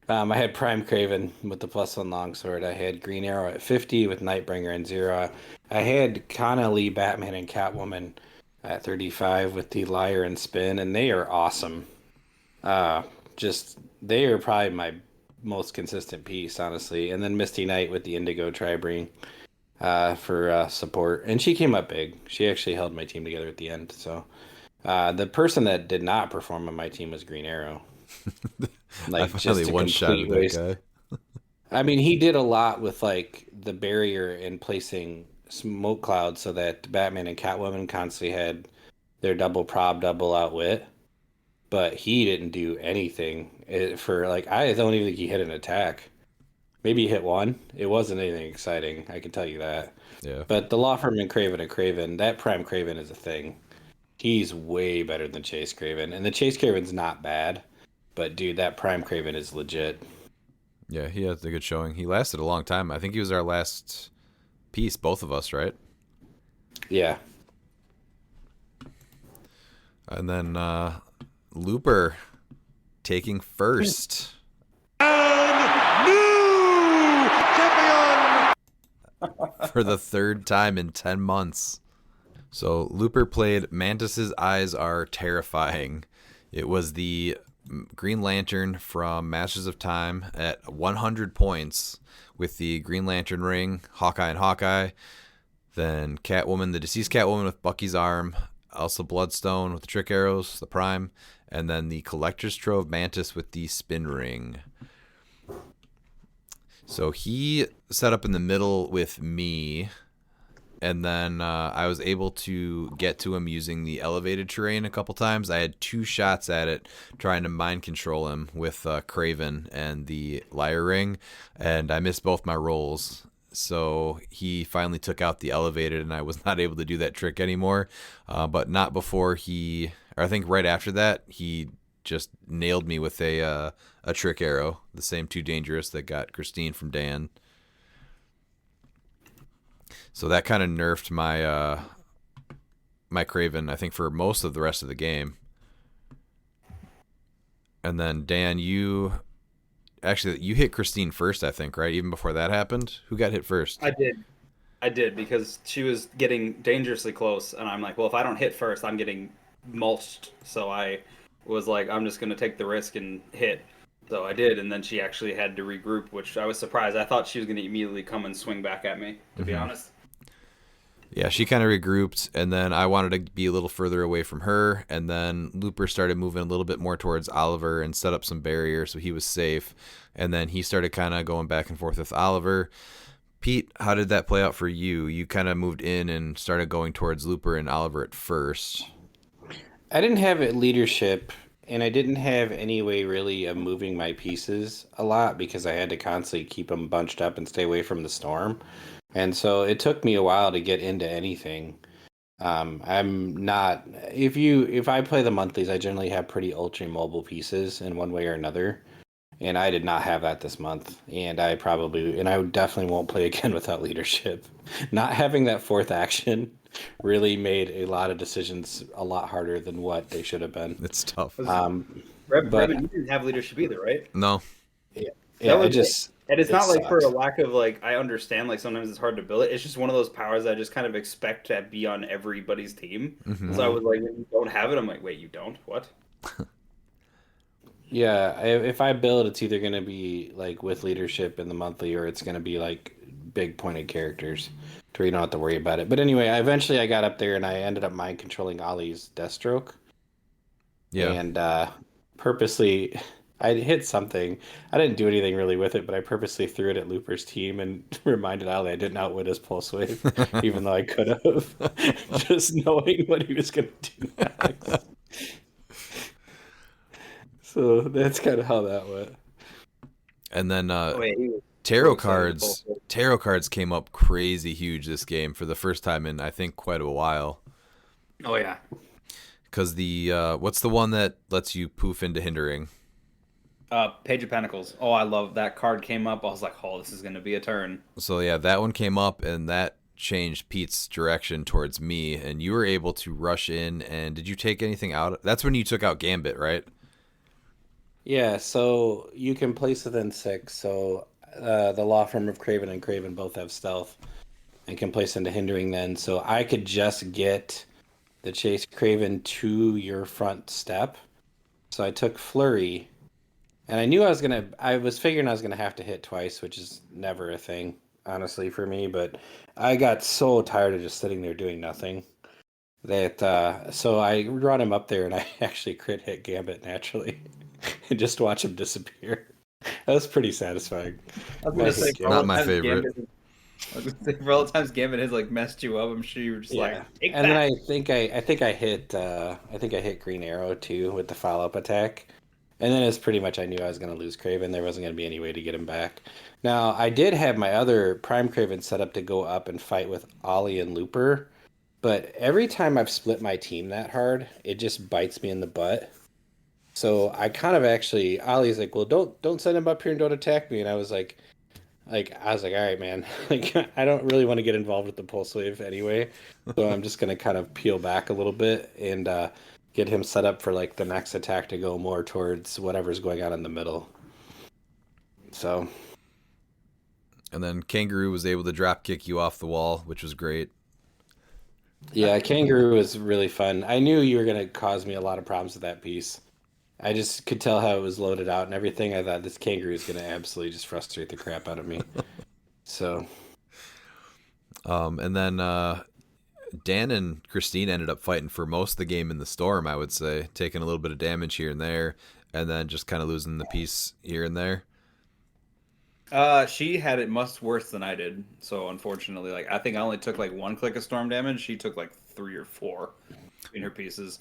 I had Prime Craven with the +1 longsword. I had Green Arrow at 50 with Nightbringer and 0. I had Connolly, Batman, and Catwoman at 35 with the Liar and Spin, and they are awesome. They are probably my most consistent piece, honestly. And then Misty Knight with the Indigo Tribring for support. And she came up big. She actually held my team together at the end. So the person that did not perform on my team was Green Arrow. Like, I finally one-shotted that guy. I mean, he did a lot with like the barrier and placing smoke clouds so that Batman and Catwoman constantly had their double prob, double outwit. But he didn't do anything for like, I don't even think he hit an attack. Maybe he hit one. It wasn't anything exciting, I can tell you that. Yeah. But the law firm and Craven, that Prime Craven is a thing. He's way better than Chase Craven. And the Chase Craven's not bad. But dude, that Prime Craven is legit. Yeah, he had a good showing. He lasted a long time. I think he was our last piece, both of us, right? Yeah. And then Looper taking first. For the third time in 10 months. So Looper played Mantis's Eyes Are Terrifying. It was the Green Lantern from Masters of Time at 100 points with the Green Lantern ring, Hawkeye and Hawkeye. Then Catwoman, the deceased Catwoman with Bucky's arm. Also Bloodstone with the trick arrows, the prime. And then the Collector's Trove Mantis with the spin ring. So he set up in the middle with me, and then I was able to get to him using the elevated terrain a couple times. I had 2 shots at it trying to mind control him with Craven and the Liar Ring, and I missed both my rolls. So he finally took out the elevated, and I was not able to do that trick anymore. But not before I think right after that, he just nailed me with a trick arrow, the same 2 dangerous that got Christine from Dan. So that kind of nerfed my my Craven, I think, for most of the rest of the game. And then Dan, you hit Christine first, I think, right? Even before that happened, who got hit first? I did. I did because she was getting dangerously close, and I'm like, well, if I don't hit first, I'm getting mulched. So I was like, I'm just gonna take the risk and hit. So I did, and then she actually had to regroup, which I was surprised. I thought she was gonna immediately come and swing back at me, to be honest. Yeah, she kind of regrouped, and then I wanted to be a little further away from her, and then Looper started moving a little bit more towards Oliver and set up some barriers so he was safe, and then he started kind of going back and forth with Oliver. Pete, how did that play out for you? You kind of moved in and started going towards Looper and Oliver at first. I didn't have leadership, and I didn't have any way really of moving my pieces a lot because I had to constantly keep them bunched up and stay away from the storm. And so it took me a while to get into anything. I'm not if I play the monthlies, I generally have pretty ultra mobile pieces in one way or another. And I did not have that this month. And I definitely won't play again without leadership. Not having that fourth action really made a lot of decisions a lot harder than what they should have been. It's tough. Brevin, you didn't have leadership either, right? No. Yeah, and it's not like sucks. for a lack of like I understand like sometimes it's hard to build it. It's just one of those powers I just kind of expect to be on everybody's team. Mm-hmm. So I was like, when you don't have it, I'm like, wait, you don't? What? Yeah, if I build, it's either going to be like with leadership in the monthly, or it's going to be like big pointed characters to where you don't have to worry about it. But anyway, eventually I got up there and I ended up mind controlling Ollie's Deathstroke. Yeah. And purposely, I hit something. I didn't do anything really with it, but I purposely threw it at Looper's team and reminded Ollie I didn't outwit his pulse wave, even though I could have, just knowing what he was going to do next. So that's kind of how that went. And then Wait, tarot cards came up crazy huge this game for the first time in I think quite a while. oh yeah. Because the what's the one that lets you poof into hindering? Page of Pentacles. Oh, I love that card came up. I was like, oh, this is going to be a turn. So yeah, that one came up, and that changed Pete's direction towards me, and you were able to rush in. And did you take anything out? That's when you took out Gambit, right? Yeah, so you can place within 6. So the law firm of Craven and Craven both have stealth and can place into hindering then. So I could just get the Chase Craven to your front step. So I took Flurry. And I was figuring I was going to have to hit twice, which is never a thing, honestly, for me. But I got so tired of just sitting there doing nothing that, so I brought him up there and I actually crit hit Gambit naturally and just watch him disappear. That was pretty satisfying. I was gonna say, Not my favorite. For all the times Gambit has like messed you up, I'm sure you were just like, take and that. then I think I hit Green Arrow too with the follow up attack. And then it's pretty much I knew I was going to lose Craven. There wasn't going to be any way to get him back. Now, I did have my other Prime Craven set up to go up and fight with Ollie and Looper. But every time I've split my team that hard, it just bites me in the butt. So I kind of actually, Ollie's like, well, don't send him up here and don't attack me. And I was like, all right, man. Like, I don't really want to get involved with the pulse wave anyway. So I'm just going to kind of peel back a little bit and get him set up for like the next attack to go more towards whatever's going on in the middle. So. And then Kangaroo was able to drop kick you off the wall, which was great. Yeah, Kangaroo was really fun. I knew you were going to cause me a lot of problems with that piece. I just could tell how it was loaded out and everything. I thought this Kangaroo is going to absolutely just frustrate the crap out of me. So. And then Dan and Christine ended up fighting for most of the game in the storm, I would say, taking a little bit of damage here and there, and then just kind of losing the piece here and there. She had it much worse than I did. So unfortunately, like I think I only took like 1 click of storm damage. She took like 3 or 4 in her pieces.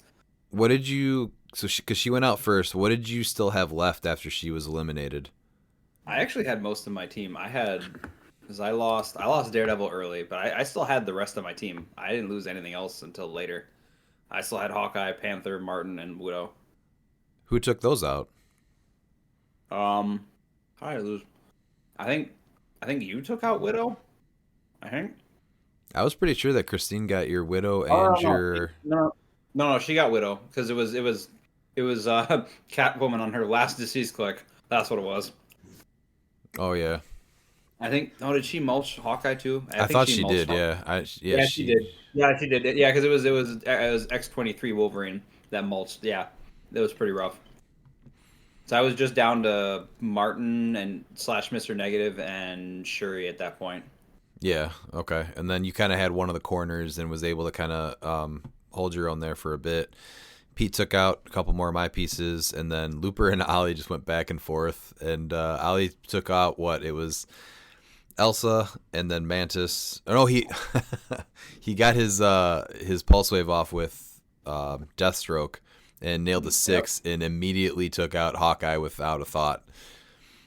What did you? So because she went out first, what did you still have left after she was eliminated? I actually had most of my team. Because I lost Daredevil early, but I still had the rest of my team. I didn't lose anything else until later. I still had Hawkeye, Panther, Martin, and Widow. Who took those out? How did I lose? I think you took out Widow. I think. I was pretty sure that Christine got your Widow and your. No, she got Widow because it was Catwoman on her last deceased click. That's what it was. Oh yeah. I think. Oh, did she mulch Hawkeye too? I think thought she mulched did. Hawkeye. Yeah. Yeah, she did. Yeah, she did. Yeah, because it was X-23 Wolverine that mulched. Yeah, that was pretty rough. So I was just down to Martin and / Mr. Negative and Shuri at that point. Yeah. Okay. And then you kind of had one of the corners and was able to kind of hold your own there for a bit. Pete took out a couple more of my pieces, and then Looper and Ollie just went back and forth. And Ollie took out it was Elsa and then Mantis. Oh no, he he got his pulse wave off with Deathstroke and nailed the 6 and immediately took out Hawkeye without a thought.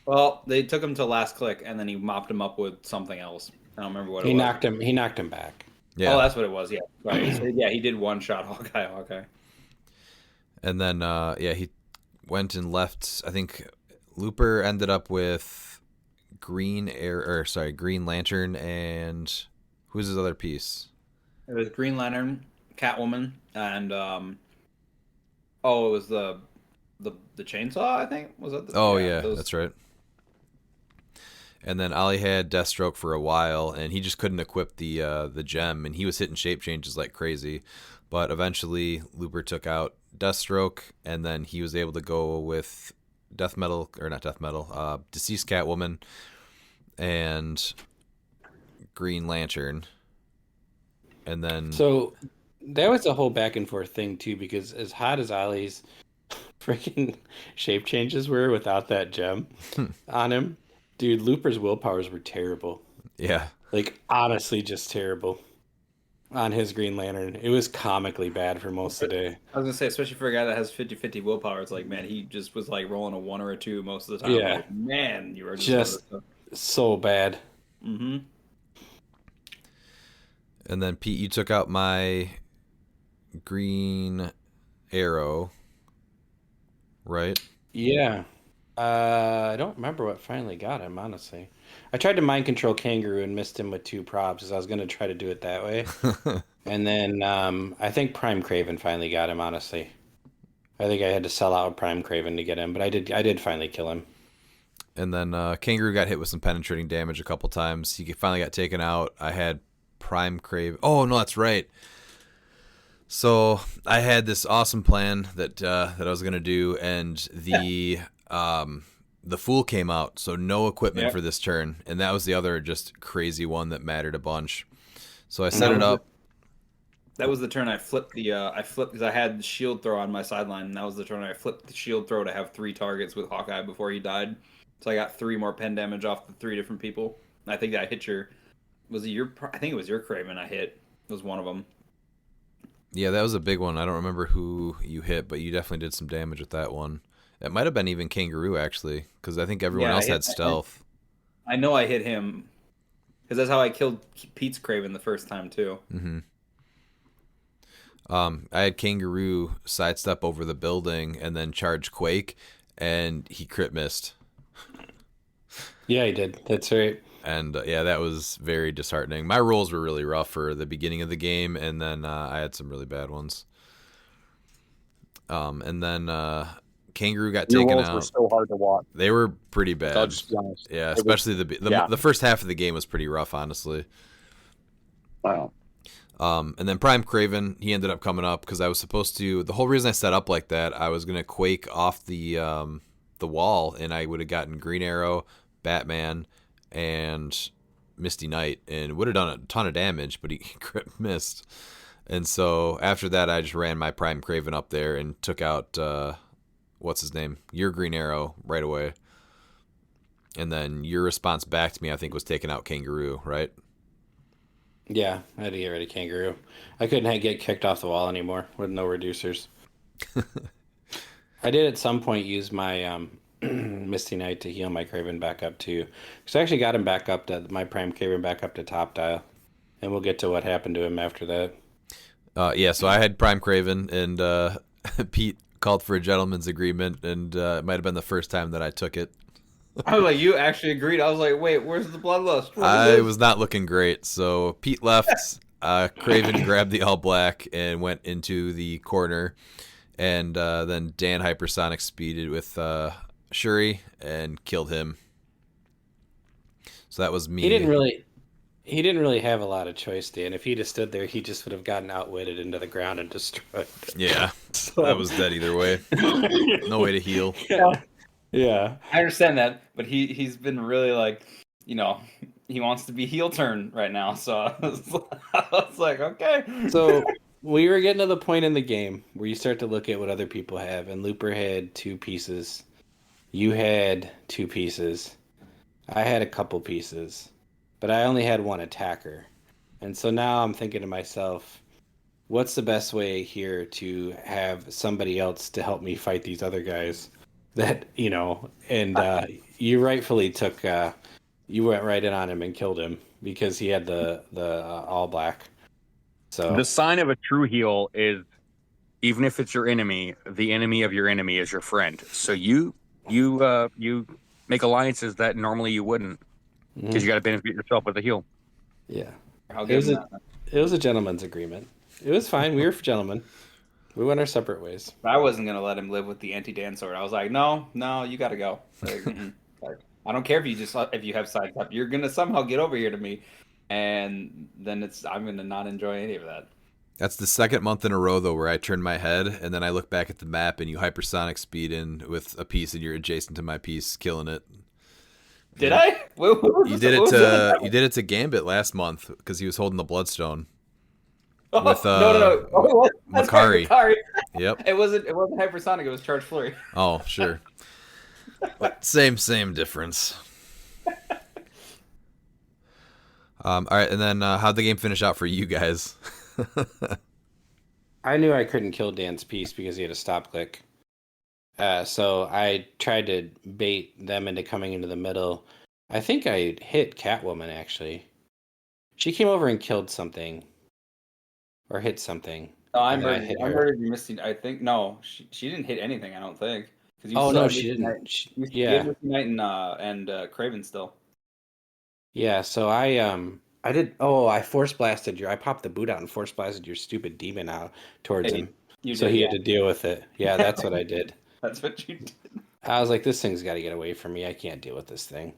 Well, they took him to last click, and then he mopped him up with something else. I don't remember what it was. He knocked him back. Yeah. Oh, that's what it was. Yeah, right. So, yeah, he did one shot Hawkeye. And then he went and left. I think Looper ended up with Green Lantern, and who's his other piece? It was Green Lantern, Catwoman, and it was the chainsaw. I think was that. That's right. And then Ollie had Deathstroke for a while, and he just couldn't equip the gem, and he was hitting shape changes like crazy. But eventually, Looper took out Deathstroke, and then he was able to go with Deceased Catwoman and Green Lantern. And then... So, that was a whole back and forth thing, too, because as hot as Ollie's freaking shape changes were without that gem on him, dude, Looper's willpowers were terrible. Yeah. Like, honestly, just terrible. On his Green Lantern. It was comically bad for most of the day. I was going to say, especially for a guy that has 50-50 willpower, it's like, man, he just was like rolling a 1 or a 2 most of the time. Yeah. Like, man, you were just so bad. Mm-hmm. And then, Pete, you took out my Green Arrow, right? Yeah. I don't remember what finally got him, honestly. I tried to mind control Kangaroo and missed him with 2 props, because I was going to try to do it that way. And then I think Prime Craven finally got him, honestly. I think I had to sell out Prime Craven to get him, but I did finally kill him. And then Kangaroo got hit with some penetrating damage a couple times. He finally got taken out. I had Prime Craven. Oh, no, that's right. So I had this awesome plan that I was going to do, and the Fool came out, so no equipment for this turn, and that was the other just crazy one that mattered a bunch. So I set it up. That was the turn I flipped because I had the shield throw on my sideline, and that was the turn I flipped the shield throw to have 3 targets with Hawkeye before he died. So I got 3 more pen damage off the 3 different people. I think that I hit I think it was your Craven I hit. It was one of them. Yeah, that was a big one. I don't remember who you hit, but you definitely did some damage with that one. It might have been even Kangaroo, actually, because I think everyone else had stealth. I know I hit him, because that's how I killed Pete's Craven the first time, too. Mm-hmm. I had Kangaroo sidestep over the building and then charge Quake, and he crit missed. Yeah, he did. That's right. And that was very disheartening. My rolls were really rough for the beginning of the game, and then I had some really bad ones. And then Kangaroo got taken out. Were so hard to watch. They were pretty bad. I'll just be honest. Yeah, especially the first half of the game was pretty rough, honestly. Wow. And then Prime Craven, he ended up coming up because I was supposed to. The whole reason I set up like that, I was gonna Quake off the wall, and I would have gotten Green Arrow, Batman, and Misty Knight, and would have done a ton of damage, but he crit missed. And so after that, I just ran my Prime Craven up there and took out what's his name, your Green Arrow right away. And then your response back to me, I think, was taking out Kangaroo, right? Yeah, I had to get rid of Kangaroo. I couldn't get kicked off the wall anymore with no reducers. I did at some point use my Misty Knight to heal my Craven back up too. Because I actually got him back up to my Prime Craven back up to top dial. And we'll get to what happened to him after that. So I had Prime Craven, and Pete called for a gentleman's agreement, and it might have been the first time that I took it. I was like, you actually agreed. I was like, wait, where's the bloodlust? I was not looking great. So Pete left. Craven grabbed the all black and went into the corner. And then Dan hypersonic speeded with Shuri and killed him. So that was me. He didn't really have a lot of choice, Dan. If he'd have stood there, he just would have gotten outwitted into the ground and destroyed. Yeah, So, I was dead either way. No way to heal. yeah. I understand that, but he's been really like, he wants to be heel turn right now. So I was like, okay. So we were getting to the point in the game where you start to look at what other people have, and Looper had 2 pieces. You had 2 pieces. I had a couple pieces, but I only had 1 attacker. And so now I'm thinking to myself, what's the best way here to have somebody else to help me fight these other guys that, and you rightfully took, you went right in on him and killed him because he had the all black. So The sign of a true heel is, even if it's your enemy, the enemy of your enemy is your friend. So you make alliances that normally you wouldn't, because you got to benefit yourself with a heel. yeah, I'll it give was him a that. it was a gentleman's agreement. It was fine. We were gentlemen. We went our separate ways. I wasn't gonna let him live with the anti-Dan sword. I was like, no, you gotta go. Like, like, I don't care if you have side up. You're gonna somehow get over here to me, and then I'm gonna not enjoy any of that. That's the second month in a row, though, where I turn my head and then I look back at the map and you hypersonic speed in with a piece and you're adjacent to my piece, killing it. Did I? You did it to Gambit last month because he was holding the Bloodstone. With no. Oh, that's right, Makari. Makari. Yep. It wasn't hypersonic. It was charge flurry. Oh, sure. But same difference. All right, and then how'd the game finish out for you guys? I knew I couldn't kill Dan's piece because he had a stop click. So I tried to bait them into coming into the middle. I think I hit Catwoman, actually. She came over and killed something. Or hit something. No, I and then murdered. I murdered you, Misty. I think no, she didn't hit anything. I don't think. You Oh, still no, had she Misty didn't. Knight- She- you yeah. had Misty Knight and Craven still. Yeah, so I did. Oh, I force blasted I popped the boot out and force blasted your stupid demon out towards Hey, him. you So did, he yeah. had to deal with it. Yeah, that's what I did. That's what you did. I was like, this thing's got to get away from me. I can't deal with this thing.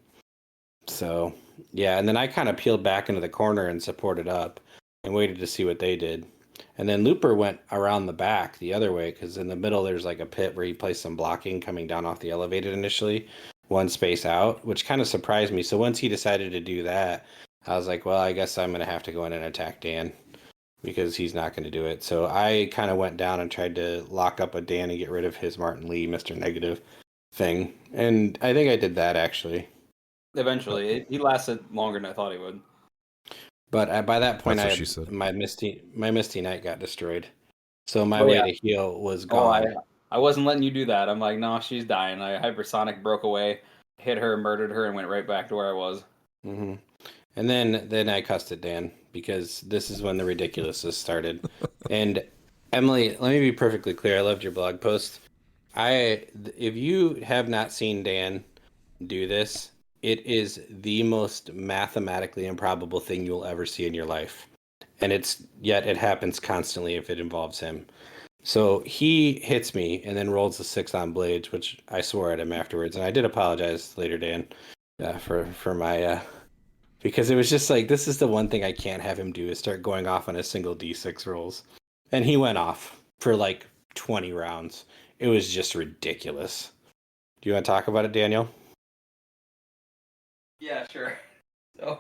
So, yeah, and then I kind of peeled back into the corner and supported up and waited to see what they did. And then Looper went around the back the other way because in the middle there's like a pit where he placed some blocking coming down off the elevated initially, 1 space out, which kind of surprised me. So once he decided to do that, I was like, well, I guess I'm going to have to go in and attack Dan because he's not going to do it. So I kind of went down and tried to lock up a Dan and get rid of his Martin Lee, Mr. Negative thing. And I think I did that actually. Eventually, he lasted longer than I thought he would. But by that point, That's what she said. my Misty Knight got destroyed. So my way to heal was Oh, gone. I wasn't letting you do that. I'm like, no, she's dying. I hypersonic broke away, hit her, murdered her, and went right back to where I was. Mm-hmm. And then I cussed at Dan because this is when the ridiculousness started. And Emily, let me be perfectly clear. I loved your blog post. If you have not seen Dan do this, it is the most mathematically improbable thing you'll ever see in your life. And yet it happens constantly if it involves him. So he hits me and then rolls the 6 on blades, which I swore at him afterwards. And I did apologize later, Dan, for my because it was just like, this is the one thing I can't have him do is start going off on a single D6 rolls. And he went off for like 20 rounds. It was just ridiculous. Do you want to talk about it, Daniel? Yeah, sure. So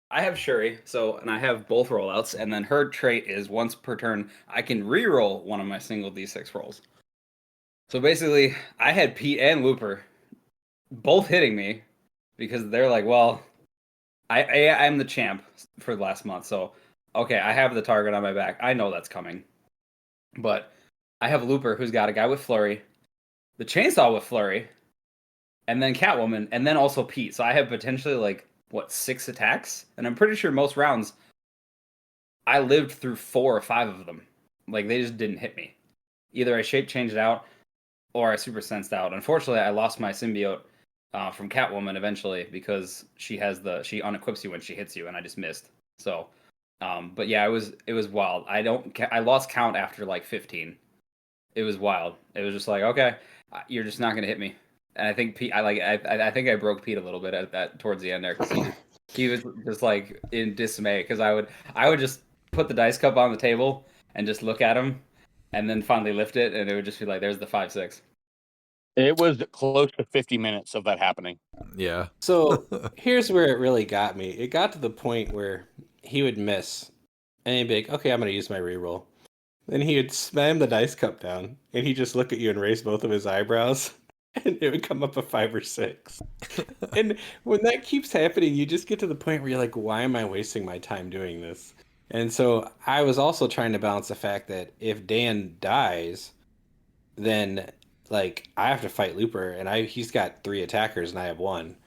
I have Shuri, and I have both rollouts, and then her trait is once per turn, I can re-roll one of my single D6 rolls. So basically, I had Pete and Looper both hitting me because they're like, well, I'm the champ for the last month, so okay, I have the target on my back. I know that's coming. But I have Looper, who's got a guy with Flurry, the chainsaw with Flurry, and then Catwoman, and then also Pete. So I have potentially 6 attacks? And I'm pretty sure most rounds I lived through 4 or 5 of them. Like, they just didn't hit me. Either I shape changed out or I super sensed out. Unfortunately, I lost my symbiote from Catwoman eventually because she unequips you when she hits you, and I just missed. So, but yeah, it was wild. I lost count after 15. It was wild. It was just like, okay, you're just not gonna hit me. And I think Pete, I think I broke Pete a little bit at that towards the end there because He was just like in dismay because I would just put the dice cup on the table and just look at him, and then finally lift it, and it would just be like, "There's the 5-6." It was close to 50 minutes of that happening. Yeah. So here's where it really got me. It got to the point where he would miss, and he'd be like, "Okay, I'm gonna use my reroll." Then he would slam the dice cup down, and he'd just look at you and raise both of his eyebrows, and it would come up a 5 or 6. And when that keeps happening, you just get to the point where you're like, "Why am I wasting my time doing this?" And so I was also trying to balance the fact that if Dan dies, then like I have to fight Looper, and he's got 3 attackers and I have 1.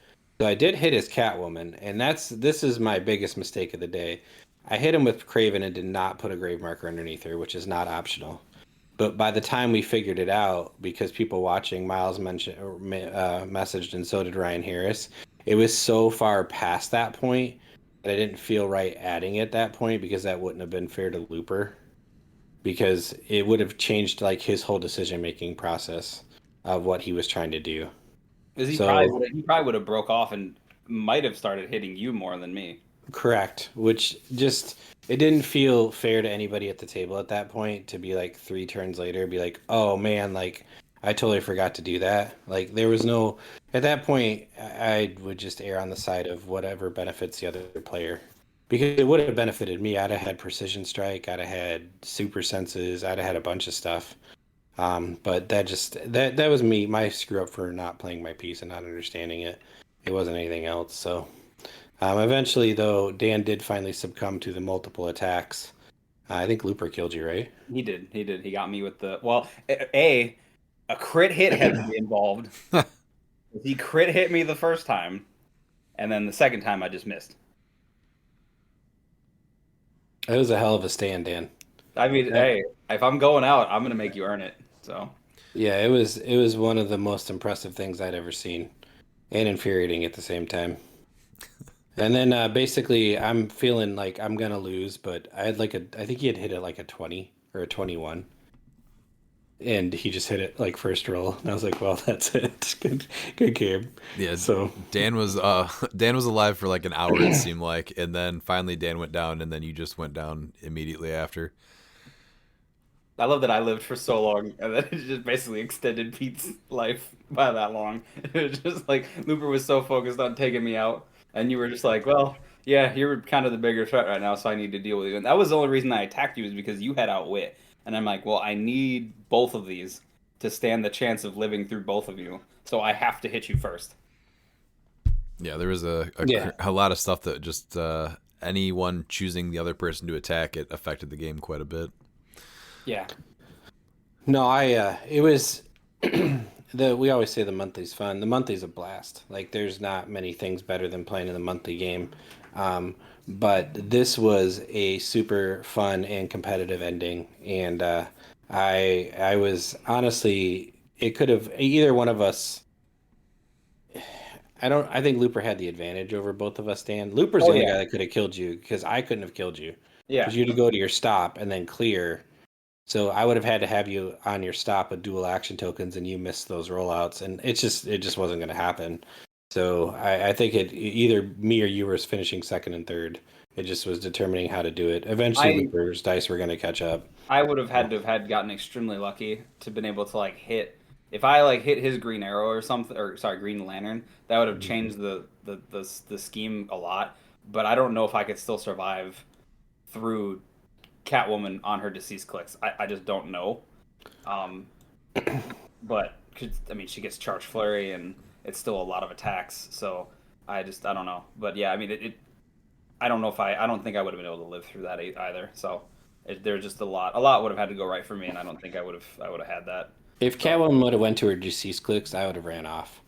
So I did hit his Catwoman, and this is my biggest mistake of the day. I hit him with Craven and did not put a grave marker underneath her, which is not optional. But by the time we figured it out, because people watching, Miles mentioned or messaged, and so did Ryan Harris, it was so far past that point that I didn't feel right adding it at that point because that wouldn't have been fair to Looper, because it would have changed like his whole decision making process of what he was trying to do. Because he So probably would have broke off and might have started hitting you more than me. correct, which just it didn't feel fair to anybody at the table at that point to be like 3 turns later, be like, oh man, like I totally forgot to do that. Like there was no at that point. I would just err on the side of whatever benefits the other player, because it would have benefited me. I'd have had precision strike, I'd have had super senses, I'd have had a bunch of stuff. But that was me, my screw up for not playing my piece and not understanding it. It wasn't anything else. So eventually, though, Dan did finally succumb to the multiple attacks. I think Looper killed you, right? He did. He got me with the a crit hit had to be involved. He crit hit me the first time, and then the second time I just missed. It was a hell of a stand, Dan. I mean, hey, if I'm going out, I'm gonna make you earn it. So Yeah, it was one of the most impressive things I'd ever seen, and infuriating at the same time. And then basically, I'm feeling like I'm gonna lose, but I think he had hit it like a 20 or a 21, and he just hit it like first roll, and I was like, well, that's it. Good game. Yeah. So Dan was alive for like an hour, it seemed like, and then finally Dan went down, and then you just went down immediately after. I love that I lived for so long, and then it just basically extended Pete's life by that long. It was just like Looper was so focused on taking me out, and you were just like, well, yeah, you're kind of the bigger threat right now, so I need to deal with you. And that was the only reason I attacked you, is because you had outwit. And I'm like, well, I need both of these to stand the chance of living through both of you, so I have to hit you first. Yeah, there was Yeah. a lot of stuff that just anyone choosing the other person to attack, it affected the game quite a bit. Yeah. No, it was we always say the monthly's fun. The monthly's a blast. Like there's not many things better than playing in the monthly game. But this was a super fun and competitive ending, and I was honestly, it could have either one of us. I think Looper had the advantage over both of us, Dan. Looper's Oh, the only yeah. guy that could have killed you, because I couldn't have killed you. Yeah. Because you had to go to your stop and then clear. So I would have had to have you on your stop with dual action tokens, and you missed those rollouts, and it just wasn't going to happen. So I think either me or you were finishing second and third. It just was determining how to do it. Eventually, Looper's dice were going to catch up. I would have had to have had gotten extremely lucky to been able to like hit. If I like hit his green arrow or something, or sorry, green lantern, that would have changed the scheme a lot. But I don't know if I could still survive through Catwoman on her deceased clicks. I just don't know. But I mean, she gets charge flurry, and it's still a lot of attacks. So I don't know. But yeah, I mean, I don't know if I don't think I would have been able to live through that either. So there's just a lot would have had to go right for me, and I don't think I would have had that. If Catwoman would have went to her deceased clicks, I would have ran off.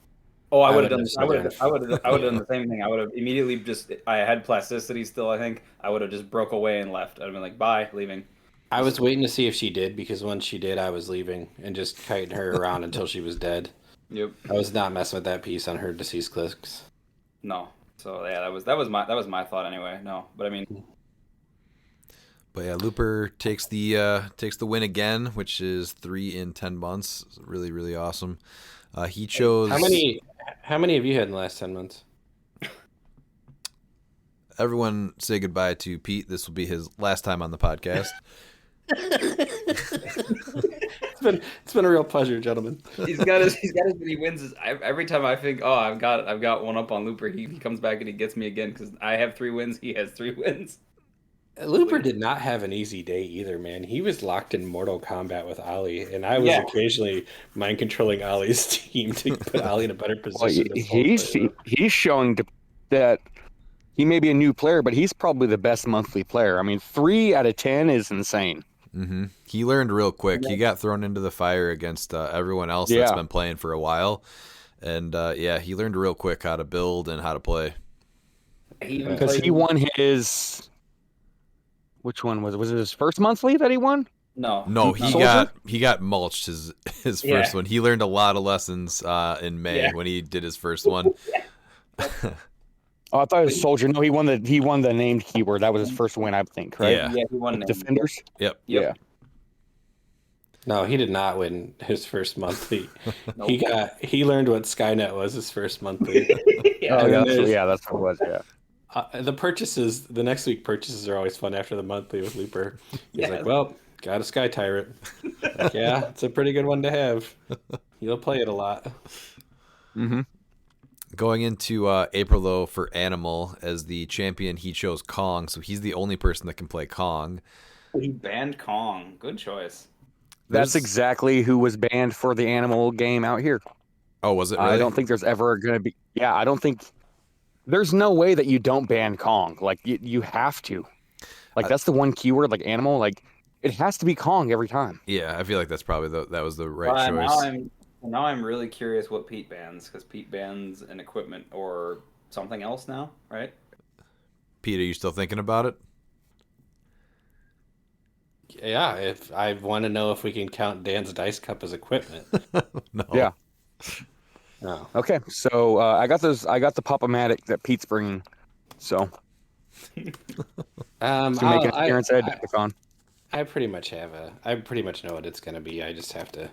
Oh, I would have done. just I would have done the same thing. I would have immediately just. I had plasticity still. I think I would have just broke away and left. I'd have been like, "Bye, leaving." I was waiting to see if she did, because once she did, I was leaving and just kiting her around until she was dead. Yep. I was not messing with that piece on her deceased clicks. No. So yeah, that was my thought anyway. No, but I mean. But yeah, Looper takes the win again, which is 3 in 10 months. Really, really awesome. He chose How many have you had in the last 10 months? everyone say goodbye to Pete. This will be his last time on the podcast. It's been a real pleasure, gentlemen. He's got his many wins. Every time I think, oh, I've got one up on Looper, he comes back and he gets me again because I have 3 wins. He has 3 wins. Looper did not have an easy day either, man. He was locked in Mortal Kombat with Ollie, and I was occasionally mind controlling Ollie's team to put Ollie in a better position. He's showing that he may be a new player, but he's probably the best monthly player. I mean, 3 out of 10 is insane. Mm-hmm. He learned real quick. He got thrown into the fire against everyone else that's been playing for a while, and he learned real quick how to build and how to play. Because he won his. Which one was it? Was it his first monthly that he won? No, he got mulched his first one. He learned a lot of lessons in May when he did his first one. Oh, I thought it was Soldier. No, he won the named keyword. That was his first win, I think, right? Yeah, he won Defenders. Yep. Yeah. No, he did not win his first monthly. He learned what Skynet was his first monthly. That's what it was. Yeah. The next week purchases are always fun after the monthly with Looper. He's like, well, got a Sky Tyrant. Like, yeah, it's a pretty good one to have. You'll play it a lot. Mm-hmm. Going into April, though, for Animal, as the champion, he chose Kong, so he's the only person that can play Kong. He banned Kong. Good choice. That's exactly who was banned for the Animal game out here. Oh, was it really? I don't think there's ever going to be... Yeah, I don't think... There's no way that you don't ban Kong. Like, you have to. Like, that's the one keyword, like Animal. Like, it has to be Kong every time. Yeah, I feel like that's probably that was the right choice. Now I'm really curious what Pete bans, because Pete bans an equipment or something else now, right? Pete, are you still thinking about it? Yeah, if I want to know if we can count Dan's Dice Cup as equipment. No. Yeah. No. Okay, so I got the Pop-O-Matic that Pete's bringing. So, to make an appearance at Adepticon. I pretty much know what it's going to be. I just have to.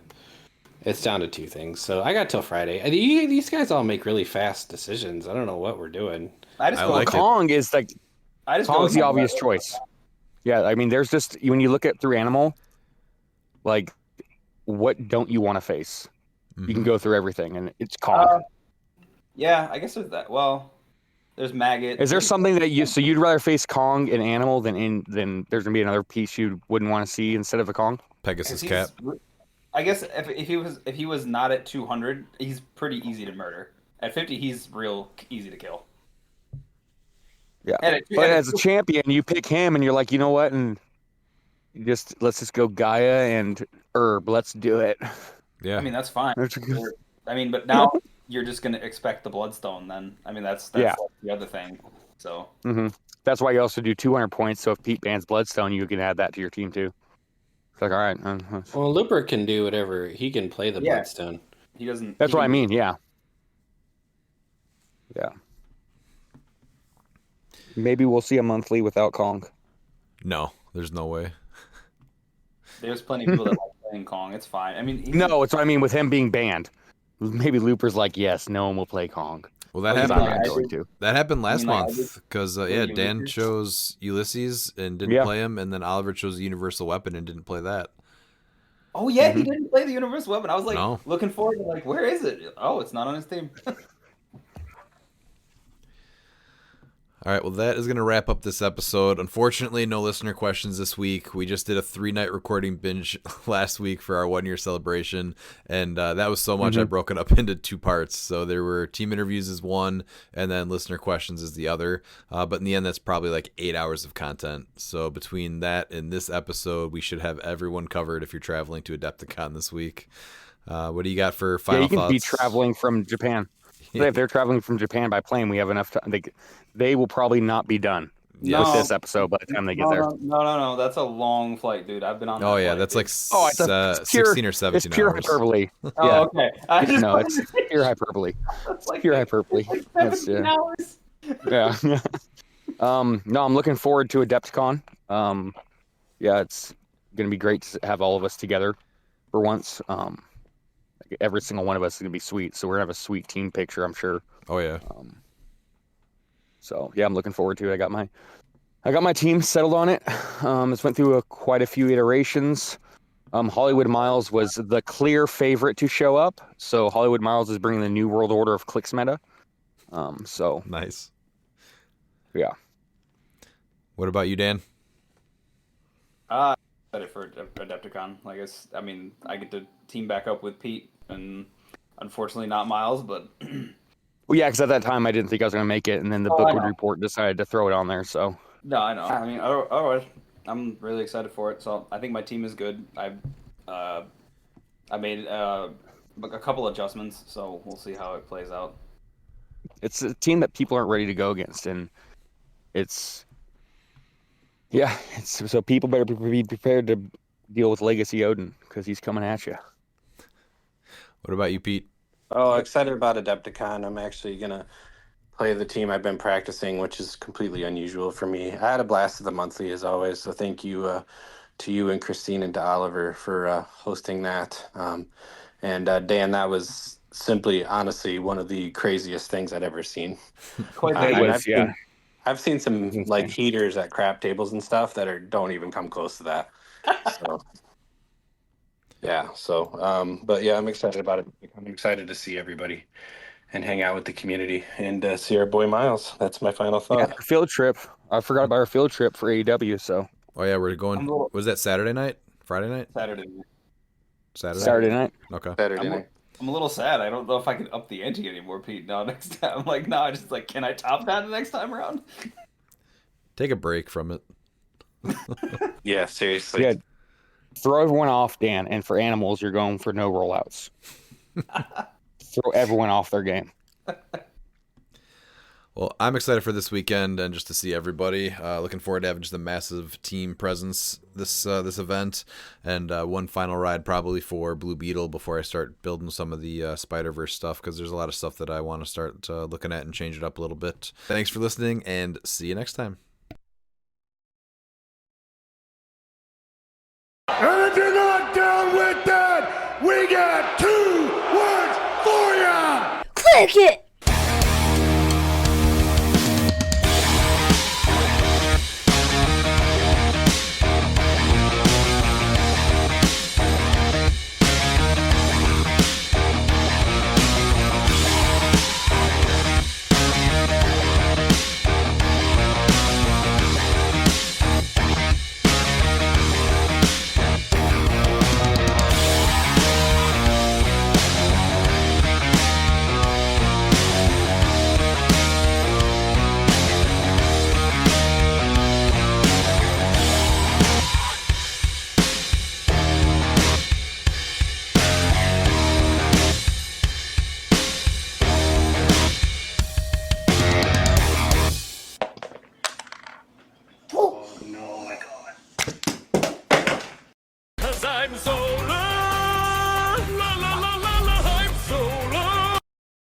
It's down to 2 things. So I got till Friday. These guys all make really fast decisions. I don't know what we're doing. Kong is like. Kong's the obvious choice. Yeah, I mean, there's just when you look at through Animal, like, what don't you want to face? Mm-hmm. You can go through everything, and it's Kong. Yeah, I guess there's that. Well, there's Maggot. Is there something that you'd rather face Kong in Animal than there's gonna be another piece you wouldn't want to see instead of a Kong? Pegasus Cap. I guess if he was not at 200, he's pretty ezy to murder. At 50, he's real easy to kill. Yeah, but as a champion, you pick him, and you're like, you know what, and let's just go Gaia and Herb. Let's do it. Yeah, I mean that's fine. But now you're just gonna expect the Bloodstone. Then I mean that's like the other thing. So that's why you also do 200 points. So if Pete bans Bloodstone, you can add that to your team too. It's like, all right. Well, Looper can do whatever. He can play the Bloodstone. He doesn't. That's what I mean. Yeah. Yeah. Maybe we'll see a monthly without Kong. No, there's no way. There's plenty of people that like playing Kong. It's fine. I mean, no, it's what I mean with him being banned. Maybe Looper's like, yes, no one will play Kong. Well, that happened last month because Dan chose Ulysses and didn't play him, and then Oliver chose the Universal Weapon and didn't play that. Oh yeah, he didn't play the Universal Weapon. I was like looking forward to where is it? Oh, it's not on his team. All right, well, that is going to wrap up this episode. Unfortunately, no listener questions this week. We just did a 3-night recording binge last week for our 1-year celebration, and that was so much I broke it up into 2 parts. So there were team interviews as one, and then listener questions as the other. But in the end, that's probably like 8 hours of content. So between that and this episode, we should have everyone covered if you're traveling to Adepticon this week. What do you got for final thoughts? Yeah, you can be traveling from Japan. Yeah. If they're traveling from Japan by plane, we have enough time. They will probably not be done with this episode by the time they get there. No. That's a long flight, dude. I've been on that flight, that's like 16 or 17 it's pure hours. Hyperbole. Okay. It's pure hyperbole. It's pure hyperbole. Like 17 hours. Yeah. No, I'm looking forward to Adepticon. It's going to be great to have all of us together for once. Every single one of us is going to be sweet, so we're going to have a sweet team picture, I'm sure. Oh, yeah. So yeah, I'm looking forward to it. I got my team settled on it. It's went through quite a few iterations. Hollywood Miles was the clear favorite to show up. So Hollywood Miles is bringing the new world order of cliX meta. So Nice. yeah. What about you, Dan? Excited for Adepticon. I mean, I get to team back up with Pete, and unfortunately not Miles, but Well, yeah, because at that time I didn't think I was going to make it, and then the Bookwood Report decided to throw it on there. So no, I know. I mean, otherwise, I'm really excited for it. So I think my team is good. I made a couple adjustments, so we'll see how it plays out. it's a team that people aren't ready to go against, and it's so people better be prepared to deal with Legacy Odin because he's coming at you. What about you, Pete? Oh, excited about Adepticon. I'm actually gonna play the team I've been practicing, which is completely unusual for me. I had a blast of the monthly as always, so thank you to you and Christine and to Oliver for hosting that. And Dan, that was simply, honestly, one of the craziest things I'd ever seen. I've seen some like heaters at crap tables and stuff that don't even come close to that. So yeah, but yeah, I'm excited about it. I'm excited to see everybody and hang out with the community and see our boy Miles. That's my final thought. Yeah, field trip. I forgot about our field trip for AEW. So Oh yeah, we're going. Was that Saturday night? Friday night? Saturday. Saturday night. Okay. Saturday night. I'm a little sad. I don't know if I can up the ante anymore, Pete. No, next time. I'm like, no, I just like, can I top that the next time around? Take a break from it. Yeah, seriously. Yeah, throw everyone off, Dan. And for animals, you're going for no rollouts. Throw everyone off their game. Well, I'm excited for this weekend and just to see everybody. Looking forward to having just a massive team presence this event, and one final ride probably for Blue Beetle before I start building some of the Spider-Verse stuff, because there's a lot of stuff that I want to start looking at and change it up a little bit. Thanks for listening, and see you next time. And if you're not down with that, we got 2 words for ya! Click it!